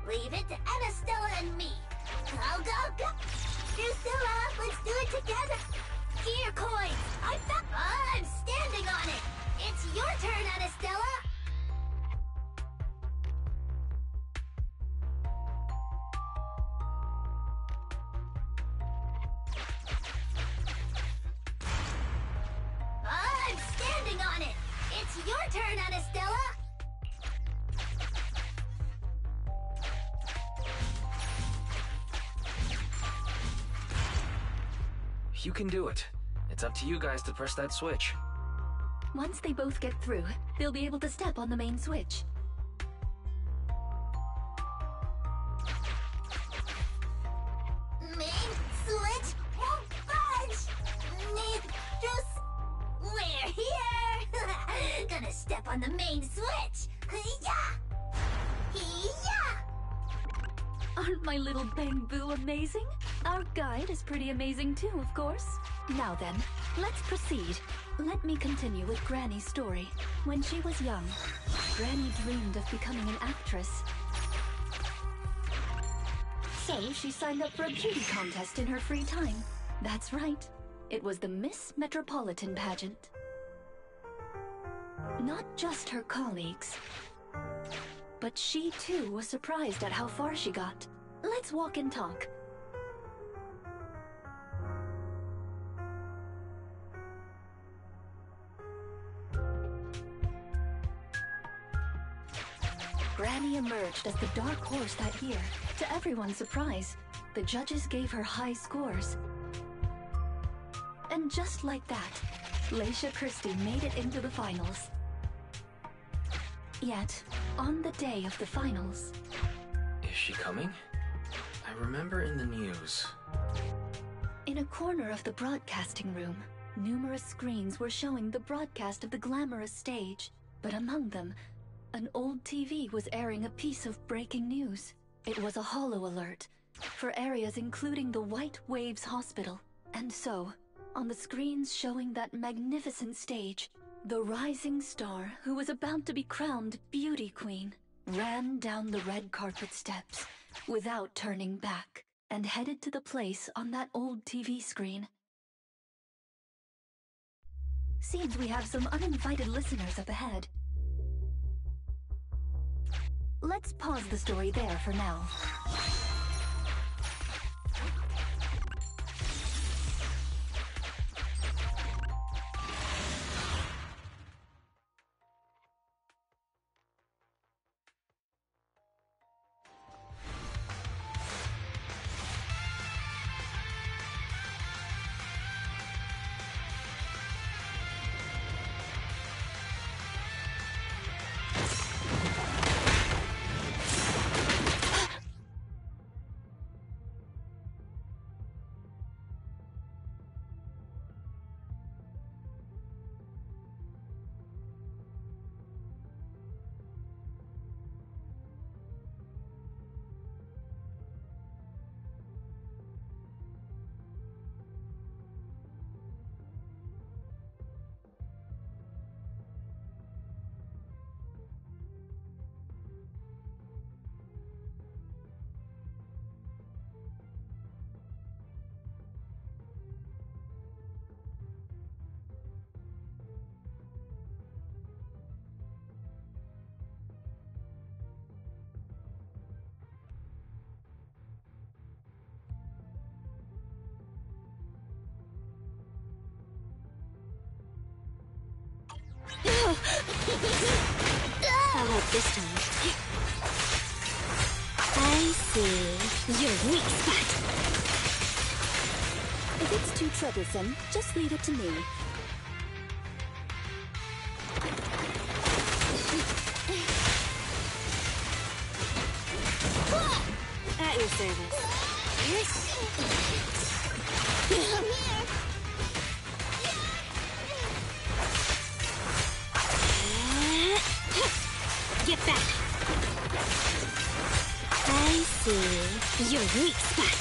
Leave it to Anastella and me. Go, go, go! Drusilla, let's do it together! Gear coins! I'm standing on it! It's your turn, Anastella! I'm standing on it! It's your turn, Anastella! You can do it. It's up to you guys to press that switch. Once they both get through, they'll be able to step on the main switch. Main switch won't budge! We're here! Gonna step on the main switch! Hee-yah! Hee-yah! Aren't my little Bangbu amazing? Our guide is pretty amazing too, of course. Now then, let's proceed. Let me continue with Granny's story. When she was young, Granny dreamed of becoming an actress. So she signed up for a beauty contest in her free time. That's right. It was the Miss Metropolitan pageant. Not just her colleagues, but she too was surprised at how far she got. Let's walk and talk. Granny emerged as the dark horse that year. To everyone's surprise, the judges gave her high scores. And just like that, Laisha Christie made it into the finals. Yet, on the day of the finals... Is she coming? I remember in the news. In a corner of the broadcasting room, numerous screens were showing the broadcast of the glamorous stage. But among them, an old TV was airing a piece of breaking news. It was a holo alert for areas including the White Waves Hospital. And so, on the screens showing that magnificent stage, the rising star who was about to be crowned Beauty Queen ran down the red carpet steps without turning back and headed to the place on that old TV screen. Seems we have some uninvited listeners up ahead. Let's pause the story there for now. How about this time? I see. Your weak spot. If it's too troublesome, just leave it to me. At your service. Get back. I see. Your weak spot.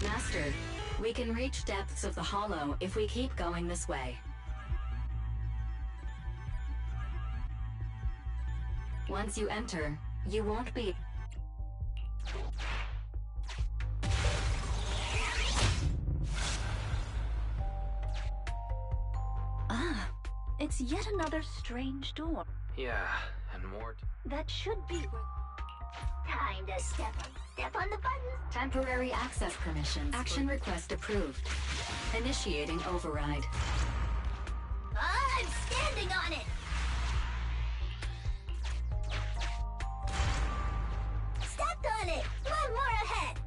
Master, we can reach depths of the hollow if we keep going this way. Once you enter, you won't be... Ah, it's yet another strange door. Yeah, and more. That should be... Time to step on the button. Temporary access permissions. Action request approved. Initiating override. I'm standing on it! Stepped on it! One more ahead!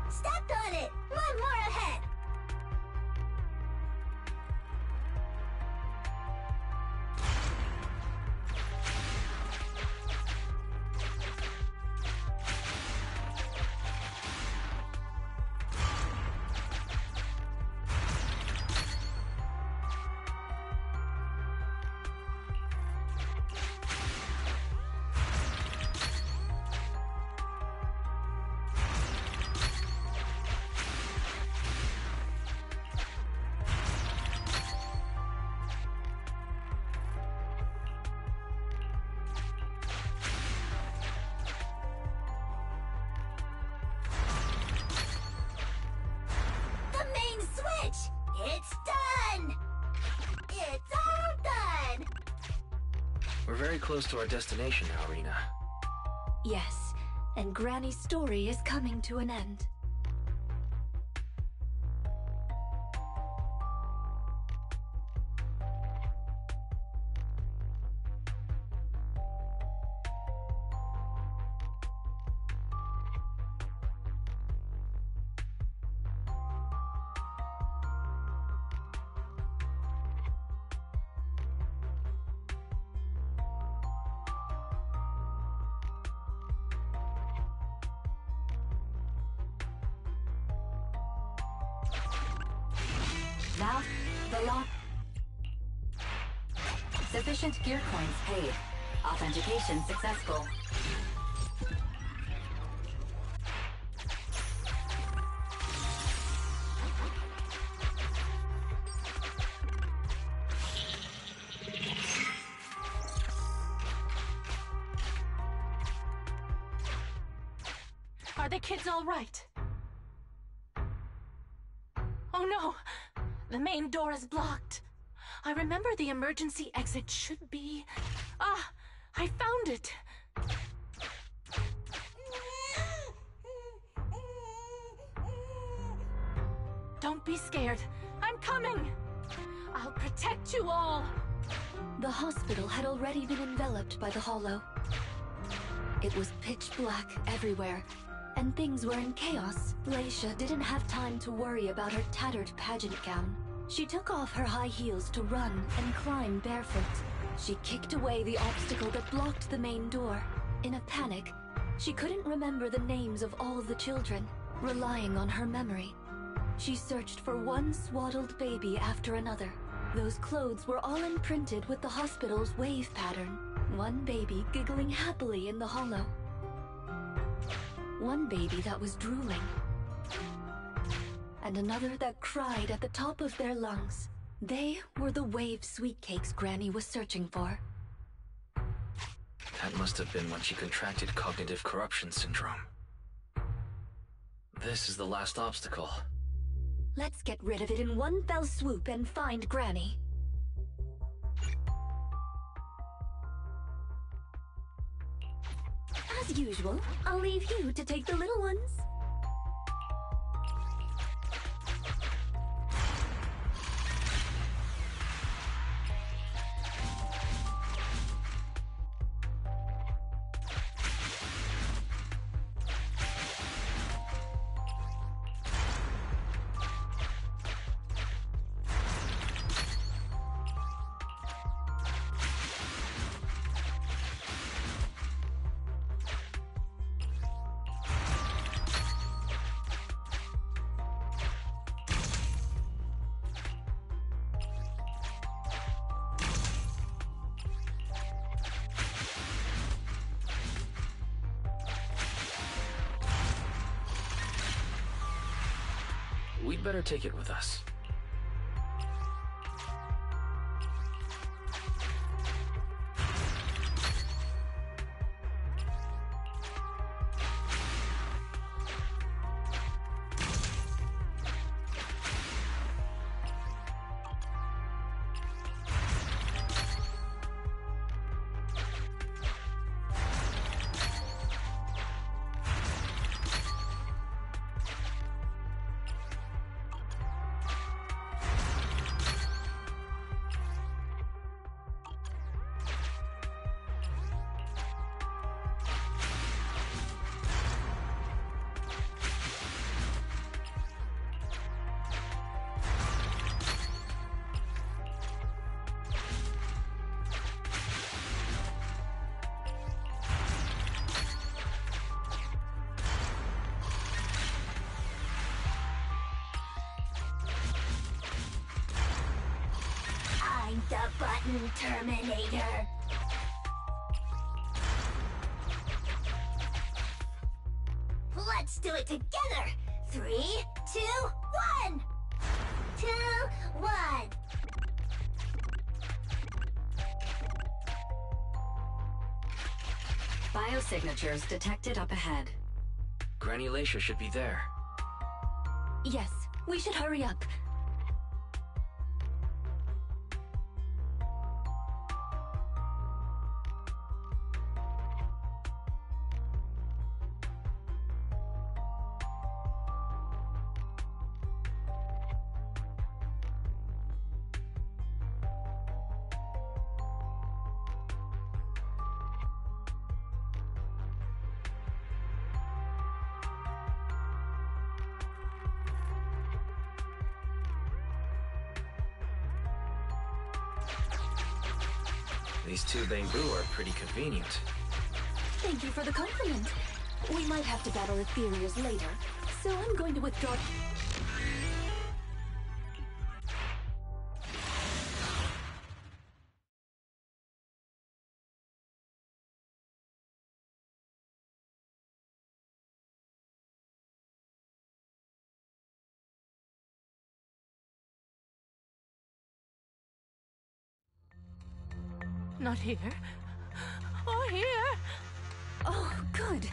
Stepped on it! One more ahead! The main switch! It's done! It's all done! We're very close to our destination now, Rina. Yes, and Granny's story is coming to an end. Now, the lock. Sufficient gear coins paid. Authentication successful. Are the kids all right? Oh no! The main door is blocked. I remember the emergency exit should be... Ah! I found it! Don't be scared. I'm coming! I'll protect you all! The hospital had already been enveloped by the hollow. It was pitch black everywhere, and things were in chaos. Laisha didn't have time to worry about her tattered pageant gown. She took off her high heels to run and climb barefoot. She kicked away the obstacle that blocked the main door. In a panic, she couldn't remember the names of all the children. Relying on her memory, she searched for one swaddled baby after another. Those clothes were all imprinted with the hospital's wave pattern. One baby giggling happily in the hollow. One baby that was drooling. And another that cried at the top of their lungs. They were the wave sweet cakes Granny was searching for. That must have been when she contracted cognitive corruption syndrome. This is the last obstacle. Let's get rid of it in one fell swoop and find Granny. As As usual, I'll leave you to take the little ones. We'd better take it with us. I'm the Button Terminator. Let's do it together. 3, 2, 1. 2, 1. Biosignatures detected up ahead. Granulation should be there. Yes, we should hurry up. These two bamboo are pretty convenient. Thank you for the compliment. We might have to battle Ethereals later, so I'm going to withdraw. Not here. Or here. Oh, good.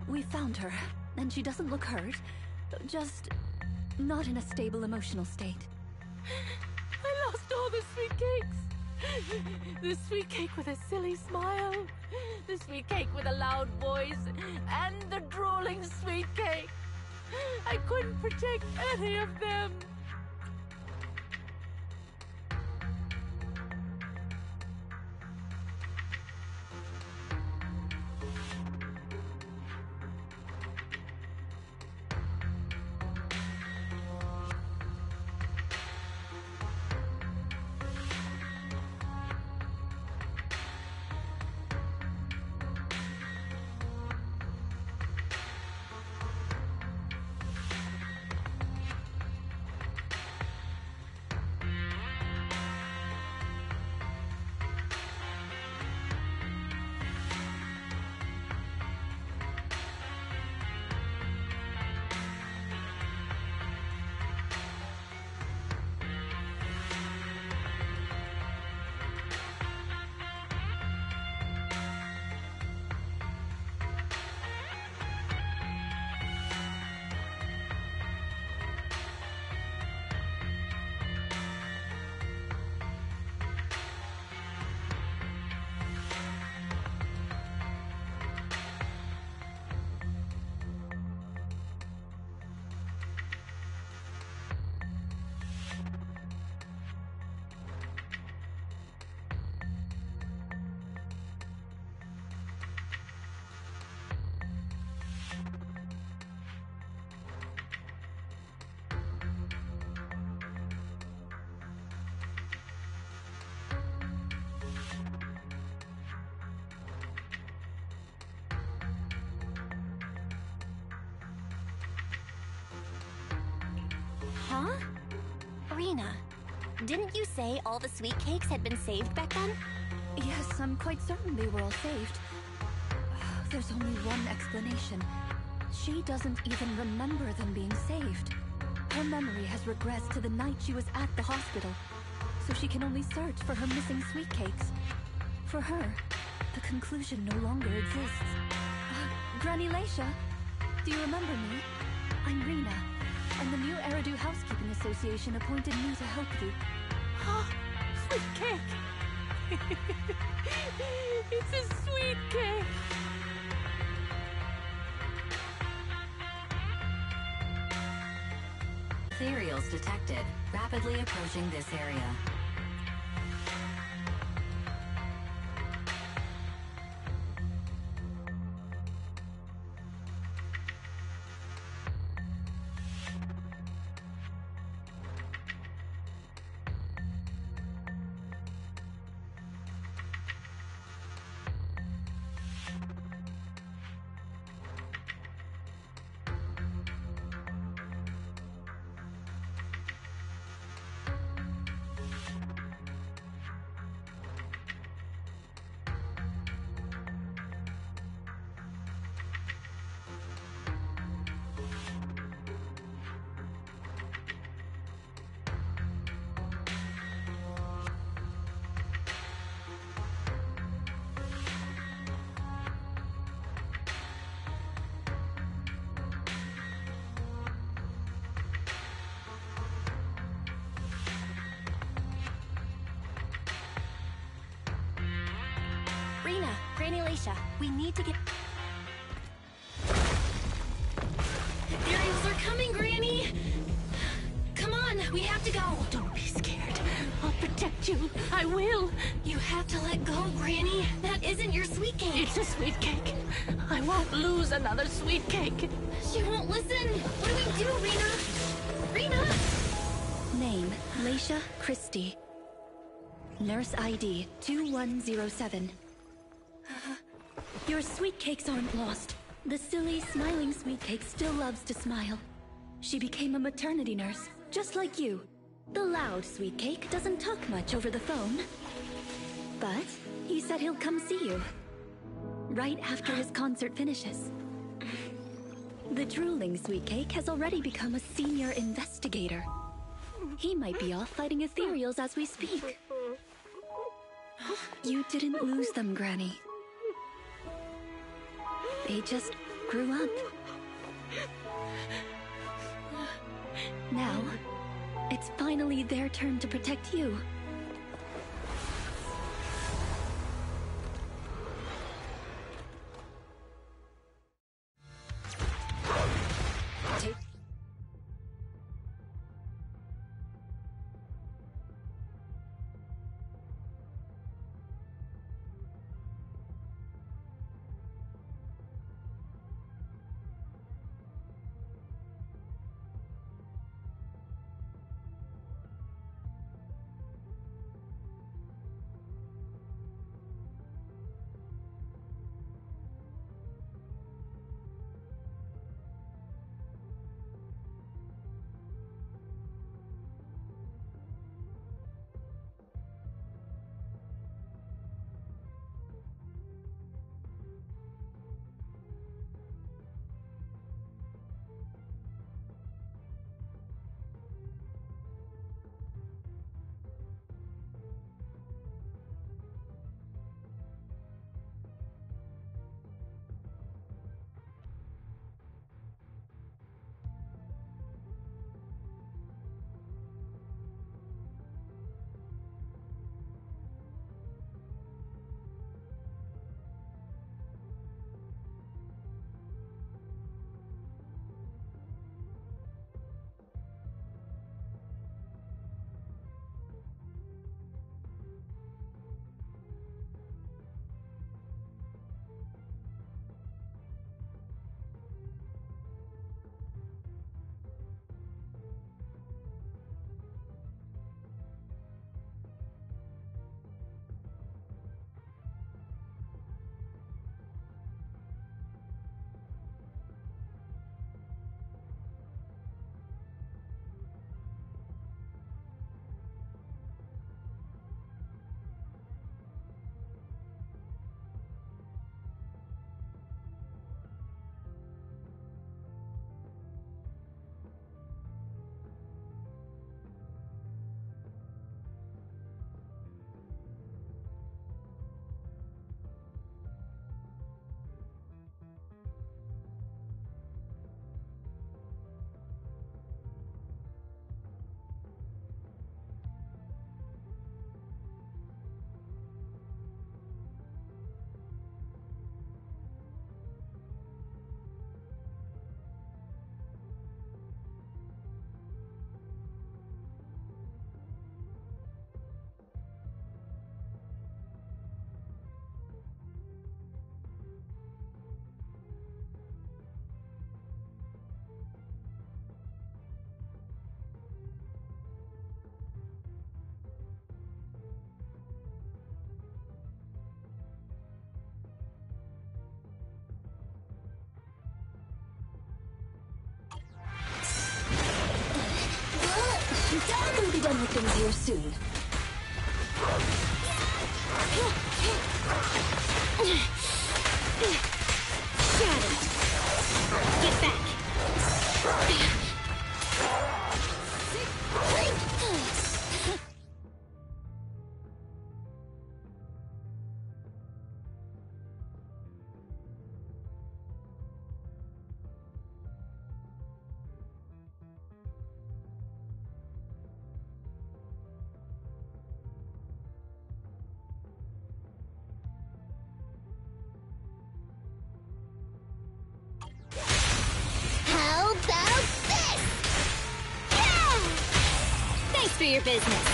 We found her, and she doesn't look hurt. Just not in a stable emotional state. I lost all the sweet cakes. The sweet cake with a silly smile. The sweet cake with a loud voice. And the drooling sweet cake. I couldn't protect any of them. Huh? Rina, didn't you say all the sweet cakes had been saved back then? Yes, I'm quite certain they were all saved. There's only one explanation. She doesn't even remember them being saved. Her memory has regressed to the night she was at the hospital, so she can only search for her missing sweet cakes. For her, the conclusion no longer exists. Granny Laisha, do you remember me? I'm Rina, and the new Eridu Housekeeping Association appointed me to help you. Oh, sweet cake! It's a sweet cake! Ethereals detected, rapidly approaching this area. Rina, Granny Laisha, we need to get... Ethereals are coming, Granny! Come on, we have to go! Don't be scared. I'll protect you. I will. You have to let go, Granny. That isn't your sweet cake. It's a sweet cake. I won't lose another sweet cake. She won't listen. What do we do, Rina? Rina! Name, Laisha Christie. Nurse ID 2107. Your sweet cakes aren't lost. The silly, smiling sweet cake still loves to smile. She became a maternity nurse, just like you. The loud sweet cake doesn't talk much over the phone. But he said he'll come see you. Right after his concert finishes. The drooling sweet cake has already become a senior investigator. He might be off fighting ethereals as we speak. You didn't lose them, Granny. They just grew up. Now, it's finally their turn to protect you. easier soon. Shadow! Get back! How about this? Yeah! Thanks for your business.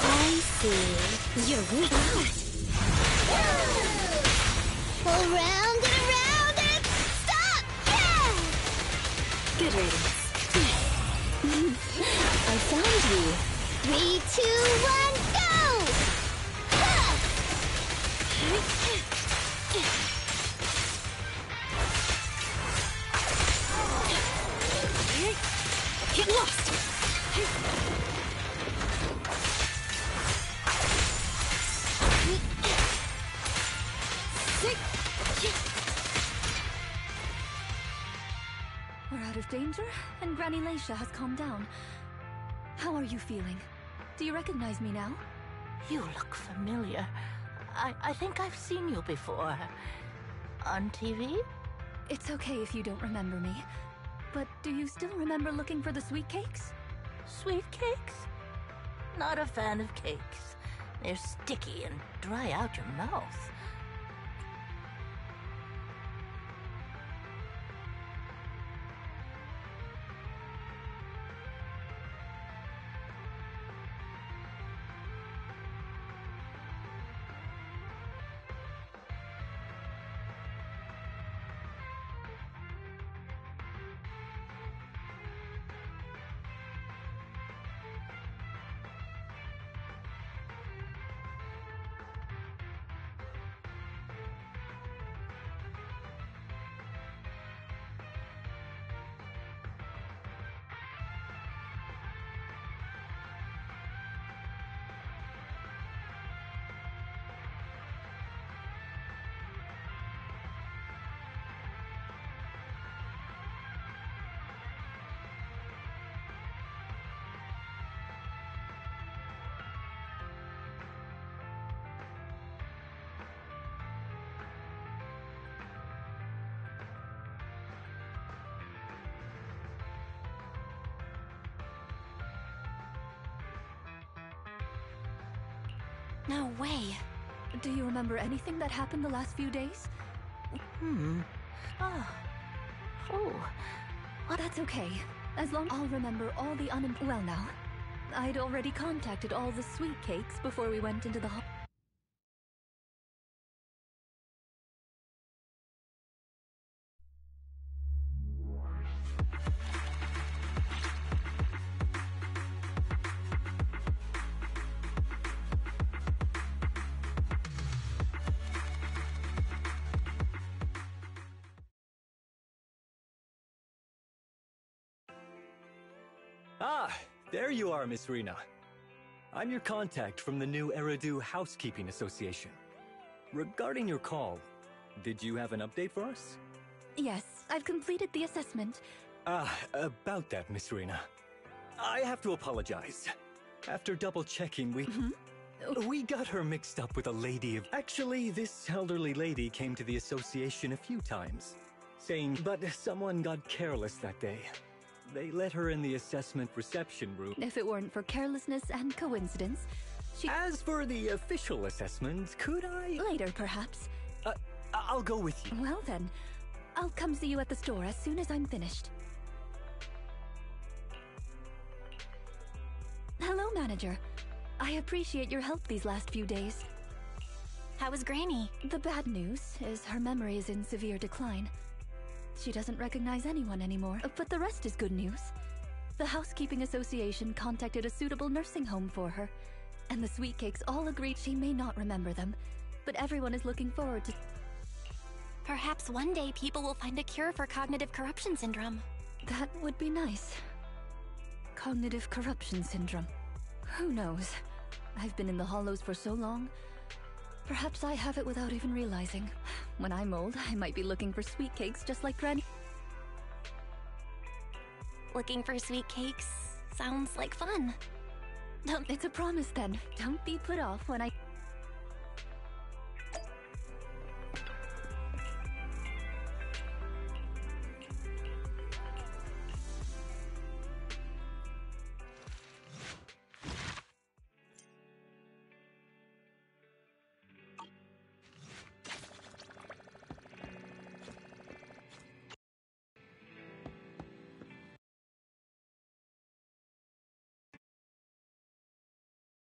I see. You're weak. Around and around and stop! Yeah! Good riddance. I found you. 3, 2, 1, go! Ha! Get lost! We're out of danger, and Granny Lycia has calmed down. How are you feeling? Do you recognize me now? You look familiar. I think I've seen you before. On TV? It's okay if you don't remember me. But do you still remember looking for the sweet cakes? Sweet cakes? Not a fan of cakes. They're sticky and dry out your mouth. No way. Do you remember anything that happened the last few days? Oh. Well, that's okay. As long I'll remember all the well now. I'd already contacted all the sweet cakes before we went into the hall. Ah, there you are, Miss Rina. I'm your contact from the new Eridu Housekeeping Association. Regarding your call, did you have an update for us? Yes, I've completed the assessment. About that, Miss Rina. I have to apologize. After double-checking, we got her mixed up with a lady of... Actually, this elderly lady came to the association a few times, saying, but someone got careless that day. They let her in the assessment reception room. If it weren't for carelessness and coincidence, she... As for the official assessment, could I... Later, perhaps. I'll go with you. Well then, I'll come see you at the store as soon as I'm finished. Hello, Manager. I appreciate your help these last few days. How is Granny? The bad news is her memory is in severe decline. She doesn't recognize anyone anymore, but the rest is good news. The Housekeeping Association contacted a suitable nursing home for her, and the sweet cakes all agreed she may not remember them, but everyone is looking forward to... Perhaps one day people will find a cure for cognitive corruption syndrome. That would be nice. Cognitive corruption syndrome. Who knows? I've been in the Hollows for so long. Perhaps I have it without even realizing. When I'm old, I might be looking for sweet cakes just like Granny. Looking for sweet cakes sounds like fun. It's a promise then. Don't be put off when I...